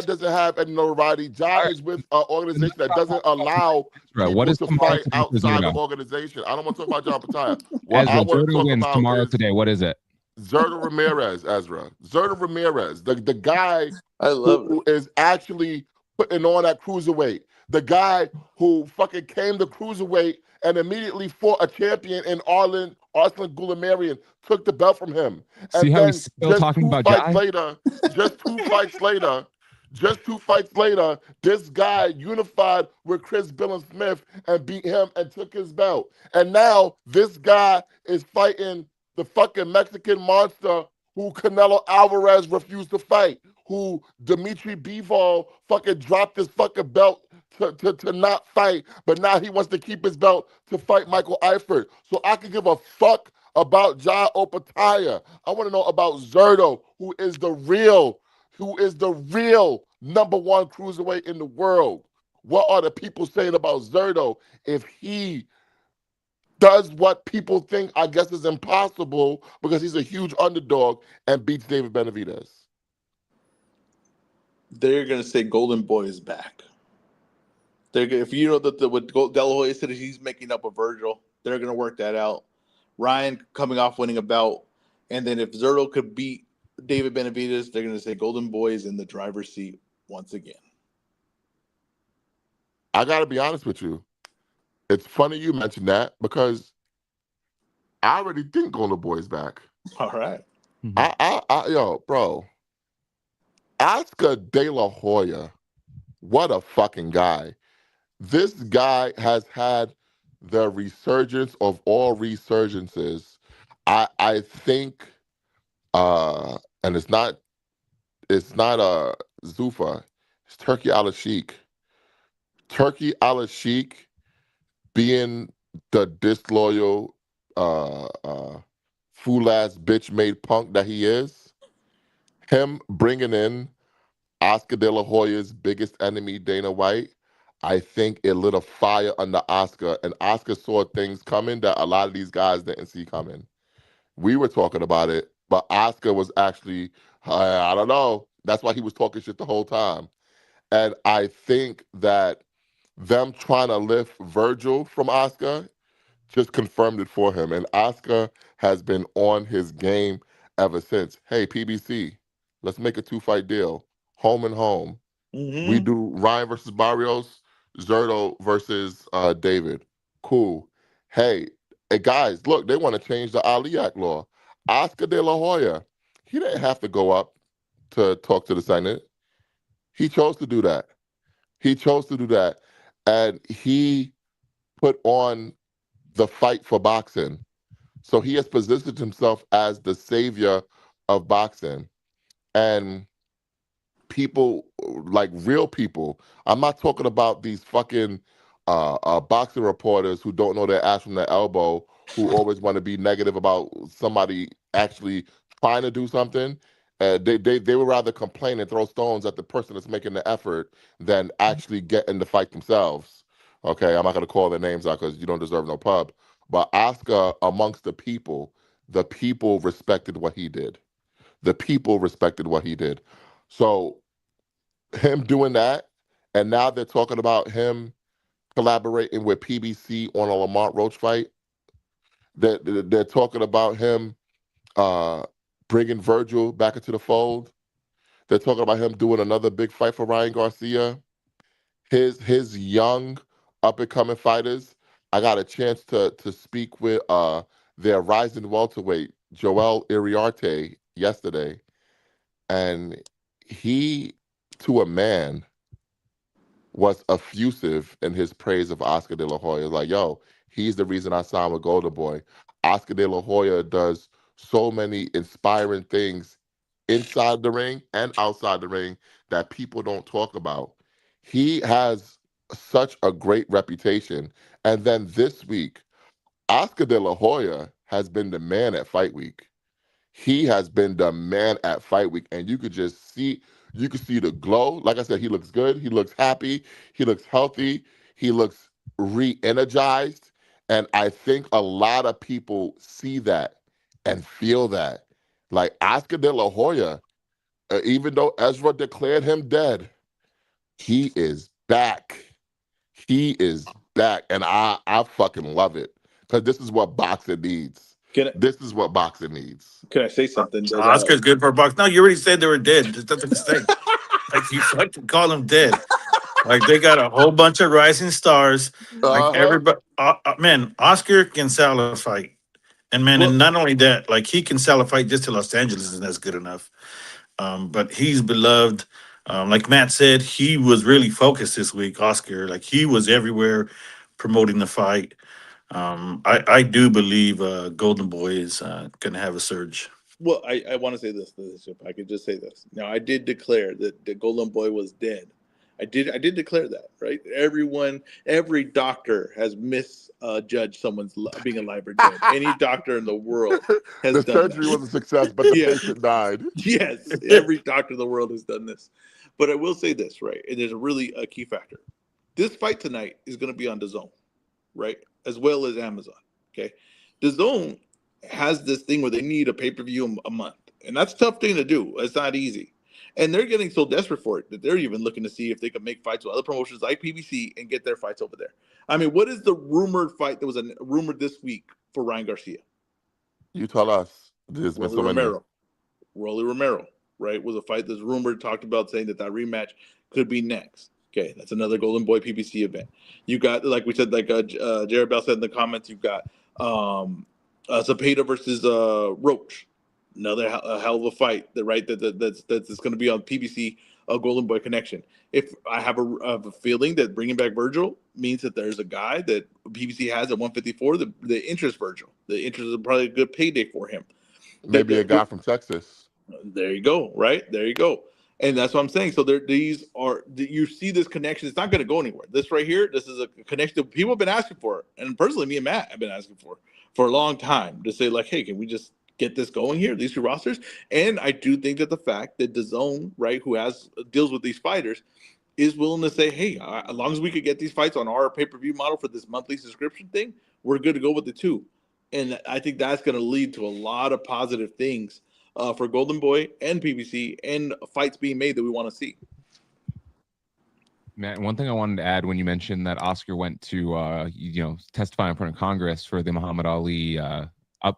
doesn't have any notoriety. Jai is with an organization that doesn't allow What people is to tomorrow fight today for outside the Zerto? organization. I don't want to talk about John Pataya. What Ezra, I want to Zerto talk wins about tomorrow is today. What is it? Zerto Ramirez, Ezra. Zerto Ramirez, the guy I love who is actually putting on that cruiserweight. The guy who fucking came to cruiserweight and immediately fought a champion in Arslan Gulamarian, took the belt from him. See And how then he's still talking about Jai? just two fights later, this guy unified with Chris Billings-Smith and beat him and took his belt. And now this guy is fighting the fucking Mexican monster who Canelo Alvarez refused to fight, who Dimitri Bivol fucking dropped his fucking belt to not fight, but now he wants to keep his belt to fight Michael Eifert. So I can give a fuck about Jai Opataya. I want to know about Zerto, who is the real number one cruiserweight in the world. What are the people saying about Zerto if he does what people think, I guess, is impossible because he's a huge underdog and beats David Benavidez? They're gonna say Golden Boy is back. If you know that what De La Hoya said he's making up with Virgil, they're gonna work that out. Ryan coming off winning a belt, and then if Zerto could beat David Benavidez, they're gonna say Golden Boy is in the driver's seat once again. I gotta be honest with you. It's funny you mentioned that because I already think Golden Boy is back. All right. Yo, bro. Oscar De La Hoya, what a fucking guy. This guy has had the resurgence of all resurgences. I think and it's not Zufa, it's Turkey Al-Sheikh. Turkey Al-Sheikh being the disloyal fool ass bitch made punk that he is, him bringing in Oscar De La Hoya's biggest enemy, Dana White, I think it lit a fire under Oscar, and Oscar saw things coming that a lot of these guys didn't see coming. We were talking about it, but Oscar was actually, I don't know. That's why he was talking shit the whole time. And I think that them trying to lift Virgil from Oscar just confirmed it for him. And Oscar has been on his game ever since. Hey, PBC, let's make a 2-fight deal. Home and home. We Mm-hmm. do Ryan versus Barrios, Zerto versus David. Cool. Hey, hey, guys, look, they want to change the Ali Act law. Oscar De La Hoya, he didn't have to go up to talk to the Senate. He chose to do that. He chose to do that. And he put on the fight for boxing. So he has positioned himself as the savior of boxing. And people, like real people, I'm not talking about these fucking boxing reporters who don't know their ass from their elbow, who always want to be negative about somebody actually trying to do something. They would rather complain and throw stones at the person that's making the effort than actually get in the fight themselves. Okay, I'm not gonna call their names out because you don't deserve no pub. But Oscar, amongst the people respected what he did. The people respected what he did. So him doing that, and now they're talking about him collaborating with PBC on a Lamont Roach fight. They're talking about him bringing Virgil back into the fold. They're talking about him doing another big fight for Ryan Garcia. His young up and coming fighters. I got a chance to speak with their rising welterweight Joel Iriarte yesterday, and he, to a man, was effusive in his praise of Oscar De La Hoya. Like, yo, he's the reason I signed with Golden Boy. Oscar De La Hoya does so many inspiring things inside the ring and outside the ring that people don't talk about. He has such a great reputation. And then this week, Oscar De La Hoya has been the man at Fight Week. He has been the man at Fight Week, and you can see the glow. Like I said, he looks good. He looks happy. He looks healthy. He looks re-energized. And I think a lot of people see that and feel that. Like Oscar De La Hoya, even though Ezra declared him dead, he is back. He is back. And I fucking love it. Because this is what boxing needs. Can I, This is what boxing needs. can I say something that Oscar's good for a box. No, you already said they were dead. That's a mistake. Like you fucking call them dead. Like they got a whole bunch of rising stars. Like Uh-huh. everybody, man, Oscar can sell a fight, and man, and well, not only that, like he can sell a fight just to Los Angeles, and that's good enough. But he's beloved. Like Matt said, he was really focused this week. Oscar, like he was everywhere promoting the fight. I do believe Golden Boy is gonna have a surge. well, I want to say this, if I could just say this. Now, I did declare that the Golden Boy was dead. I did declare that, right? Every doctor has misjudged someone's being alive or dead. Any doctor in the world has The done surgery that. was a success, but the Yeah. patient died. Yes, every doctor in the world has done this. But I will say this, right? And there's a really a key factor. This fight tonight is going to be on the zone, right? As well as Amazon. Okay. The zone has this thing where they need a pay-per-view a month. And that's a tough thing to do. It's not easy. And they're getting so desperate for it that they're even looking to see if they can make fights with other promotions like PBC and get their fights over there. I mean, what is the rumored fight that was rumored this week for Ryan Garcia? You tell us. There's been Rolly so many. Romero. Rolly Romero, right, was a fight that's rumored, talked about, saying that rematch could be next. Okay, that's another Golden Boy PBC event. You got, like we said, like Jared Bell said in the comments, you've got Zapata versus Roach, another a hell of a fight. That's going to be on PBC Golden Boy Connection. If I have a feeling that bringing back Virgil means that there's a guy that PBC has at 154, the interest Virgil, the interest is probably a good payday for him. Maybe a guy from Texas. There you go, right? There you go. And that's what I'm saying. So these are, you see this connection. It's not going to go anywhere. This right here, this is a connection that people have been asking for. And personally, me and Matt have been asking for a long time, to say like, hey, can we just get this going here, these two rosters. And I do think that the fact that DAZN, right, who has deals with these fighters, is willing to say, hey, as long as we could get these fights on our pay-per-view model for this monthly subscription thing, we're good to go with the two. And I think that's going to lead to a lot of positive things for Golden Boy and PBC and fights being made that we want to see. Matt, one thing I wanted to add when you mentioned that Oscar went to, testify in front of Congress for the Muhammad Ali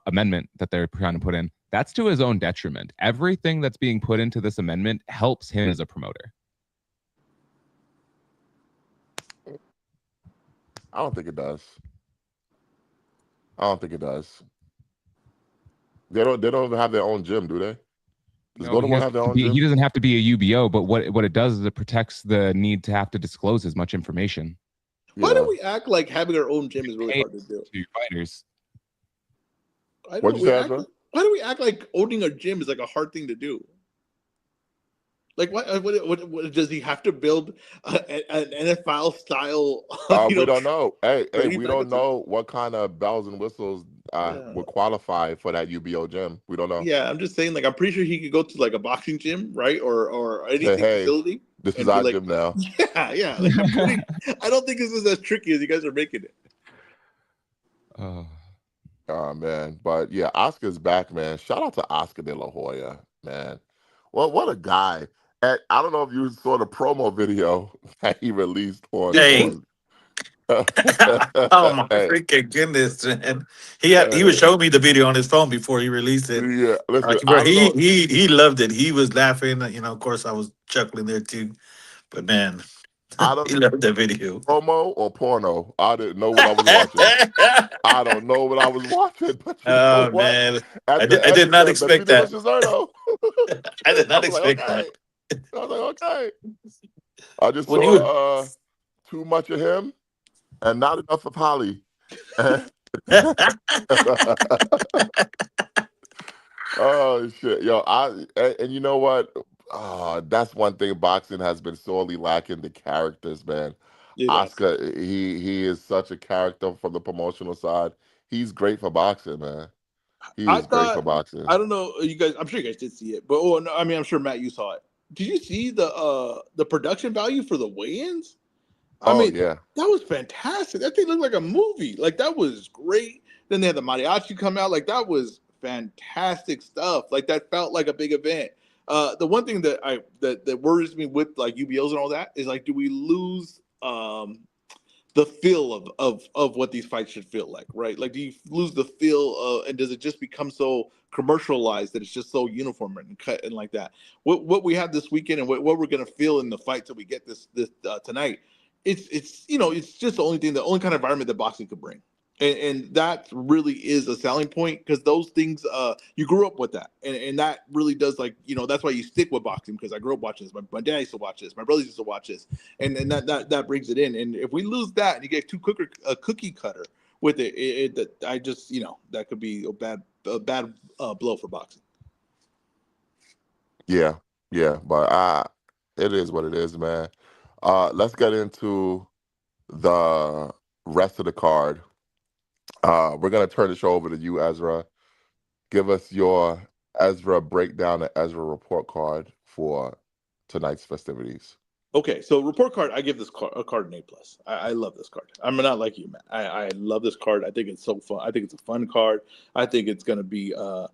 amendment that they're trying to put in, that's to his own detriment. Everything that's being put into this amendment helps him as a promoter. I don't think it does. I don't think it does. They don't even have their own gym, do they? Does Golden Boy have their own gym? He doesn't have to be a UBO, but what it does is it protects the need to have to disclose as much information. Why do we act like having our own gym is really hard to do? To fighters. What'd you say, Ezra? Why do we act like owning a gym is like a hard thing to do? Like, what does he have to build an NFL style? We don't know. Hey, we don't know what kind of bells and whistles would qualify for that UBO gym. We don't know. Yeah, I'm just saying. Like, I'm pretty sure he could go to like a boxing gym, right, or anything facility. This is our gym now. Yeah. Like, I don't think this is as tricky as you guys are making it. Oh man, but yeah, Oscar's back, man. Shout out to Oscar De La Hoya, man. Well, what a guy. And I don't know if you saw the promo video that he released on. Hey. Oh my freaking goodness, man! He was showing me the video on his phone before he released it. Yeah, listen, he loved it. He was laughing. Of course, I was chuckling there too. But man, he loved that video. Promo or porno? I didn't know what I was watching. I don't know what I was watching. But oh man, I did not expect that. I did not expect that. I was like, okay. I just saw too much of him and not enough of Holly. Oh shit, yo! And you know what? That's one thing boxing has been sorely lacking: the characters, man. Oscar, he is such a character from the promotional side. He's great for boxing, man. He is great for boxing. I don't know, you guys. I'm sure you guys did see it, but I'm sure Matt, you saw it. Did you see the production value for the weigh-ins? I mean, that was fantastic. That thing looked like a movie. Like, that was great. Then they had the mariachi come out. Like, that was fantastic stuff. Like, that felt like a big event. The one thing that worries me with like UBOs and all that is like, do we lose the feel of what these fights should feel like, right? Like, do you lose the feel and does it just become so commercialized that it's just so uniform and cut and like that? What we have this weekend and what we're gonna feel in the fights that we get this tonight, it's just the only kind of environment that boxing could bring. And that really is a selling point because those things, you grew up with that. And that really does, like, that's why you stick with boxing, because I grew up watching this. My dad used to watch this. My brothers used to watch this. And that brings it in. And if we lose that and you get a cookie cutter with it, that could be a bad blow for boxing. Yeah, but it is what it is, man. Let's get into the rest of the card. We're going to turn the show over to you, Ezra. Give us your Ezra breakdown and Ezra report card for tonight's festivities. Okay, so report card, I give this card an A+. I love this card. I'm not like you, Matt. I love this card. I think it's so fun. I think it's a fun card. I think it's going to be, a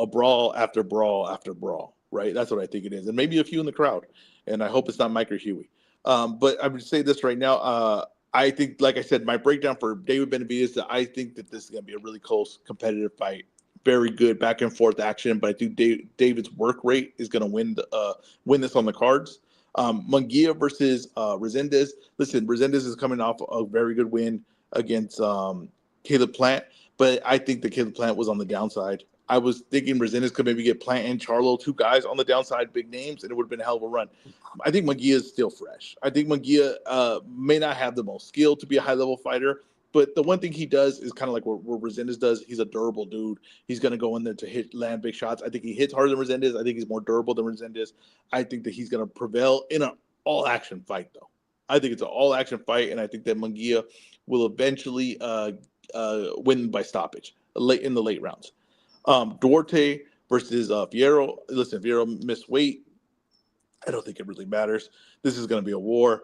brawl after brawl after brawl, right? That's what I think it is. And maybe a few in the crowd. And I hope it's not Mike or Huey. But I would say this right now. I think, like I said, my breakdown for David Benavidez, that I think that this is going to be a really close, competitive fight. Very good back and forth action, but I think David's work rate is going to win this on the cards. Munguia versus Resendez. Listen, Resendez is coming off a very good win against Caleb Plant, but I think that Caleb Plant was on the downside. I was thinking Resendez could maybe get Plant and Charlo, two guys on the downside, big names, and it would have been a hell of a run. I think Munguia is still fresh. I think Munguia may not have the most skill to be a high-level fighter, but the one thing he does is kind of like what Resendez does. He's a durable dude. He's going to go in there to land big shots. I think he hits harder than Resendez. I think he's more durable than Resendez. I think that he's going to prevail in an all-action fight, though. I think it's an all-action fight, and I think that Munguia will eventually win by stoppage in the late rounds. Duarte versus Fierro. Listen, Fierro missed weight. I don't think it really matters. This is going to be a war.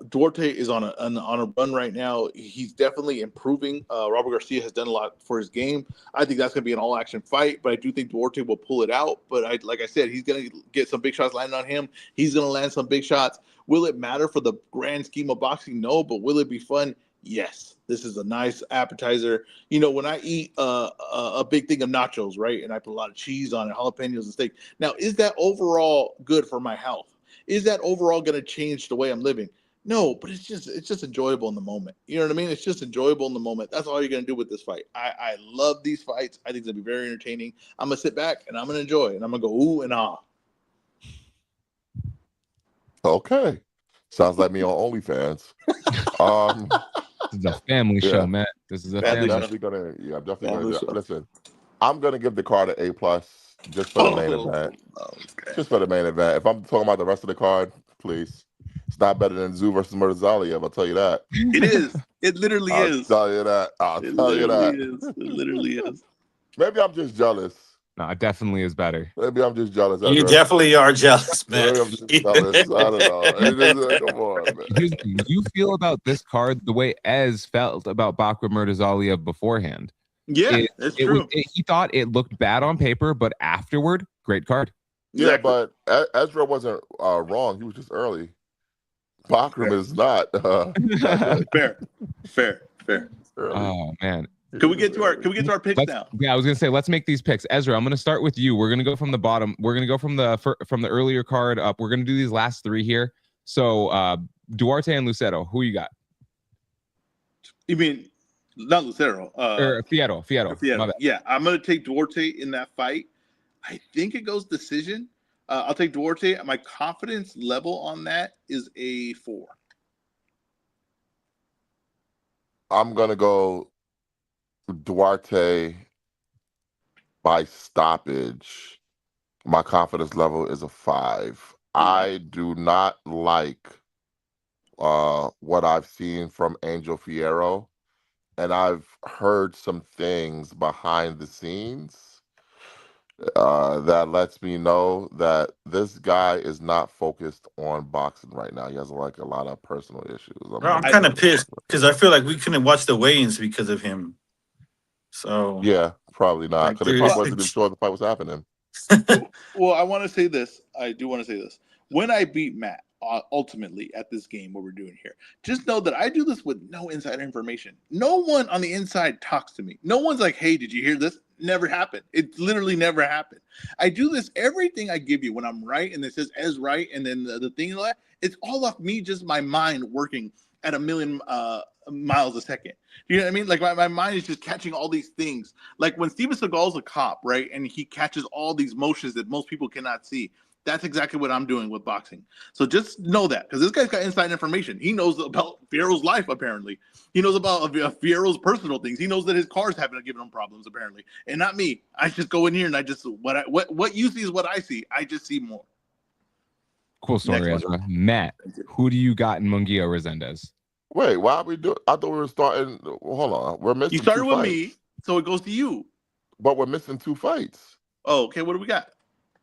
Duarte is on a run right now. He's definitely improving. Robert Garcia has done a lot for his game. I think that's going to be an all action fight, but I do think Duarte will pull it out. But like I said, he's going to get some big shots landing on him. He's going to land some big shots. Will it matter for the grand scheme of boxing? No, but will it be fun? Yes. This is a nice appetizer. You know, when I eat a big thing of nachos, right, and I put a lot of cheese on it, jalapenos and steak. Now, is that overall good for my health? Is that overall going to change the way I'm living? No, but it's just enjoyable in the moment. You know what I mean? It's just enjoyable in the moment. That's all you're going to do with this fight. I love these fights. I think they'll be very entertaining. I'm going to sit back and I'm going to enjoy, and I'm going to go ooh and ah. Okay. Sounds like me on OnlyFans. Um, This is a family Yeah. show, Matt. This is a I'm Family family show. definitely gonna Family do show. that. Listen, I'm gonna give the card an A+ just for the main event. Okay. Just for the main event. If I'm talking about the rest of the card, please. It's not better than Zoo versus Murtazaliev, I'll tell you that. It is. It literally I'll is. tell you that. I'll It tell you literally that. is. It literally is. Maybe I'm just jealous. No, it definitely is better. Maybe I'm just jealous. You Ezra. definitely are jealous, man. Maybe I'm just jealous. I don't know. It is, come on, man. Here's the thing, you feel about this card the way Ez felt about Bakr Murtazaliev beforehand. Yeah, that's true. He thought it looked bad on paper, but afterward, great card. Yeah, Exactly. but Ezra wasn't wrong. He was just early. Bakram is not. Not good. Fair. Early. Oh man. Can we get to our picks now? Yeah, I was gonna say let's make these picks. Ezra, I'm gonna start with you. We're gonna go from the bottom. We're gonna go from the earlier card up. We're gonna do these last three here. So Duarte and Lucero, who you got? You mean not Lucero? Or Fierro. My bad. Yeah, I'm gonna take Duarte in that fight. I think it goes decision. I'll take Duarte. My confidence level on that is a 4. I'm gonna go Duarte by stoppage. My confidence level is a 5. I do not like what I've seen from Angel Fierro, and I've heard some things behind the scenes that lets me know that this guy is not focused on boxing right now. He has like a lot of personal issues. Bro, I'm kind of pissed because I feel like we couldn't watch the weigh-ins because of him. So Yeah, probably not, Like, because they dude, probably wasn't even sure the fight was happening. Well, I want to say this. I do want to say this. When I beat Matt, ultimately at this game, what we're doing here, just know that I do this with no insider information. No one on the inside talks to me. No one's like, "Hey, did you hear this?" Never happened. It literally never happened. I do this. Everything I give you when I'm right, and it says as right, and then the thing like that, it's all off me, just my mind working at a million miles a second. You know what I mean? Like my mind is just catching all these things. Like when Steven Seagal's a cop, right? And he catches all these motions that most people cannot see. That's exactly what I'm doing with boxing. So just know that, because this guy's got inside information. He knows about Fierro's life, apparently. He knows about Fierro's personal things. He knows that his car's haven't given him problems, apparently. And not me. I just go in here and I just, what you see is what I see. I just see more. Cool story, Next Ezra. Matt, who do you got in Munguia Resendez? Wait, why are we doing? I thought we were starting. Hold on, we're missing. You started 2 with fights. me, so it goes to you. But we're missing 2 fights. Oh, okay. What do we got?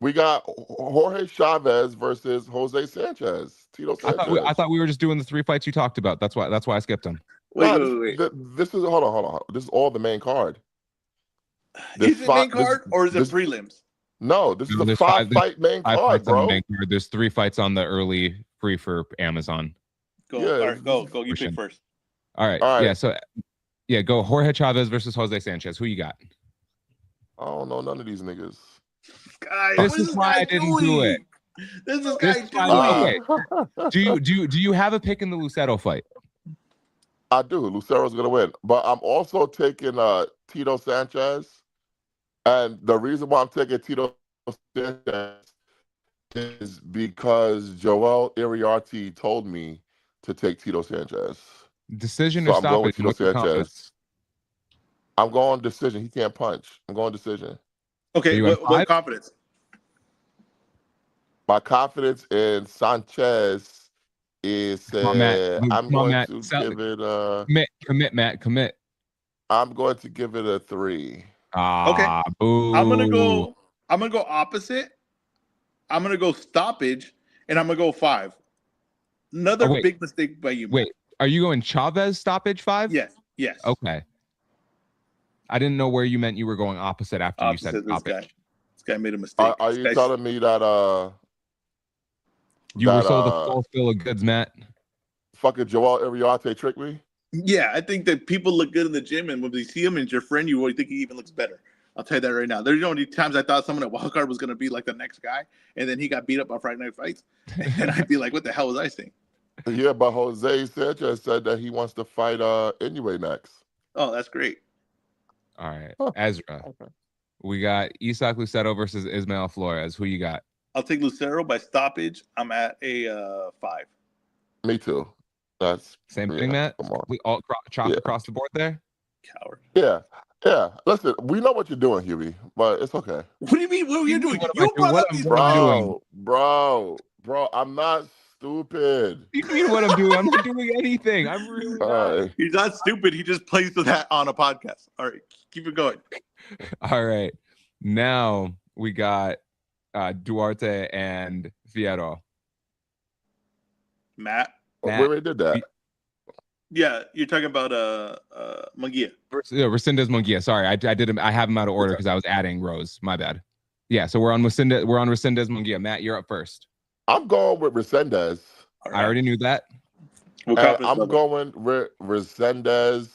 We got Jorge Chavez versus Jose Sanchez. Tito Sanchez. I thought we were just doing the 3 fights you talked about. That's why I skipped them. Wait. This is hold on. This is all the main card. Is it main card or is it prelims? No, this is No, a there's 5-fight main Five card, fights on the bro. main card. There's 3 fights on the early free for Amazon. Go. Yeah, All right, go. You pick first. All right. All right. Yeah. So, yeah, go Jorge Chavez versus Jose Sanchez. Who you got? I don't know none of these niggas. Guys, This what is why guy I didn't doing? do it. This is This guy is why- doing. okay. Do you have a pick in the Lucero fight? I do. Lucero's gonna win, but I'm also taking Tito Sanchez, and the reason why I'm taking Tito Sanchez is because Joel Iriarty told me to take Tito Sanchez. Decision So or I'm going with stoppage? Tito What's your Sanchez. confidence? I'm going decision. He can't punch. I'm going decision. Okay, you at what 5? confidence? My confidence in Sanchez is Come on, Matt. I'm Come on, going Matt. to Sell give it a Commit, Matt. Commit. I'm going to give it a 3. Ah, boo. I'm gonna go opposite. I'm gonna go stoppage, and I'm gonna go 5. Another Oh, wait. big mistake by you, Wait, Matt. are you going Chavez stoppage 5? Yes. Okay. I didn't know where you meant you were going opposite after you said Opposite this stoppage. guy. This guy made a mistake. Are you telling me that You were sold a full fill of goods, Matt. fucking Joel Iriarte tricked me? Yeah, I think that people look good in the gym, and when they see him and your friend, you really think he even looks better. I'll tell you that right now. There's only times I thought someone at Wildcard was going to be like the next guy, and then he got beat up on Friday Night Fights, and I'd be like, "What the hell was I saying?" Yeah, but Jose Sanchez said that he wants to fight Inoue next. Oh, that's great. All right, Huh. Ezra. Okay. We got Isak Lucero versus Ismael Flores. Who you got? I'll take Lucero by stoppage. I'm at a 5. Me too. That's Same thing, Matt. Come on. We all chop Yeah. across the board there. Coward. Yeah. Listen, we know what you're doing, Huey, but it's okay. What do you mean? What are you doing? What am I You doing? brought What up am these I doing? guys. Bro, I'm not stupid. What do you mean what I'm doing? I'm not doing anything. I'm really not. He's not stupid. He just plays to that on a podcast. All right, keep it going. All right. Now we got Duarte and Fierro. Matt. We already did that. Yeah, you're talking about Munguia. Resendez Munguia. Sorry, I have them out of order because I was adding rows. My bad. Yeah, so we're on Resendez Munguia. Matt, you're up first. I'm going with Resendez. I already knew that. I'm going with Resendez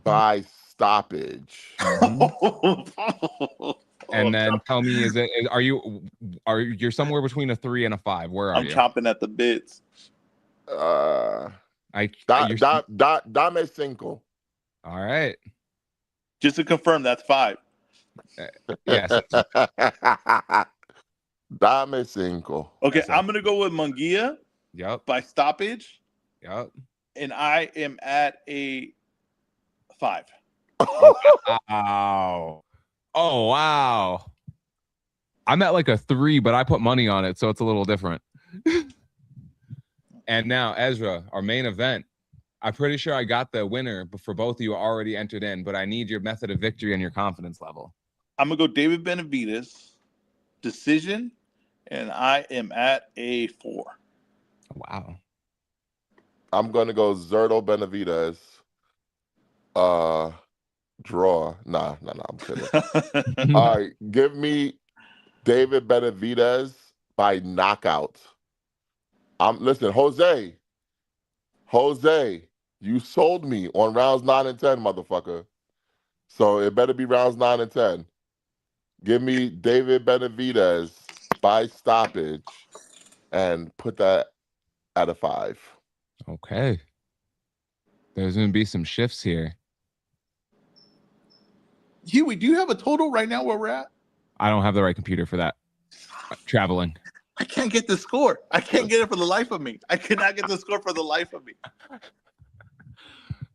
by stoppage. And then tell me, you're somewhere between a 3 and a 5? Where are I'm you? chopping at the bits. Dame cinco. All right. Just to confirm, that's 5. Yes. Dame cinco. Okay, I'm gonna go with Munguia. Yep. By stoppage. Yep. And I am at a 5. Wow. Oh wow. I'm at like a 3, but I put money on it, so it's a little different. And now, Ezra, our main event. I'm pretty sure I got the winner, but for both of you already entered in, but I need your method of victory and your confidence level. I'm going to go David Benavidez, decision, and I am at a 4. Wow. I'm going to go Zerto Benavidez. Draw. Nah, I'm kidding. All right, give me David Benavidez by knockout. Listen, Jose, you sold me on rounds 9 and 10, motherfucker. So it better be rounds 9 and 10. Give me David Benavidez by stoppage and put that at a 5. Okay. There's going to be some shifts here. Huey, do you have a total right now where we're at? I don't have the right computer for that. Traveling. I can't get the score. I can't get it for the life of me. I cannot get the score for the life of me.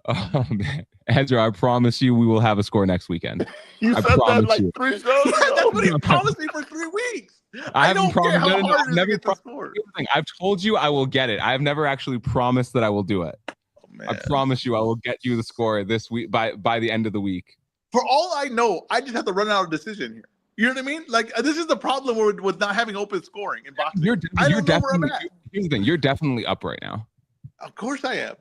Oh, man. Ezra, I promise you we will have a score next weekend. You said that like 3 shows ago. That's what he promised me for 3 weeks. I haven't care how promised. hard it is to get the score. I've told you I will get it. I've never actually promised that I will do it. Oh, man. I promise you I will get you the score this week by the end of the week. For all I know, I just have to run out of decision here. You know what I mean? Like this is the problem with not having open scoring in boxing. You're definitely. Here's the thing. You're definitely up right now. Of course I am.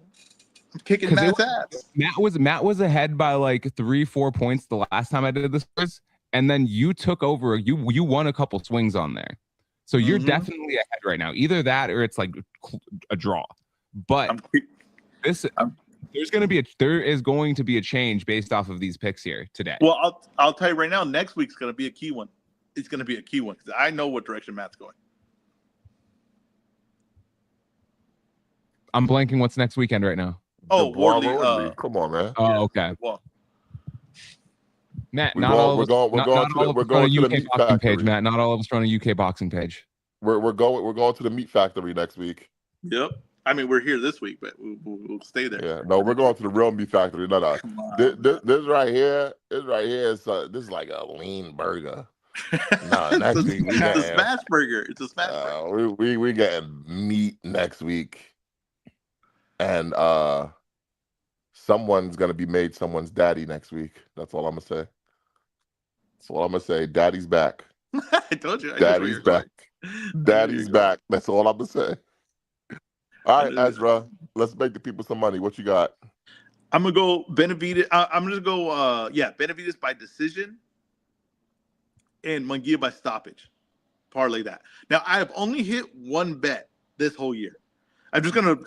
I'm kicking Matt's ass. Matt was ahead by like 3-4 points the last time I did the scores, and then you took over. You won a couple swings on there, so you're definitely ahead right now. Either that or it's like a draw. But there is going to be a change based off of these picks here today. Well, I'll tell you right now. Next week's going to be a key one. It's going to be a key one because I know what direction Matt's going. I'm blanking. What's next weekend right now? Oh, Wardley. Come on, man. Oh, okay. Well, Matt, We're not all of us going run to a the UK meat boxing factory. page, Matt. Not all of us run a UK boxing page. We're going to the meat factory next week. yep. I mean, we're here this week, but we'll stay there. Yeah, no, we're going to the real meat factory. No. Come on, This right here is this is like a lean burger. No, next week we it's a smash burger. It's a smash burger. we getting meat next week, and someone's gonna be made someone's daddy next week. That's all I'm gonna say. That's all I'm gonna say. Daddy's back. I told you. I knew where Daddy's you're going. back. I knew where Daddy's you're going. back. That's all I'm gonna say. All I right, knew- Ezra. Let's make the people some money. What you got? I'm gonna go Benavidez. I'm gonna go. Benavidez by decision and Munguia by stoppage. Parlay that. Now I have only hit one bet this whole year. I'm just gonna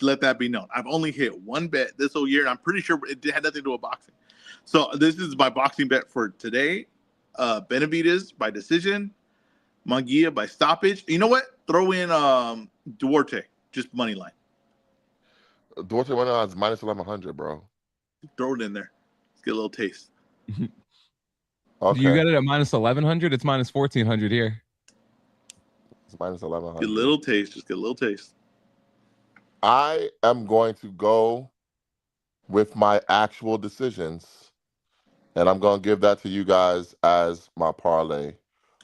let that be known. I've only hit one bet this whole year, and I'm pretty sure it had nothing to do with boxing. So this is my boxing bet for today. Benavidez by decision, Munguia by stoppage. You know what? Throw in Duarte, just money line. Duarte went on minus 1100, bro. Throw it in there. Let's get a little taste. Okay. You got it at minus 1100. It's minus 1400 here. It's minus 1100. Get a little taste. Just get a little taste. I am going to go with my actual decisions, and I'm going to give that to you guys as my parlay.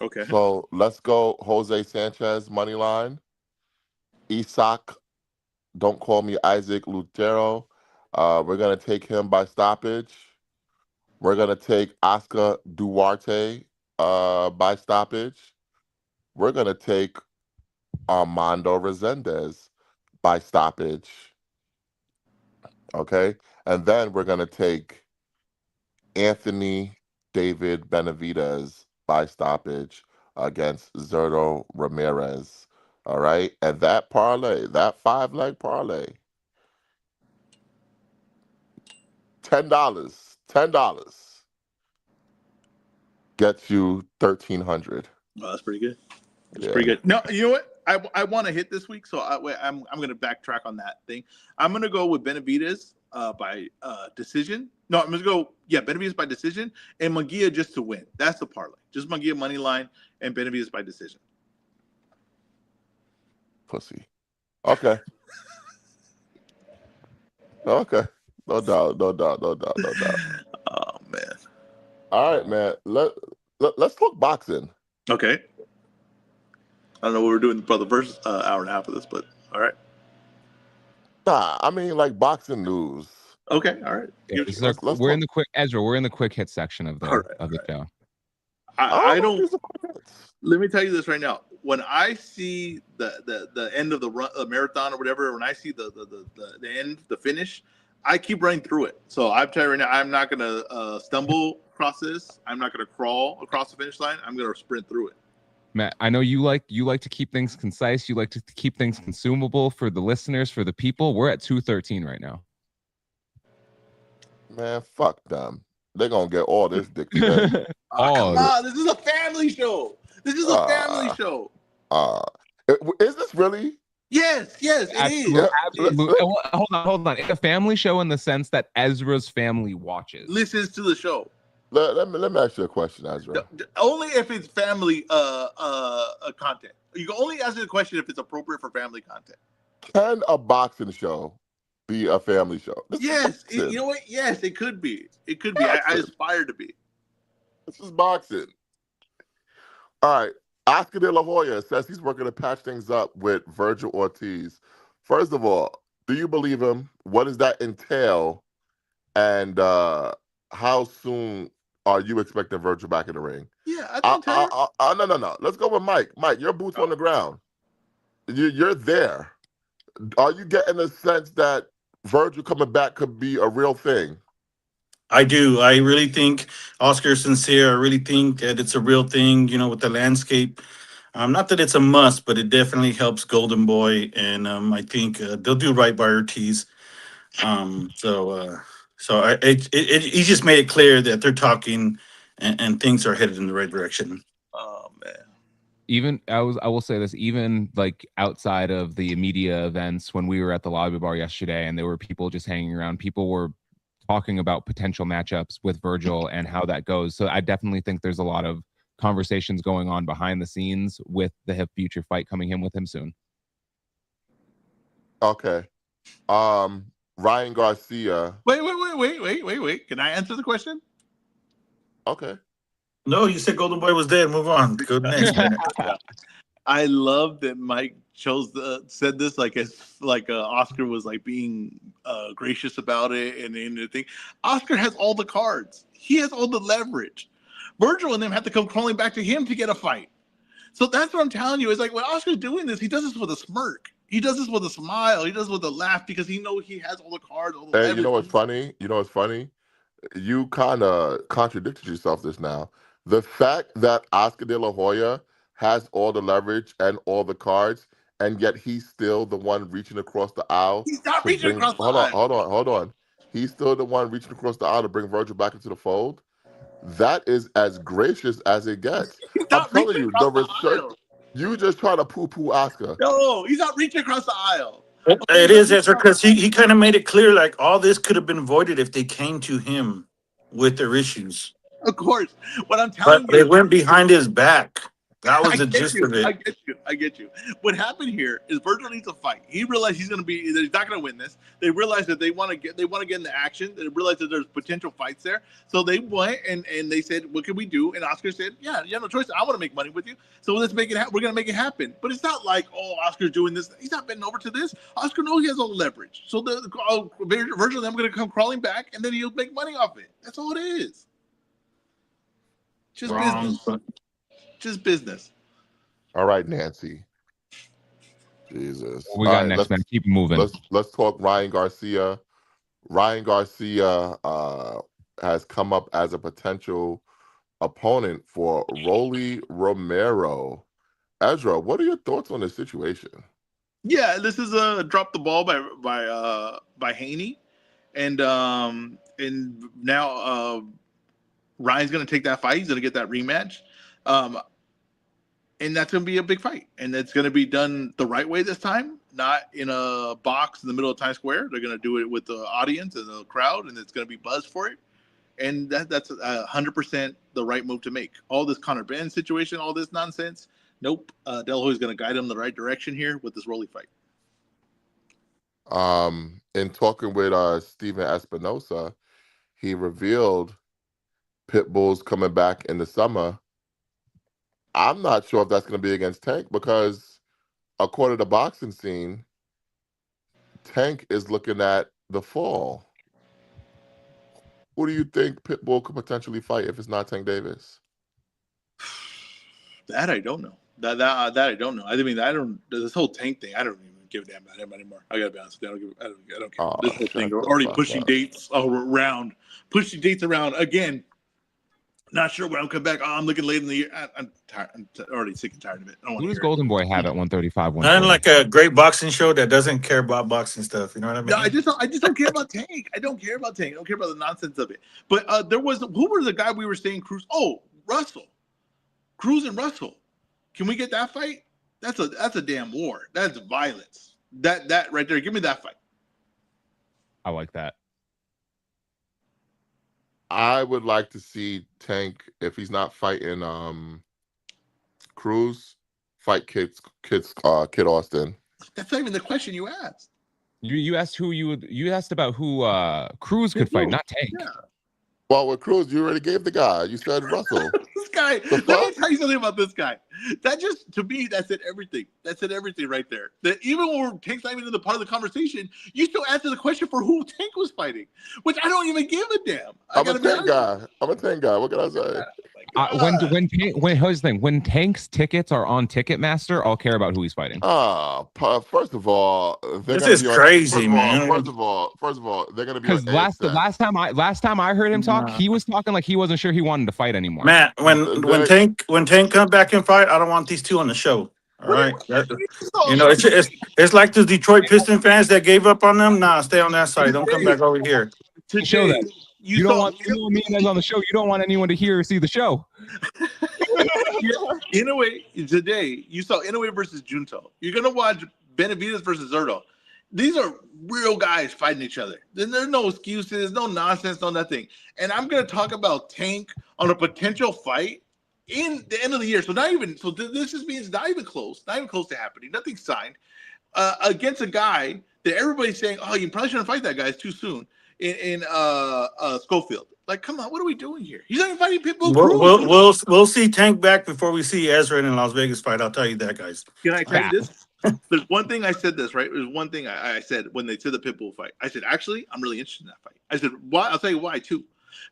Okay. So let's go Jose Sanchez money line, Isak, don't call me Isaac Lutero. We're going to take him by stoppage. We're going to take Oscar Duarte by stoppage. We're going to take Armando Resendez by stoppage. Okay? And then we're going to take Anthony David Benavidez by stoppage against Zerto Ramirez. All right? And that parlay, that 5-leg parlay, $10 gets you 1,300. Oh, that's pretty good. That's Yeah. pretty good. No, you know what? I want to hit this week, so I'm going to backtrack on that thing. I'm going to go with Benavidez by decision. No, I'm going to go Benavidez by decision and Munguia just to win. That's the parlay. Just Munguia money line and Benavidez by decision. Pussy. Okay. Okay. No doubt. Oh man. All right, man. Let's talk boxing. Okay. I don't know what we're doing for the first hour and a half of this, but all right. Nah, I mean like boxing news. Okay, all right. Yeah, we're in the quick Ezra. We're in the quick hit section of the show. I don't. Let me tell you this right now. When I see the end of the run, marathon or whatever, when I see the end, the finish, I keep running through it. So I'm telling you right now, I'm not gonna stumble across this. I'm not gonna crawl across the finish line. I'm gonna sprint through it. Matt, I know you like to keep things concise. You like to keep things consumable for the listeners, for the people. We're at 2:13 right now. Man, fuck them. They're gonna get all this dick today. Come on, this is a family show. This is a family show. Is this really? Yes, it Absolutely, is. absolutely. Hold on. It's a family show in the sense that Ezra's family watches. Listens to the show. Let me ask you a question, Ezra. Only if it's family content. You can only answer the question if it's appropriate for family content. Can a boxing show be a family show? Yes, you know what? Yes, it could be. It could be. I aspire to be. This is boxing. All right. Oscar De La Hoya says he's working to patch things up with Virgil Ortiz. First of all, do you believe him? What does that entail? And how soon are you expecting Virgil back in the ring? Yeah, I think no. Let's go with Mike. Mike, your boots on the ground. You're there. Are you getting a sense that Virgil coming back could be a real thing? I do. I really think Oscar's sincere. I really think that it's a real thing, with the landscape. Not that it's a must, but it definitely helps Golden Boy. And I think they'll do right by Ortiz. He just made it clear that they're talking and things are headed in the right direction. Oh, man. Even I will say this, even like outside of the media events, when we were at the lobby bar yesterday and there were people just hanging around, people were talking about potential matchups with Virgil and how that goes. So I definitely think there's a lot of conversations going on behind the scenes with the future fight coming in with him soon. Okay. Ryan Garcia. Wait. Can I answer the question? Okay. No, you said Golden Boy was dead. Move on. Go next. I love that Mike said this like Oscar was like being gracious about it and the thing. Oscar has all the cards. He has all the leverage. Virgil and them have to come crawling back to him to get a fight. So that's what I'm telling you. It's like when Oscar's doing this, he does this with a smirk. He does this with a smile. He does it with a laugh because he knows he has all the cards, all the Hey, leverage. you know what's funny? You kind of contradicted yourself just now. The fact that Oscar De La Hoya has all the leverage and all the cards, and yet he's still the one reaching across the aisle He's not to reaching bring. across the Hold on, aisle. hold on. He's still the one reaching across the aisle to bring Virgil back into the fold. That is as gracious as it gets. He's I'm not telling reaching you, across the the research. aisle. You just try to poo-poo Oscar. No, he's not reaching across the aisle. Okay, It he's not is, reaching Ezra, across the because he kind of made it clear like all this could have been avoided if they came to him with their issues. aisle. Of course. What I'm But telling they you, went behind his back. That was I the get gist you. of I it. get you. I get you. What happened here is Virgil needs a fight. He realized he's not going to win this. They realized that they want to get into action. They realized that there's potential fights there. So they went and they said, "What can we do?" And Oscar said, "Yeah, you have no choice. I want to make money with you. So let's make it. We're going to make it happen." But it's not like, "Oh, Oscar's doing this." He's not bending over to this. Oscar knows he has all the leverage. So Virgil and I'm going to come crawling back, and then he'll make money off it. That's all it is. Just Wrong. business. Just business. All right, Nancy. Jesus. What we All got right, next, man? Keep it moving. let's talk Ryan Garcia. Ryan Garcia has come up as a potential opponent for Rolly Romero. Ezra, what are your thoughts on this situation? Yeah, this is a drop the ball by Haney, and now Ryan's gonna take that fight. He's gonna get that rematch, and that's gonna be a big fight, and it's gonna be done the right way this time, not in a box in the middle of Times Square. They're gonna do it with the audience and the crowd, and it's gonna be buzz for it. And that's 100% the right move to make. All this Conor Benn situation, all this nonsense. Nope. De La Hoya is going to guide him the right direction here with this Rolly fight. In talking with Steven Espinosa, he revealed Pitbull's coming back in the summer. I'm not sure if that's going to be against Tank because, according to Boxing Scene, Tank is looking at the fall. Who do you think Pitbull could potentially fight if it's not Tank Davis? That I don't know. That I don't know. I mean, I don't. This whole Tank thing, I don't even give a damn about him anymore. I gotta be honest with you. I don't care. Oh, This whole thing, shut the already fuck pushing up. dates around, again. Not sure when I'll come back. Oh, I'm looking late in the year. I'm tired. I'm already sick and tired of it. I don't Who want to does hear Golden Boy have at 135? Not like a great boxing show that doesn't care about boxing stuff. You know what I mean? No, I just don't care about Tank. I don't care about Tank. I don't care about the nonsense of it. But who was the guy we were saying Cruz? Oh, Russell. Cruz and Russell. Can we get that fight? That's a damn war. That's violence. That right there. Give me that fight. I like that. I would like to see Tank, if he's not fighting Cruz, fight Kid Austin. That's not even the question you asked. You asked you asked about who Cruz could fight, not Tank. Yeah. Well, with Cruz, you already gave the guy. You said Russell. This guy. Let me tell you something about this guy. That just, to me, that said everything. That said everything right there. That even when Tank's not even in the part of the conversation, you still answer the question for who Tank was fighting, which I don't even give a damn. I'm a Tank guy. What can I say? Here's the thing. When Tank's tickets are on Ticketmaster, I'll care about who he's fighting. First of all, this is crazy, man. First of all, they're gonna be because last time I heard him talk, he was talking like he wasn't sure he wanted to fight anymore. Matt, when Tank come back and fight, I don't want these two on the show. All right, you know it's like the Detroit Piston fans that gave up on them. Nah, stay on that side. Don't come back over here. To show that you don't want me and us on the show. You don't want anyone to hear or see the show. Inoue today, you saw Inoue versus Junto. You're gonna watch Benavidez versus Zurdo. These are real guys fighting each other. Then there's no excuses, no nonsense, no nothing. And I'm gonna talk about Tank on a potential fight in the end of the year. So this just means not even close to happening. Nothing signed against a guy that everybody's saying, oh, you probably shouldn't fight that guy. It's too soon. in Schofield. Like, come on, what are we doing here? He's not even fighting Pitbull We'll, Cruz. we'll we'll we'll see Tank back before we see Ezra in the Las Vegas fight. I'll tell you that, guys. Can I tell you Fact. this? There's one thing I said this, right? There's one thing I said when they said the Pitbull fight. I said, actually, I'm really interested in that fight. I said, why? I'll tell you why, too.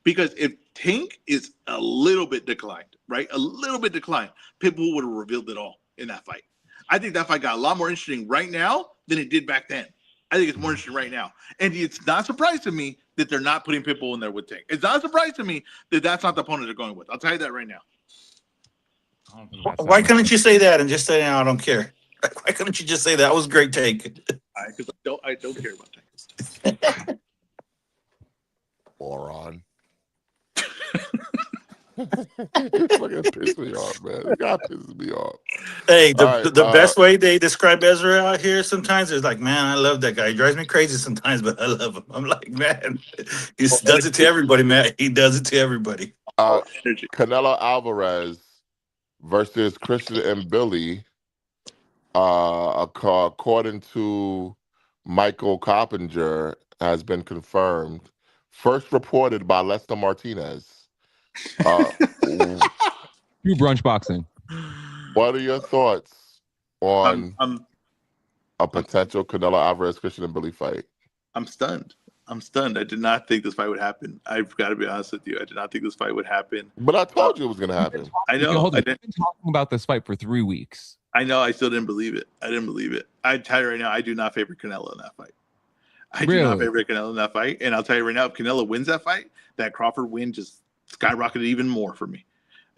Because if Tank is a little bit declined, right? A little bit declined, Pitbull would have revealed it all in that fight. I think that fight got a lot more interesting right now than it did back then. I think it's more interesting right now. And it's not surprising to me that they're not putting Pitbull in there with Tank. It's not surprising to me that that's not the opponent they're going with. I'll tell you that right now. I don't think that's that Why much. couldn't you say that and just say, no, I don't care? Why couldn't you just say that was a great take? Because I don't care about Tank. Moron. It's fucking piss me off, man. It got pisses me off. Hey, the All right, the best way they describe Ezra out here sometimes is like, man, I love that guy. He drives me crazy sometimes, but I love him. I'm like, man, he does it to everybody, man. He does it to everybody. Energy. Canelo Alvarez versus Christian and Billy, according to Michael Coppinger, has been confirmed. First reported by Lester Martinez. True brunch boxing. What are your thoughts on I'm a potential Canelo Alvarez Christian and Billy fight? I'm stunned. I'm stunned. I did not think this fight would happen. I've got to be honest with you. I did not think this fight would happen. But I told you it was going to happen. I Okay, know. hold I on. didn't. We've been talking about this fight for 3 weeks. I know. I still didn't believe it. I didn't believe it. I tell you right now, I do not favor Canelo in that fight. I do not Really? favor Canelo in that fight. And I'll tell you right now, if Canelo wins that fight, that Crawford win just skyrocketed even more for me.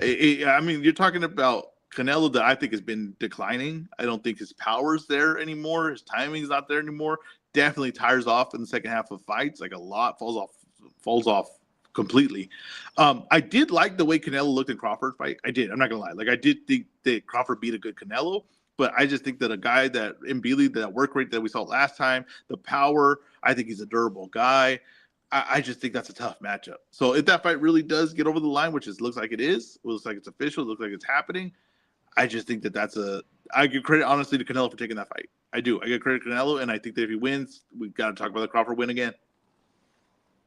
I mean, you're talking about Canelo that I think has been declining. I don't think his power's there anymore. His timing's not there anymore. Definitely tires off in the second half of fights. Like a lot falls off completely. I did like the way Canelo looked in Crawford fight. I did. I'm not gonna lie. Like I did think that Crawford beat a good Canelo, but I just think that a guy that Mbili, that work rate that we saw last time, the power, I think he's a durable guy. I just think that's a tough matchup. So if that fight really does get over the line, which it looks like it is, it looks like it's official, it looks like it's happening, I just think that that's I give credit, honestly, to Canelo for taking that fight. I do. I give credit to Canelo, and I think that if he wins, we got to talk about the Crawford win again.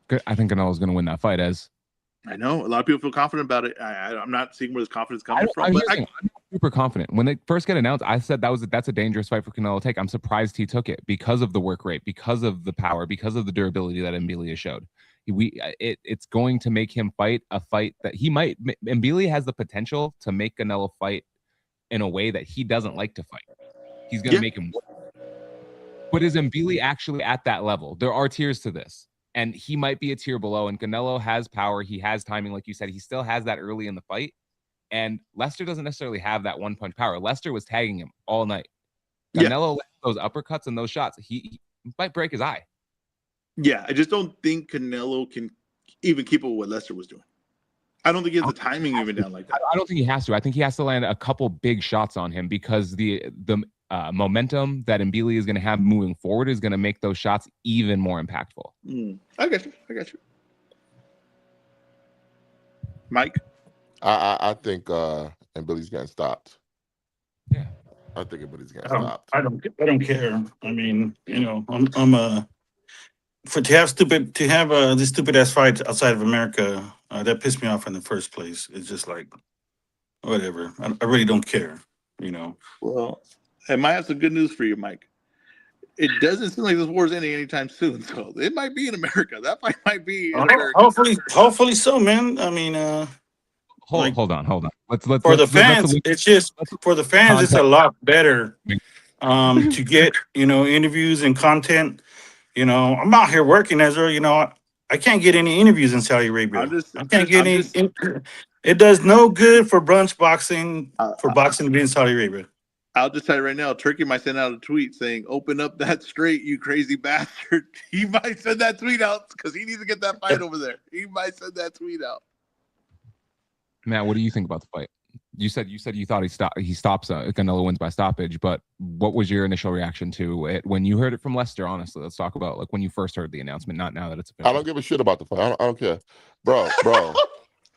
Good. I think Canelo's going to win that fight, Ez. I know. A lot of people feel confident about it. I'm not seeing where this confidence comes from. I'm But not super confident. When they first get announced, I said that's a dangerous fight for Canelo to take. I'm surprised he took it because of the work rate, because of the power, because of the durability that Mbili showed. It's going to make him fight a fight that he might. Mbili has the potential to make Canelo fight in a way that he doesn't like to fight. He's going to make him work. But is Mbili actually at that level? There are tiers to this. And he might be a tier below. And Canelo has power. He has timing, like you said. He still has that early in the fight. And Lester doesn't necessarily have that one-punch power. Lester was tagging him all night. Canelo, those uppercuts and those shots, he might break his eye. Yeah, I just don't think Canelo can even keep up with what Lester was doing. I don't think he has the timing even down like that. I don't think he has to. I think he has to land a couple big shots on him because the momentum that Mbili is going to have moving forward is going to make those shots even more impactful. I got you. Mike? I think Mbili's getting stopped. Yeah. I think Mbili's getting stopped. I don't care. I mean, you know, I'm to have this stupid ass fight outside of America, that pissed me off in the first place. It's just like whatever. I really don't care, you know. Well, I might have some good news for you, Mike. It doesn't seem like this war is ending anytime soon, so it might be in America. That fight might be in America. Hopefully so, man. I mean, hold on. Let's for the fans, it's just for the fans, it's a lot better to get, you know, interviews and content. You know, I'm out here working, Ezra. You know, I can't get any interviews in Saudi Arabia. I can't get any. It does no good for brunch boxing, for boxing to be in Saudi Arabia. I'll just tell you right now, Turkey might send out a tweet saying, "Open up that straight, you crazy bastard." He might send that tweet out because he needs to get that fight over there. He might send that tweet out. Matt, what do you think about the fight? You said you thought he stops Canelo wins by stoppage, but what was your initial reaction to it when you heard it from Lester? Honestly, let's talk about like when you first heard the announcement, not now that it's official. I don't give a shit about the fight. I don't care, bro.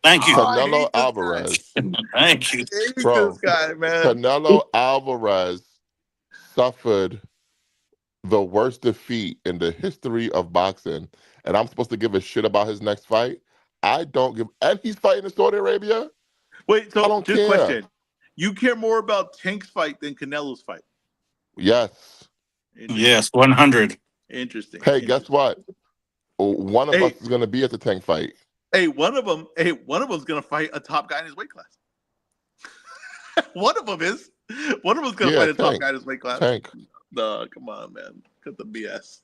Thank you, Canelo Alvarez. Thank you, bro. This guy, man. Canelo Alvarez suffered the worst defeat in the history of boxing and I'm supposed to give a shit about his next fight, I don't give. And he's fighting in Saudi Arabia. Wait, I so don't just care. question. You care more about Tank's fight than Canelo's fight? Yes. Interesting. Yes, 100. Interesting. Hey, guess what? One of us Hey, is going to be at the Tank fight. one of them's gonna fight a top guy in his weight class. One of them is. One of them's gonna Yeah, fight a top Tank. guy in his weight class. Tank. No, come on, man. Cut the BS.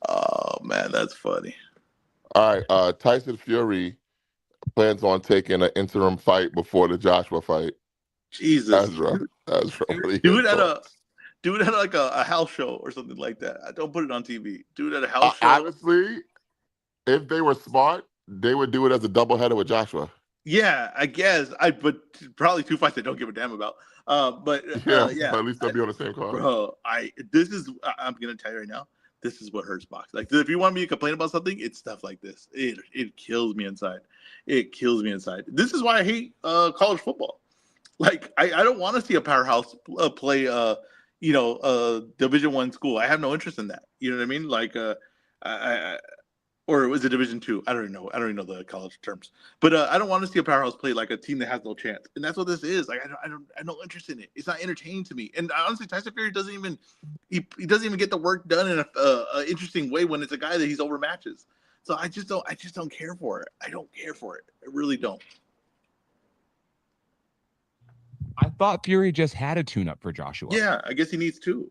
Oh man, that's funny. All right. Tyson Fury plans on taking an interim fight before the Joshua fight. Jesus. Ezra, what are Do your it at a thoughts? do it at like a house show or something like that. Don't put it on TV. Do it at a house show. Honestly, if they were smart, they would do it as a doubleheader with Joshua. Yeah, I guess. But probably two fights I don't give a damn about. But Yeah, yeah, but at least they'll be on the same card. bro. I'm gonna tell you right now. This is what hurts boxing. Like, if you want me to complain about something, it's stuff like this. It kills me inside. It kills me inside. This is why I hate college football. Like, I don't want to see a powerhouse play Division I school. I have no interest in that. You know what I mean? Like I or was it Division II? I don't even know. I don't even know the college terms. But I don't want to see a powerhouse play like a team that has no chance. And that's what this is. Like, I have no interest in it. It's not entertaining to me. And honestly, Tyson Fury doesn't even get the work done in a interesting way when it's a guy that he's overmatches. So I just don't care for it. I don't care for it. I really don't. I thought Fury just had a tune-up for Joshua. Yeah, I guess he needs to.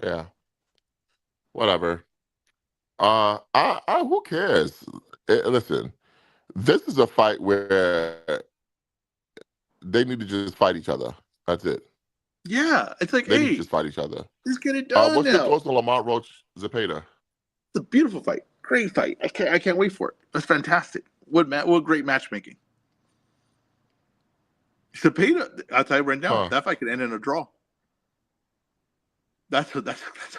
Yeah. Whatever. Who cares? Listen, this is a fight where they need to just fight each other. That's it. Yeah, it's like, They need to hey, just fight each other. let's get it done What's your now. thoughts on Lamont Roach Zepeda? It's a beautiful fight. Great fight. I can't wait for it. That's fantastic. What great matchmaking. Cepeda, I'll tell you right now, that fight could end in a draw. That's a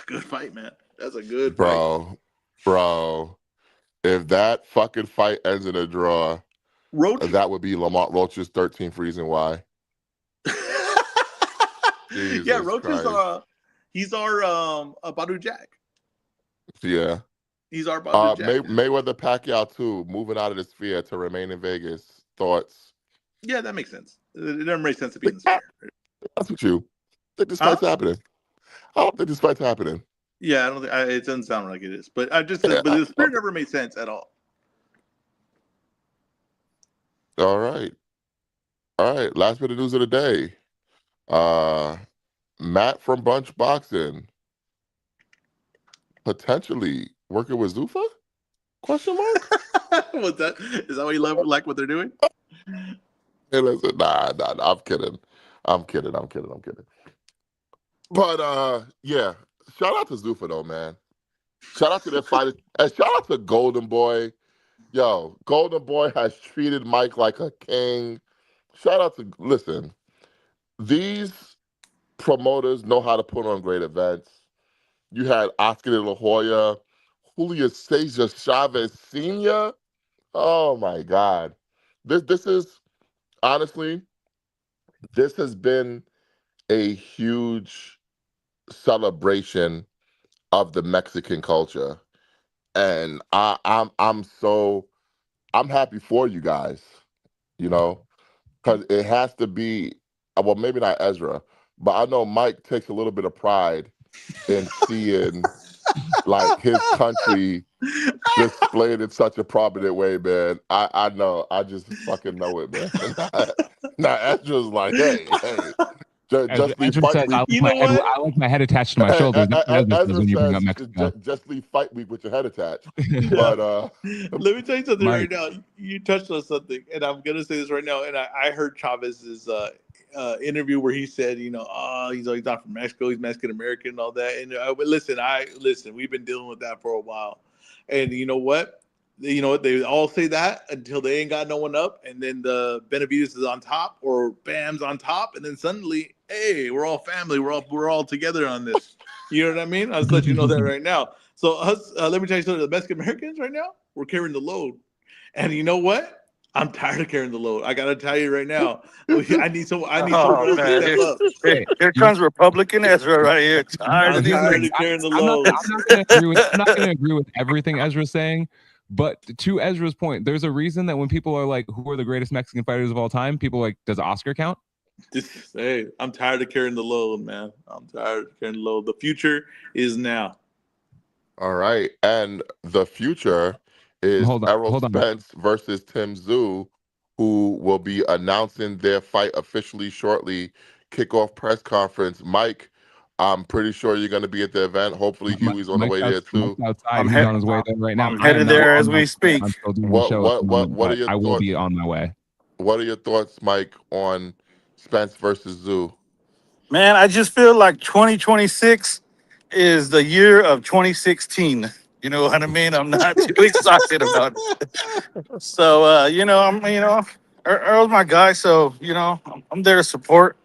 good fight, man. That's a good fight. Bro. If that fucking fight ends in a draw, Roach. that would be Lamont Roach's 13th reason why. Yeah, Roach is he's our Badu Jack. Yeah. He's our Badu Jack. Mayweather Pacquiao too, moving out of the sphere to remain in Vegas. Thoughts? Yeah, that makes sense. It doesn't make sense to be in the sphere. That's what you think this fight's happening. I don't think this fight's happening. Yeah, I don't think it doesn't sound like it is. But I just but the sphere never made sense at all. All right. Last bit of news of the day. Matt from Bunch Boxing potentially working with Zuffa? Question mark? Is that why you like what they're doing? Hey, listen, nah, I'm kidding. But yeah, shout out to Zuffa though, man. Shout out to their fighters, and shout out to Golden Boy. Yo, Golden Boy has treated Mike like a king. Shout out to listen. These promoters know how to put on great events. You had Oscar de la Hoya, Julio Cesar Chavez Sr. Oh my God. This is honestly, this has been a huge celebration of the Mexican culture. And I'm happy for you guys, because it has to be, well, maybe not Ezra, but I know Mike takes a little bit of pride in seeing like his country displayed in such a prominent way, man. I know. I just fucking know it, man. Now Ezra's like, hey. Just leave fight week. I like my head attached to my shoulder. Ezra when you bring up says, Mexico. just leave fight week with your head attached. Yeah. But let me tell you something Mike. right now. You touched on something, and I'm gonna say this right now. And I heard Chavez's interview where he said, he's not from Mexico, he's Mexican American and all that. And listen, we've been dealing with that for a while. And you know what? They all say that until they ain't got no one up, and then the Benavides is on top or Bam's on top, and then suddenly, hey, we're all family, we're all together on this. You know what I mean? I'll just let you know that right now. So us, let me tell you something. The Mexican Americans right now, we're carrying the load, and you know what? I'm tired of carrying the load. I gotta tell you right now. I need someone Oh else to man, step up. Hey, here you, comes Republican Ezra right here. Tired I'm of these tired listen, of niggas. carrying the I'm not. load. I'm not going to agree with. I'm not going to agree with everything Ezra's saying. But to Ezra's point, there's a reason that when people are like, "Who are the greatest Mexican fighters of all time?" People are like, "Does Oscar count?" Hey, I'm tired of carrying the load, man. I'm tired of carrying the load. The future is now. All right. And the future is Hold on, Errol hold on. Spence versus Tim Tszyu, who will be announcing their fight officially shortly. Kickoff press conference. Mike, I'm pretty sure you're going to be at the event. Hopefully, Huey's on the way there Mike's too. outside. I'm He's head. on his way there right now. I'm I am headed not there on as my we way. I'm speak. still doing the What show at what the what moment, what are but your I will thoughts? be on my way. What are your thoughts, Mike, on Spence versus Zoo? Man, I just feel like 2026 is the year of 2016. You know what I mean? I'm not too excited about it. So, Earl's my guy. So, I'm there to support.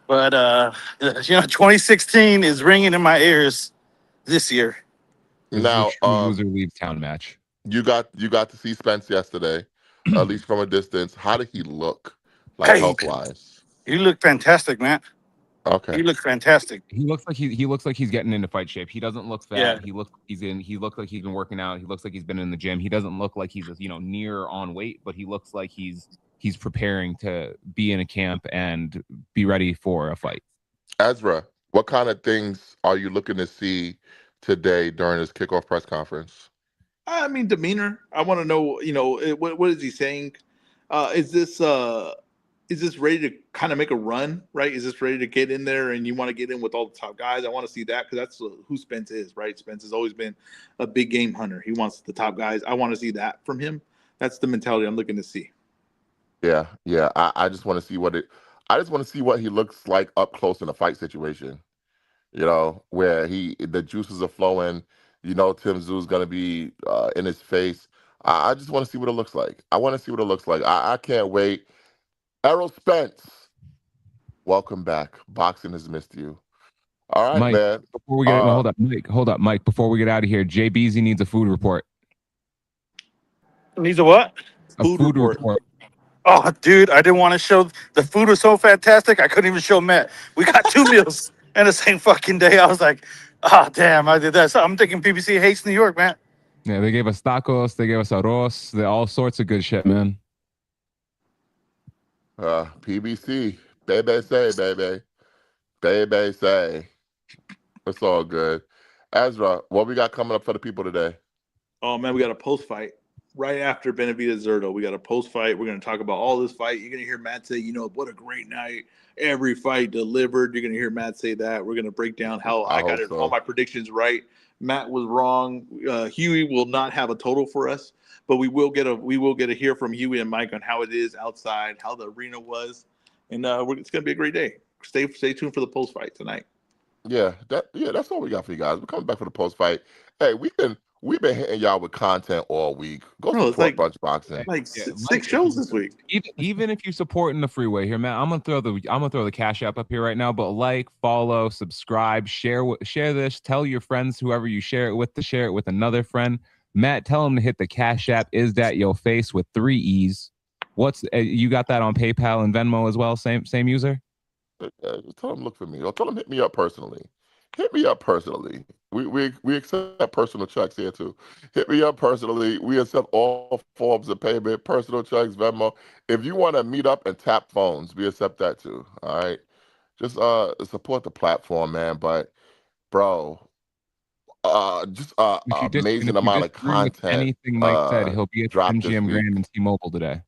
But 2016 is ringing in my ears this year. This is a Now, true loser leaves town match. you got to see Spence yesterday, at least from a distance. How did he look, like Hey, health wise? you look fantastic, man. Okay. You look fantastic. He looks like he looks like he's getting into fight shape. He doesn't look Yeah. fat. He looks like he's been working out. He looks like he's been in the gym. He doesn't look like he's near on weight, but he looks like he's preparing to be in a camp and be ready for a fight. Ezra, what kind of things are you looking to see today during this kickoff press conference? I mean, demeanor. I want to know. What is he saying? Uh, is this uh, is this ready to kind of make a run? Right? Is this ready to get in there and you want to get in with all the top guys? I want to see that because that's who Spence is. Right? Spence has always been a big game hunter. He wants the top guys. I want to see that from him. That's the mentality I'm looking to see. Yeah, yeah. I just want to see what it. I just want to see what he looks like up close in a fight situation. Where the juices are flowing. Tim Zoo's gonna be in his face. I just want to see what it looks like. I want to see what it looks like. I can't wait. Errol Spence, welcome back. Boxing has missed you. All right, Mike, man. before we get Uh, hold up, Mike, hold up, Mike. Before we get out of here, Jay Beasy needs a food report. Needs a what? A Food food report. report. Oh, dude, I didn't want to show. The food was so fantastic. I couldn't even show Matt. We got two meals in the same fucking day. I was like, oh, damn, I did that. So I'm thinking PBC hates New York, man. Yeah, they gave us tacos. They gave us arroz. All sorts of good shit, man. PBC, baby say, baby say. It's all good. Ezra, what we got coming up for the people today? Oh man, we got a post fight right after Benavidez Zerto. We got a post fight. We're gonna talk about all this fight. You're gonna hear Matt say, what a great night. Every fight delivered. You're gonna hear Matt say that. We're gonna break down how I I got hope it, all so. my predictions right. Matt was wrong. Huey will not have a total for us, but we will get a hear from Huey and Mike on how it is outside, how the arena was, and it's gonna be a great day. Stay tuned for the post fight tonight. That's all we got for you guys. We're coming back for the post fight. Hey, we've been hitting y'all with content all week. Go Bro, it's support like Bunch Boxing. like Yeah, six Mike, if shows you, this week. even if you support in the freeway here, man, I'm gonna throw the cash app up here right now. But like, follow, subscribe, share this. Tell your friends, whoever you share it with, to share it with another friend. Matt, tell them to hit the cash app. Is that your face with 3 E's? What's you got that on PayPal and Venmo as well? Same user. Tell them look for me, or tell them hit me up personally. Hit me up personally. We accept personal checks here too. Hit me up personally. We accept all forms of payment, personal checks, Venmo. If you want to meet up and tap phones, we accept that too. All right. Just support the platform, man. But bro, just And amazing if you amount of disagree with content anything Mike said, he'll be at the dropped this MGM week. Grand in T-Mobile today.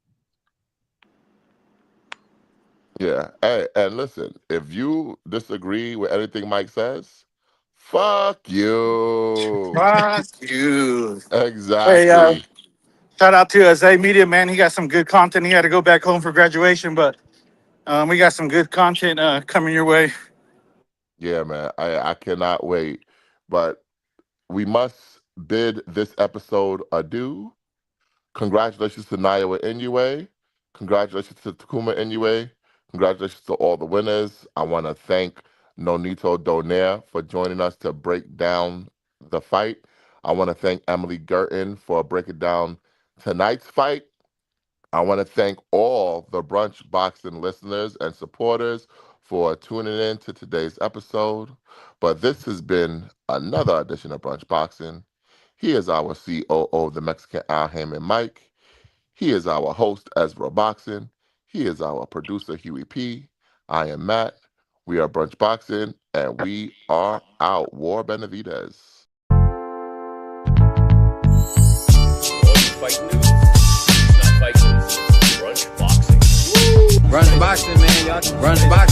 Yeah. Hey, and listen, if you disagree with anything Mike says, fuck you. Fuck you. Hey, Exactly. shout out to Zay Media, man. He got some good content. He had to go back home for graduation, but we got some good content coming your way. Yeah, man. I cannot wait. But we must bid this episode adieu. Congratulations to Naoya Inoue. Congratulations to Takuma Inoue. Congratulations to all the winners. I want to thank Nonito Donaire for joining us to break down the fight. I want to thank Emily Gerton for breaking down tonight's fight. I want to thank all the Brunch Boxing listeners and supporters for tuning in to today's episode. But this has been another edition of Brunch Boxing. He is our COO, the Mexican Al Heyman Mike. He is our host, Ezra Boxing. He is our producer, Huey P. I am Matt. We are Brunch Boxing, and we are out. War Benavidez. Fight news. It's not fight news. It's Brunch Boxing. Brunch Boxing, man. Y'all Brunch Boxing.